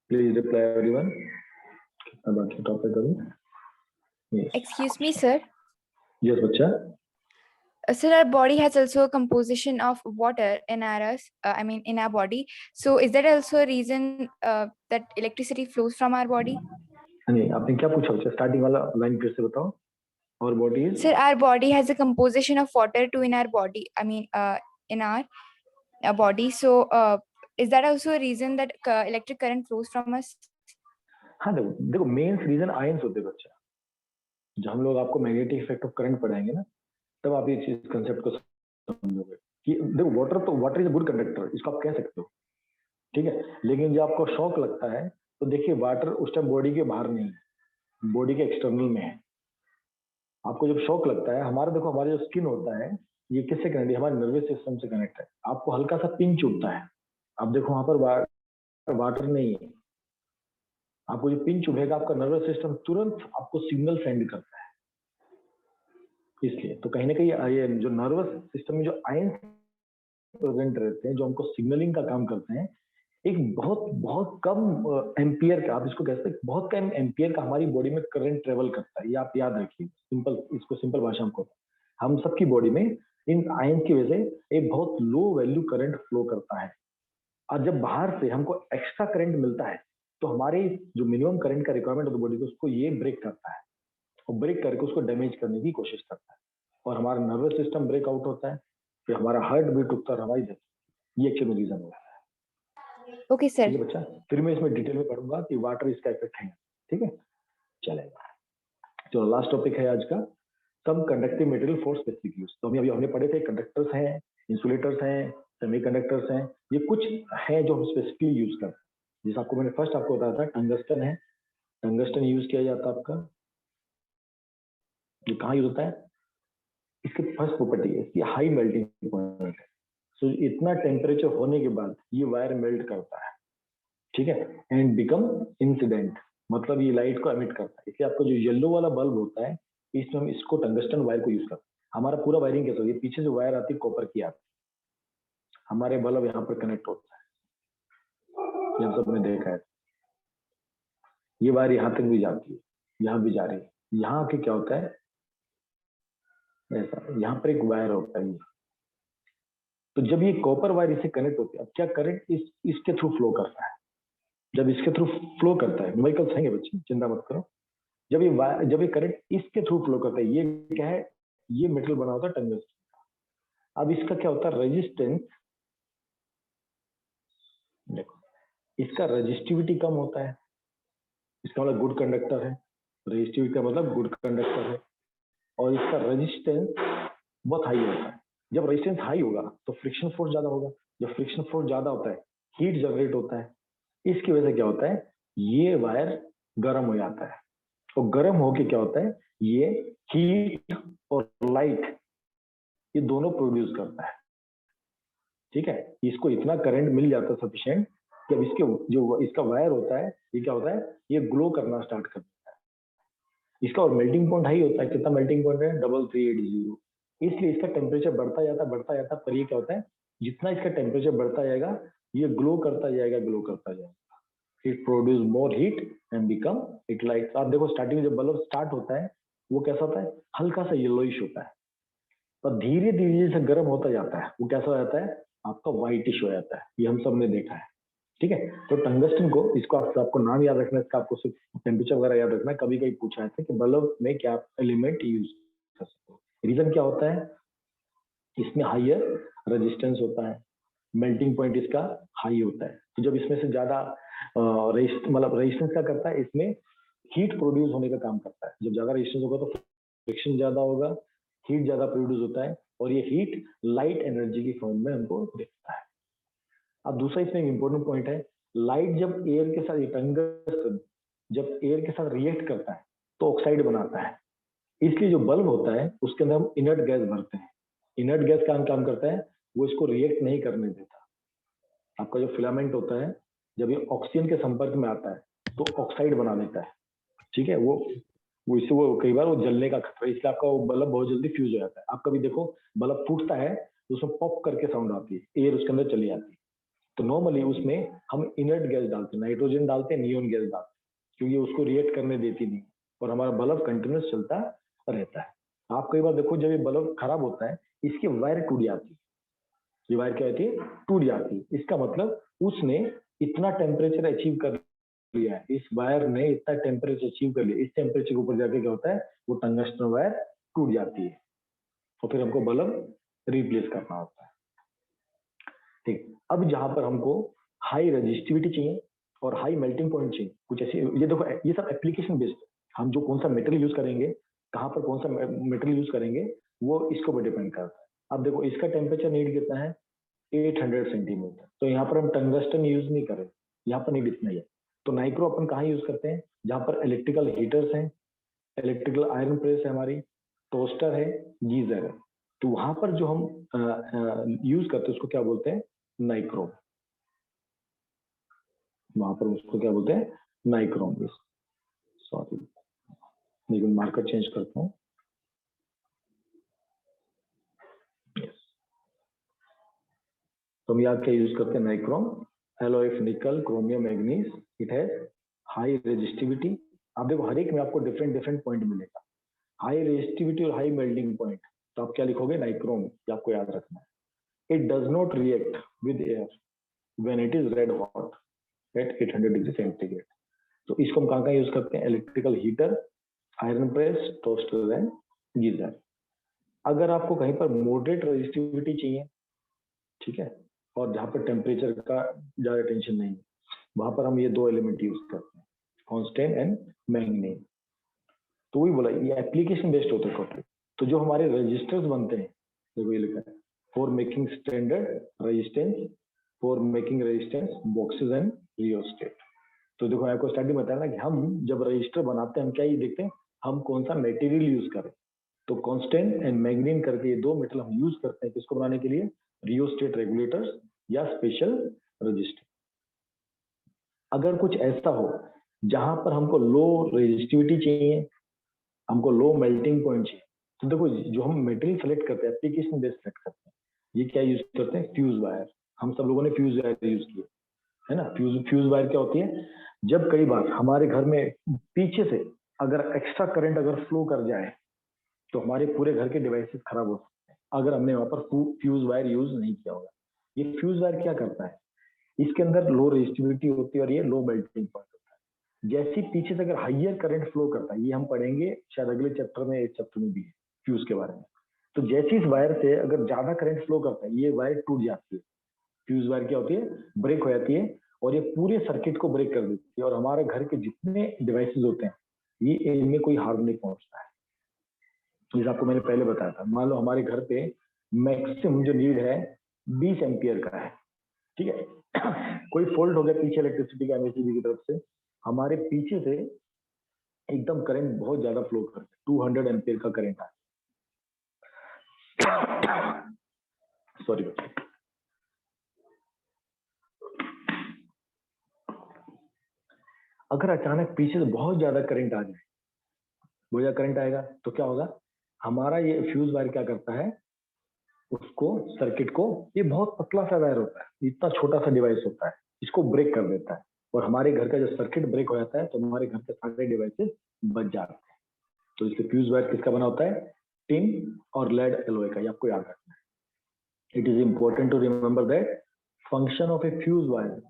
Please reply everyone. कितना बाकी टॉपिक करूँ? Yes. Excuse me, sir. Yes, बच्चा. Sir, our body has also a composition of water in in our body. So is that also a reason that electricity flows from our body? नहीं, आपने क्या पूछा बच्चा? Starting वाला line फिर से बताओ. Our body is. Sir, our body has a composition of water too in our body. In our body. So is that also a reason that electric current flows from us? हाँ, देखो main reason ions होते हैं बच्चा. जब हम लोग आपको magnetic effect of current पढ़ाएंगे ना, तब आप ये चीज कंसेप्ट को समझोगे कि देखो water is a good conductor, इसको आप कह सकते हो, ठीक है. लेकिन जब आपको शॉक लगता है तो देखिए वाटर उस टाइम बॉडी के बाहर नहीं है, बॉडी के एक्सटर्नल में है. आपको जब शॉक लगता है, हमारा देखो हमारा जो स्किन होता है ये किससे कनेक्ट है? हमारे नर्वस सिस्टम से कनेक्ट है. आपको हल्का सा पिंच उठता है, आप देखो वहां पर वाटर नहीं है, आपको जो पिंच उठेगा आपका नर्वस सिस्टम तुरंत आपको सिग्नल सेंड करता है. इसलिए तो कहीं ना कहीं ये जो नर्वस सिस्टम में जो आयंस प्रेजेंट रहते हैं, जो हमको सिग्नलिंग का काम करते हैं, एक बहुत बहुत कम एम्पियर का, आप इसको कह सकते हैं बहुत कम एम्पियर का हमारी बॉडी में करंट ट्रेवल करता है. ये आप याद रखिए, इसको सिंपल भाषा में हम सबकी बॉडी में इन आयंस की वजह से एक बहुत लो वैल्यू करंट फ्लो करता है. और जब बाहर से हमको एक्स्ट्रा करंट मिलता है तो हमारे जो मिनिमम करंट का रिक्वायरमेंट होता है बॉडी को, उसको ये ब्रेक करता है और ब्रेक करके उसको डैमेज करने की कोशिश करता है और हमारा नर्वस सिस्टम ब्रेक आउट होता है, फिर हमारा हार्ट बीट रुकता है, हमारी डेथ. ये एक्चुअली रीजन होता है. Okay, sir. ठीक है बच्चा, फिर मैं इसमें डिटेल में पढ़ूंगा कि वाटर इसका इफेक्ट है. ठीक है, चलेगा. तो लास्ट टॉपिक है आज का, some conductive material for specific use. तो अभी हमने पढ़े थे कंडक्टर्स हैं, इंसुलेटर्स हैं, सेमीकंडक्टर्स हैं. ये कुछ हैं जो हम स्पेसिफिकली यूज करते हैं. जैसे आपको मैंने फर्स्ट आपको बताया था टंगस्टन है. टंगस्टन यूज किया जाता है आपका. ये कहाँ यूज होता है? इसकी फर्स्ट प्रॉपर्टी है, इसकी हाई मेल्टिंग पॉइंट है. सो इतना टेम्परेचर होने के बाद ये वायर मेल्ट करता है, ठीक है, एंड बिकम इंसिडेंट, मतलब ये लाइट को एमिट करता है. इसलिए आपको जो येलो वाला बल्ब होता है, इसमें हम इसको टंगस्टन वायर को यूज करते हैं. हमारा पूरा वायरिंग कैसा होता है? पीछे से वायर आती है कॉपर की आती है, हमारे बल्ब यहाँ पर कनेक्ट होता है, ये हम सबने देखा है. ये वायर यहाँ तक भी जाती है, यहाँ भी जा रही है. यहाँ आके क्या होता है, ऐसा यहाँ पर एक वायर होता है ये. तो जब ये कॉपर वायर इससे कनेक्ट होती है, अब क्या करंट इसके थ्रू फ्लो करता है. जब इसके थ्रू फ्लो करता है, न्यूमेरिकल्स हैं बच्चे, चिंता मत करो. जब ये करंट इसके थ्रू फ्लो करता है, ये क्या है, ये मेटल बना होता है टंगस्टन. अब इसका क्या होता है, रेजिस्टेंस, देखो इसका रेजिस्टिविटी कम होता है. इसका मतलब गुड कंडक्टर है, रेजिस्टिविटी का मतलब गुड कंडक्टर है. और इसका रेजिस्टेंस बहुत हाई होता है. जब रेजिस्टेंस हाई होगा तो फ्रिक्शन फोर्स ज्यादा होगा. जब फ्रिक्शन फोर्स ज्यादा होता है, हीट जनरेट होता है. इसकी वजह से क्या होता है, ये वायर गर्म हो जाता है. तो गर्म होके क्या होता है, ये हीट और लाइट ये दोनों प्रोड्यूस करता है. ठीक है, इसको इतना करंट मिल जाता है सफिशिएंट कि अब इसके जो इसका वायर होता है, ये क्या होता है, ये ग्लो करना स्टार्ट कर देता है. इसका और मेल्टिंग पॉइंट हाई होता है. कितना मेल्टिंग पॉइंट है, 3380. इसलिए इसका टेम्परेचर बढ़ता जाता. पर ये क्या होता है, जितना इसका टेम्परेचर बढ़ता जाएगा, ये ग्लो करता जाएगा. It produce more heat and become it light. आप देखो स्टार्टिंग में जब बल्ब स्टार्ट होता है वो कैसा होता है, हल्का सा येलोइश होता है. पर धीरे धीरे जैसे गर्म होता जाता है वो कैसा हो जाता है, आपका व्हाइटिश हो जाता है. ये हम सब ने देखा है. ठीक है, तो टंगस्टन को, इसको आपको नाम याद रखना है, इसका आपको सिर्फ टेम्परेचर वगैरह याद रखना है. कभी कभी पूछा है कि बल्ब में क्या एलिमेंट यूज कर सकते हो. रीजन क्या होता है, इसमें हाइयर रेजिस्टेंस होता है, मेल्टिंग पॉइंट इसका हाई होता है. तो जब इसमें से ज्यादा मतलब रेजिस्टेंस क्या करता है, इसमें हीट प्रोड्यूस होने का काम करता है. जब ज्यादा रेजिस्टेंस होगा तो फ्रिक्शन ज्यादा होगा, हीट ज्यादा प्रोड्यूस होता है और ये हीट लाइट एनर्जी की फॉर्म में हमको दिखता है. अब दूसरा इसमें इंपॉर्टेंट पॉइंट है, लाइट जब एयर के साथ, टंगस्टन जब एयर के साथ रिएक्ट करता है तो ऑक्साइड बनाता है. इसलिए जो बल्ब होता है उसके अंदर हम इनर्ट गैस भरते हैं. इनर्ट गैस का काम करता है, वो इसको रिएक्ट नहीं करने देता. आपका जो फिलामेंट होता है, जब ये ऑक्सीजन के संपर्क में आता है तो ऑक्साइड बना देता है. ठीक है, वो इससे वो कई बार वो जलने का खतरा है, इसलिए आपका वो बल्ब बहुत जल्दी फ्यूज हो जाता है. आप कभी देखो बल्ब फूटता है तो उसमें पॉप करके साउंड आती है, एयर उसके अंदर चली जाती है. तो नॉर्मली उसमें हम इनर्ट गैस डालते हैं, नाइट्रोजन डालते हैं, नियोन गैस डालते हैं, क्योंकि उसको रिएक्ट करने देती नहीं. और हमारा बल्ब कंटिन्यूस चलता रहता है। आप कई बार देखो जब ये बल्ब खराब होता है इसकी वायर टूट जाती है, ये वायर क्या होती है, टूट जाती है। इसका मतलब उसने इतना टेम्परेचर अचीव कर लिया है, इस वायर ने इतना टेम्परेचर अचीव कर लिया, इस टेम्परेचर के ऊपर जाके क्या होता है, वो टंगस्टन वायर टूट जाती है और फिर हमको बल्ब रिप्लेस करना होता है। ठीक, अब जहां पर हमको हाई रेजिस्टिविटी चाहिए और हाई मेल्टिंग पॉइंट चाहिए, कुछ ऐसे, ये देखो ये सब एप्लीकेशन बेस्ड है। हम जो कौन सा मेटेरियल यूज करेंगे, कहाँ पर कौन सा मेटेरियल यूज करेंगे, वो इसको पर डिपेंड करता है। अब देखो इसका टेम्परेचर नीड कितना है, 800 सेंटीमीटर, तो यहाँ पर हम टंगस्टन यूज नहीं कर रहे, यहाँ पर नीड इतना ही है। तो नाइक्रो अपन कहाँ यूज करते हैं, जहाँ पर इलेक्ट्रिकल हीटर्स हैं, इलेक्ट्रिकल आयरन प्रेस है हमारी, टोस्टर है, गीजर है, तो वहां पर जो हम यूज करते हैं उसको क्या बोलते हैं, नाइक्रोम। वहां पर उसको क्या बोलते हैं, नाइक्रोम। सॉरी, लेकिन मार्कर चेंज करता हूँ। तो हम यहाँ क्या यूज करते हैं, नाइक्रोम, एलॉय ऑफ निकल, chromium, manganese, it has high resistivity. आप देखो हर एक में आपको डिफरेंट डिफरेंट पॉइंट मिलेगा, हाई रेजिस्टिविटी और हाई मेल्टिंग पॉइंट। तो आप क्या लिखोगे, नाइक्रोम, ये आपको याद रखना है। It does not react with air when it is red hot at 800 degree centigrade. तो इसको हम कहाँ यूज करते हैं, electrical heater, iron press, toaster and geyser. अगर आपको कहीं पर मॉडरेट रेजिस्टिविटी चाहिए, ठीक है, और जहाँ पर टेम्परेचर का ज्यादा टेंशन नहीं है, वहां पर हम ये दो एलिमेंट यूज करते हैं, कांस्टेंट एंड मैग्नीज। तो वही बोला, ये एप्लीकेशन बेस्ड होते हैं टोटल। तो जो हमारे रजिस्टर्स बनते हैं, देखो ये लिखा है, for making standard resistance, for making resistance boxes and rheostat. तो देखो आपको स्टार्टिंग बताया ना कि हम जब रजिस्टर बनाते हैं हम क्या ये देखते हैं, हम कौन सा मटेरियल यूज करें। तो कांस्टेंट एंड मैग्नीन करके ये दो मेटल हम यूज करते हैं किसको बनाने के लिए, रियोस्टेट रेगुलेटर्स या स्पेशल रजिस्टर। अगर कुछ ऐसा हो जहां पर हमको लो रेजिस्टिविटी चाहिए, हमको लो मेल्टिंग पॉइंट चाहिए, तो देखो जो हम मटेरियल सेलेक्ट करते हैं एप्लीकेशन बेस्ड सेलेक्ट करते हैं, ये क्या यूज करते हैं, फ्यूज वायर। हम सब लोगों ने फ्यूज वायर यूज किया है ना। फ्यूज वायर क्या होती है, जब कई बार हमारे घर में पीछे से अगर एक्स्ट्रा करंट अगर फ्लो कर जाए तो हमारे पूरे घर के डिवाइसेस खराब हो सकते हैं, अगर हमने वहां पर फ्यूज वायर यूज नहीं किया होगा। ये फ्यूज वायर क्या करता है, इसके अंदर लो रेजिस्टिविटी होती है और ये लो मेल्टिंग पॉइंट होता है। जैसे पीछे से अगर हाइयर करंट फ्लो करता है, ये हम पढ़ेंगे शायद अगले चैप्टर में, इस चैप्टर में भी है फ्यूज के बारे में। तो जैसे इस वायर से अगर ज्यादा करंट फ्लो करता है, ये वायर टूट जाती है, फ्यूज वायर क्या होती है, ब्रेक हो जाती है और ये पूरे सर्किट को ब्रेक कर देती है और हमारे घर के जितने डिवाइसेस होते हैं ये इनमें कोई हार्म नहीं पहुंचता है। जैसे आपको मैंने पहले बताया था, मान लो हमारे घर पे मैक्सिमम जो नीड है 20 एम्पियर का है, ठीक है कोई फॉल्ट हो गया पीछे इलेक्ट्रिसिटी का एमएससीबी की तरफ से, हमारे पीछे से एकदम करंट बहुत ज्यादा फ्लो करता है, 200 एम्पियर का करंट है, सॉरी बच्चे। अगर अचानक पीछे से बहुत ज्यादा करंट आ जाए, बहुत ज्यादा करंट आएगा तो क्या होगा, हमारा ये फ्यूज वायर क्या करता है, उसको सर्किट को, ये बहुत पतला सा वायर होता है, इतना छोटा सा डिवाइस होता है, इसको ब्रेक कर देता है और हमारे घर का जो सर्किट ब्रेक हो जाता है तो हमारे घर के सारे डिवाइसेस बच जाते हैं। तो इसलिए फ्यूज वायर किसका बना होता है, टिन और लेड एलॉय का, ये आपको याद रखना है। It is important to remember that function of a fuse wire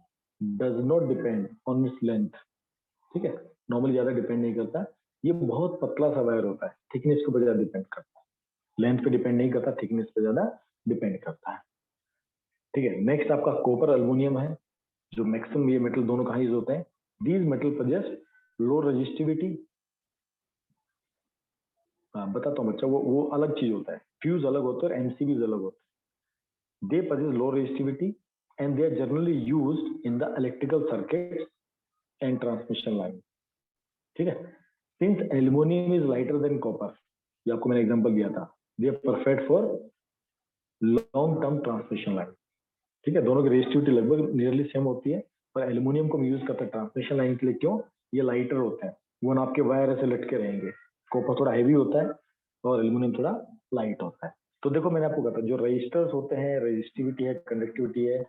does not depend on its length, ठीक है, नॉर्मली ज्यादा डिपेंड नहीं करता, ये बहुत पतला सा वायर होता है, थिकनेस के ऊपर ज्यादा डिपेंड करता है, लेंथ पे डिपेंड नहीं करता, थिकनेस पे ज्यादा डिपेंड करता है, ठीक है। नेक्स्ट आपका कॉपर एल्युमिनियम है, जो मैक्सिमम ये मेटल दोनों कहाँ यूज होते हैं, these metal possess low resistivity. बताता हूँ बच्चा, वो अलग चीज होता है, फ्यूज अलग होता है और एमसीबीज अलग होते हैं। They possess low resistivity and they are generally used in the electrical circuit and transmission line, ठीक है। Since aluminium is lighter than copper, ये आपको मैंने एग्जांपल दिया था, they are perfect for long term transmission line, ठीक है। दोनों की रेजिस्टिविटी लगभग नियरली सेम होती है, पर एल्युमिनियम को हम यूज करते हैं ट्रांसमिशन लाइन के लिए, क्यों, ये लाइटर होते हैं, वो ना आपके वायर ऐसे लटके रहेंगे, कॉपर थोड़ा हैवी होता है और एल्युमिनियम थोड़ा लाइट होता है। तो देखो मैंने आपको कहा था, जो रजिस्टर्स होते हैं, रेजिस्टिविटी है, कंडक्टिविटी है,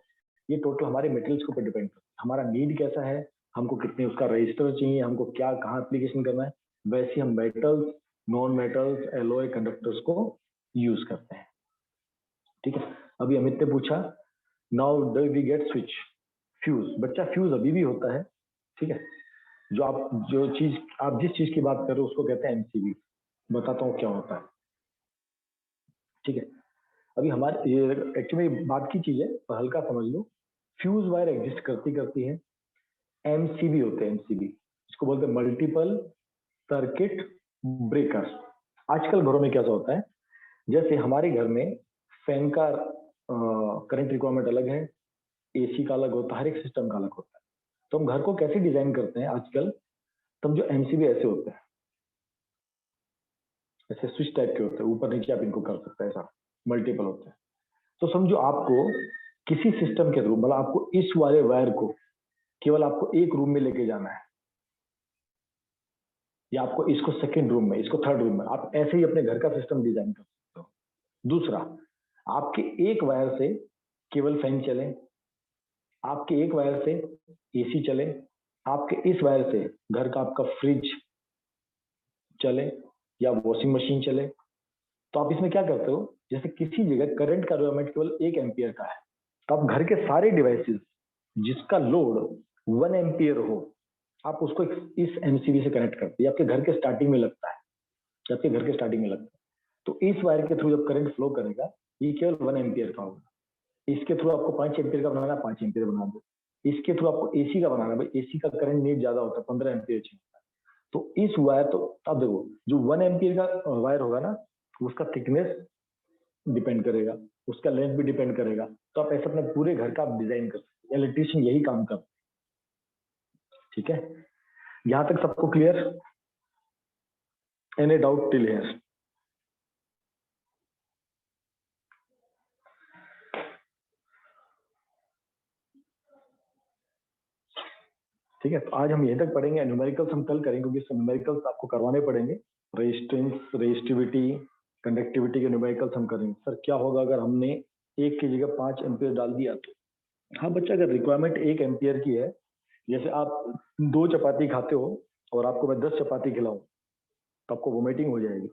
ये टोटल हमारे मटेरियल्स के ऊपर डिपेंड करता है, हमारा नीड कैसा है, हमको कितने उसका रजिस्टर चाहिए, हमको क्या कहाँ एप्लीकेशन करना है, वैसे हम metals, non metals, alloy, conductors को यूज करते हैं। ठीक है, अभी अमित ने पूछा now do we get switch, fuse. बच्चा फ्यूज अभी भी होता है, ठीक है। जो चीज आप जिस चीज की बात कर रहे हो उसको कहते हैं एमसीबी। बताता हूँ क्या होता है, ठीक है। अभी हमारे ये एक्चुअली बात की चीज है, तो हल्का समझ लो। फ्यूज वायर एग्जिस्ट करती करती है, एमसीबी होते हैं, एमसीबी इसको बोलते हैं मल्टीपल सर्किट ब्रेकर्स। आजकल घरों में क्या होता है, जैसे हमारे घर में फैन का करंट रिक्वायरमेंट अलग है, एसी का अलग होता है, हर एक सिस्टम का अलग होता है। तो हम घर को कैसे डिजाइन करते हैं आजकल, तब जो एमसीबी ऐसे होते हैं, ऐसे स्विच टाइप के होते हैं, ऊपर नीचे आप इनको कर सकते हैं, ऐसा मल्टीपल होते हैं। तो समझो आपको किसी सिस्टम के थ्रू, मतलब आपको इस वाले वायर को केवल आपको एक रूम में लेके जाना है, या आपको इसको सेकंड रूम में, इसको थर्ड रूम में, आप ऐसे ही अपने घर का सिस्टम डिजाइन कर सकते हो। दूसरा, आपके एक वायर से केवल फैन चले, आपके एक वायर से एसी चले, आपके इस वायर से घर का आपका फ्रिज चले या वॉशिंग मशीन चले। तो आप इसमें क्या करते हो, जैसे किसी जगह करंट का रिक्वायरमेंट केवल 1 एम्पियर का है, तो आप घर के सारे डिवाइसेस जिसका लोड 1 एम्पियर हो, आप उसको इस एमसीबी से कनेक्ट करते हैं। आपके घर के स्टार्टिंग में लगता है, आपके घर के स्टार्टिंग में लगता है, तो इस वायर के थ्रू जब करंट फ्लो करेगा, ये केवल 1 एम्पियर का होगा। इसके थ्रू आपको 5 एम्पियर का बनाना, 5 एम्पियर बना दो। इसके थ्रू आपको एसी का बनाना, भाई एसी का करंट नीड ज्यादा होता है, 15 एम्पियर चाहिए होता है। तो इस वायर, तो अब देखो, जो 1 एम्पियर का वायर होगा ना, उसका थिकनेस डिपेंड करेगा, उसका लेंथ भी डिपेंड करेगा। तो आप ऐसे अपने पूरे घर का आप डिजाइन कर सकते हैं, इलेक्ट्रिशियन यही काम करते हैं। ठीक है, यहां तक सबको clear? Any doubt till here? ठीक है, तो आज हम यहीं तक पढ़ेंगे। न्यूमेरिकल्स हम कल करेंगे, क्योंकि न्यूमेरिकल्स आपको करवाने पड़ेंगे। रेजिस्टेंस, रेजिस्टिविटी, कंडक्टिविटी के न्यूमेरिकल्स हम करेंगे। सर क्या होगा अगर हमने 1 की जगह 5 एम्पियर डाल दिया तो? हाँ बच्चा, अगर रिक्वायरमेंट 1 एम्पियर की है, जैसे आप 2 चपाती खाते हो और आपको मैं 10 चपाती खिलाऊं, तो आपको वोमिटिंग हो जाएगी,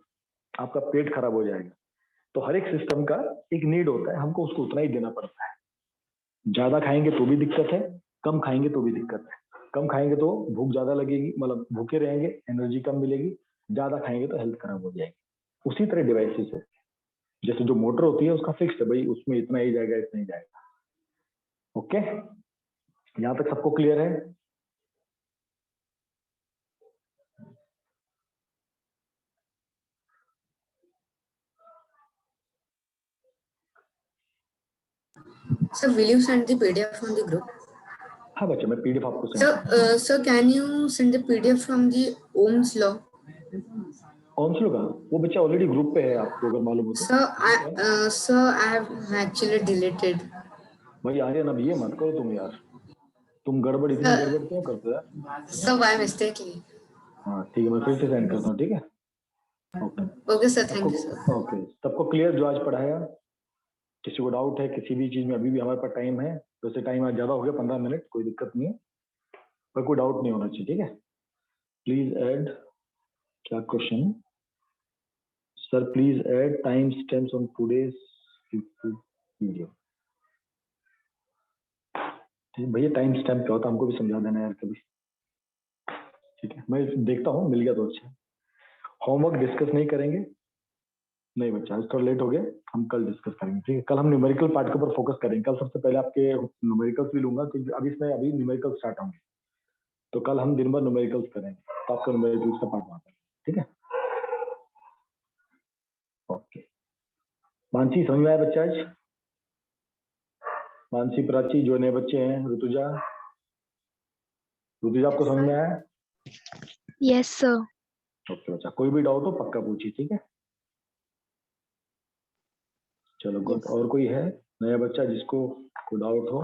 आपका पेट खराब हो जाएगा। तो हर एक सिस्टम का एक नीड होता है, हमको उसको उतना ही देना पड़ता है। ज्यादा खाएंगे तो भी दिक्कत है, कम खाएंगे तो भी दिक्कत है। कम खाएंगे तो भूख ज्यादा लगेगी, मतलब भूखे रहेंगे, एनर्जी कम मिलेगी। ज्यादा खाएंगे तो हेल्थ खराब हो जाएगी। उसी तरह डिवाइसेस है, जैसे जो मोटर होती है उसका फिक्स्ड है, भाई उसमें इतना ही जाएगा, इतना ही जाएगा। ओके, यहाँ तक सबको क्लियर है? Sir, will you send the PDF on the group? हाँ बच्चा, मैं पीडीएफ आपको send So, sir, can you send the PDF from the Ohm's law? Ohm's law का वो बच्चा ऑलरेडी ग्रुप पे है, आपको अगर मालूम हो तो। Sir, I have actually deleted. भाई आर्यन, अब ये मत करो तुम यार, तुम गड़बड़, इतनी Sir, गड़बड़ क्यों करते हो यार? sir, by mistakenly. हाँ ठीक है, मैं फिर से सेंड करता हूँ, ठीक है। Okay Okay, sir. Thank you, sir. Okay, सबको क्लियर जो आज पढ़ाया? किसी को डाउट है किसी भी चीज में? अभी भी हमारे पास टाइम है, वैसे टाइम आज ज्यादा हो गया, 15 मिनट, कोई दिक्कत नहीं है, पर कोई डाउट नहीं होना चाहिए, ठीक है। प्लीज ऐड, क्या question? Sir please add time stamps on today's YouTube video. भैया टाइम स्टैम्प क्या होता है, हमको भी समझा देना यार कभी। ठीक है, मैं देखता हूँ, मिल गया तो अच्छा। होमवर्क डिस्कस नहीं करेंगे? नहीं बच्चा, आज थोड़ा लेट हो गया, हम कल डिस्कस करेंगे, ठीक है। कल हम न्यूमेरिकल पार्ट के ऊपर फोकस करेंगे। कल सबसे पहले आपके न्यूमेरिकल्स भी लूंगा, क्योंकि अभी न्यूमेरिकल स्टार्ट होंगे, तो कल हम दिन भर न्यूमेरिकल्स करेंगे, तो आपको न्यूमेरिकल्स का पार्ट वहां पर, ठीक है। ओके, मानसी समझ में आया बच्चा आज? मानसी, प्राची, जो नए बच्चे हैं, ऋतुजा, ऋतुजा आपको समझ में आया? Yes sir. ओके बच्चा, कोई भी डाउट हो पक्का पूछिए, ठीक है। चलो गुड। और कोई है नया बच्चा जिसको कोई डाउट हो?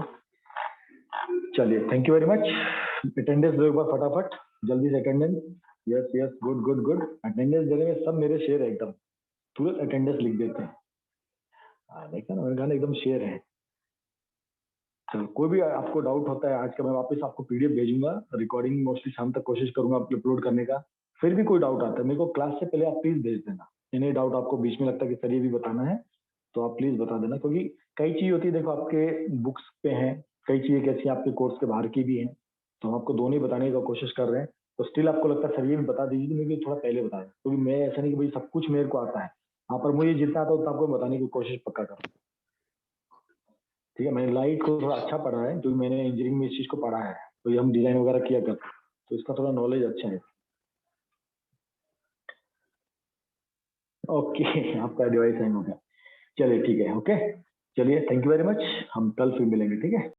चलिए, thank you very much. Attendance दो एक बार फटाफट, जल्दी से attendance. Yes yes, good good good. Attendance देने में सब मेरे शेर है, एकदम तुरंत अटेंडेंस लिख देते हैं। हाँ देखा ना, मैंने कहा ना, एकदम शेर है। चलो, कोई भी आपको डाउट होता है आज का, मैं वापस आपको पीडीएफ भेजूंगा, रिकॉर्डिंग मोस्टली शाम तक कोशिश करूंगा आपकी अपलोड करने का। फिर भी कोई डाउट आता है मेरे को क्लास से पहले आप प्लीज भेज देना। एनी डाउट आपको बीच में लगता है कि सर ये भी बताना है तो आप प्लीज बता देना, क्योंकि कई चीज होती है देखो आपके बुक्स पे हैं, कई चीजें कैसी आपके कोर्स के बाहर की भी हैं, तो हम आपको दोनों ही बताने की कोशिश कर रहे हैं। तो स्टिल आपको लगता है सर ये भी बता दीजिए तो मुझे थोड़ा पहले बताया, क्योंकि मैं ऐसा नहीं कि भाई सब कुछ मेरे को आता है, हाँ पर मुझे जितना आता है उतना आपको बताने की कोशिश पक्का करूँ। ठीक है, मैंने लाइट को थोड़ा अच्छा पढ़ा है क्योंकि मैंने इंजीनियरिंग में इस चीज को पढ़ा है, तो ये हम डिजाइन वगैरह किया करते हैं, तो इसका थोड़ा नॉलेज अच्छा है। ओके आपका डिवाइस हैंग हो गया, चलिए ठीक है, ओके चलिए थैंक यू वेरी मच, हम कल फिर मिलेंगे, ठीक है।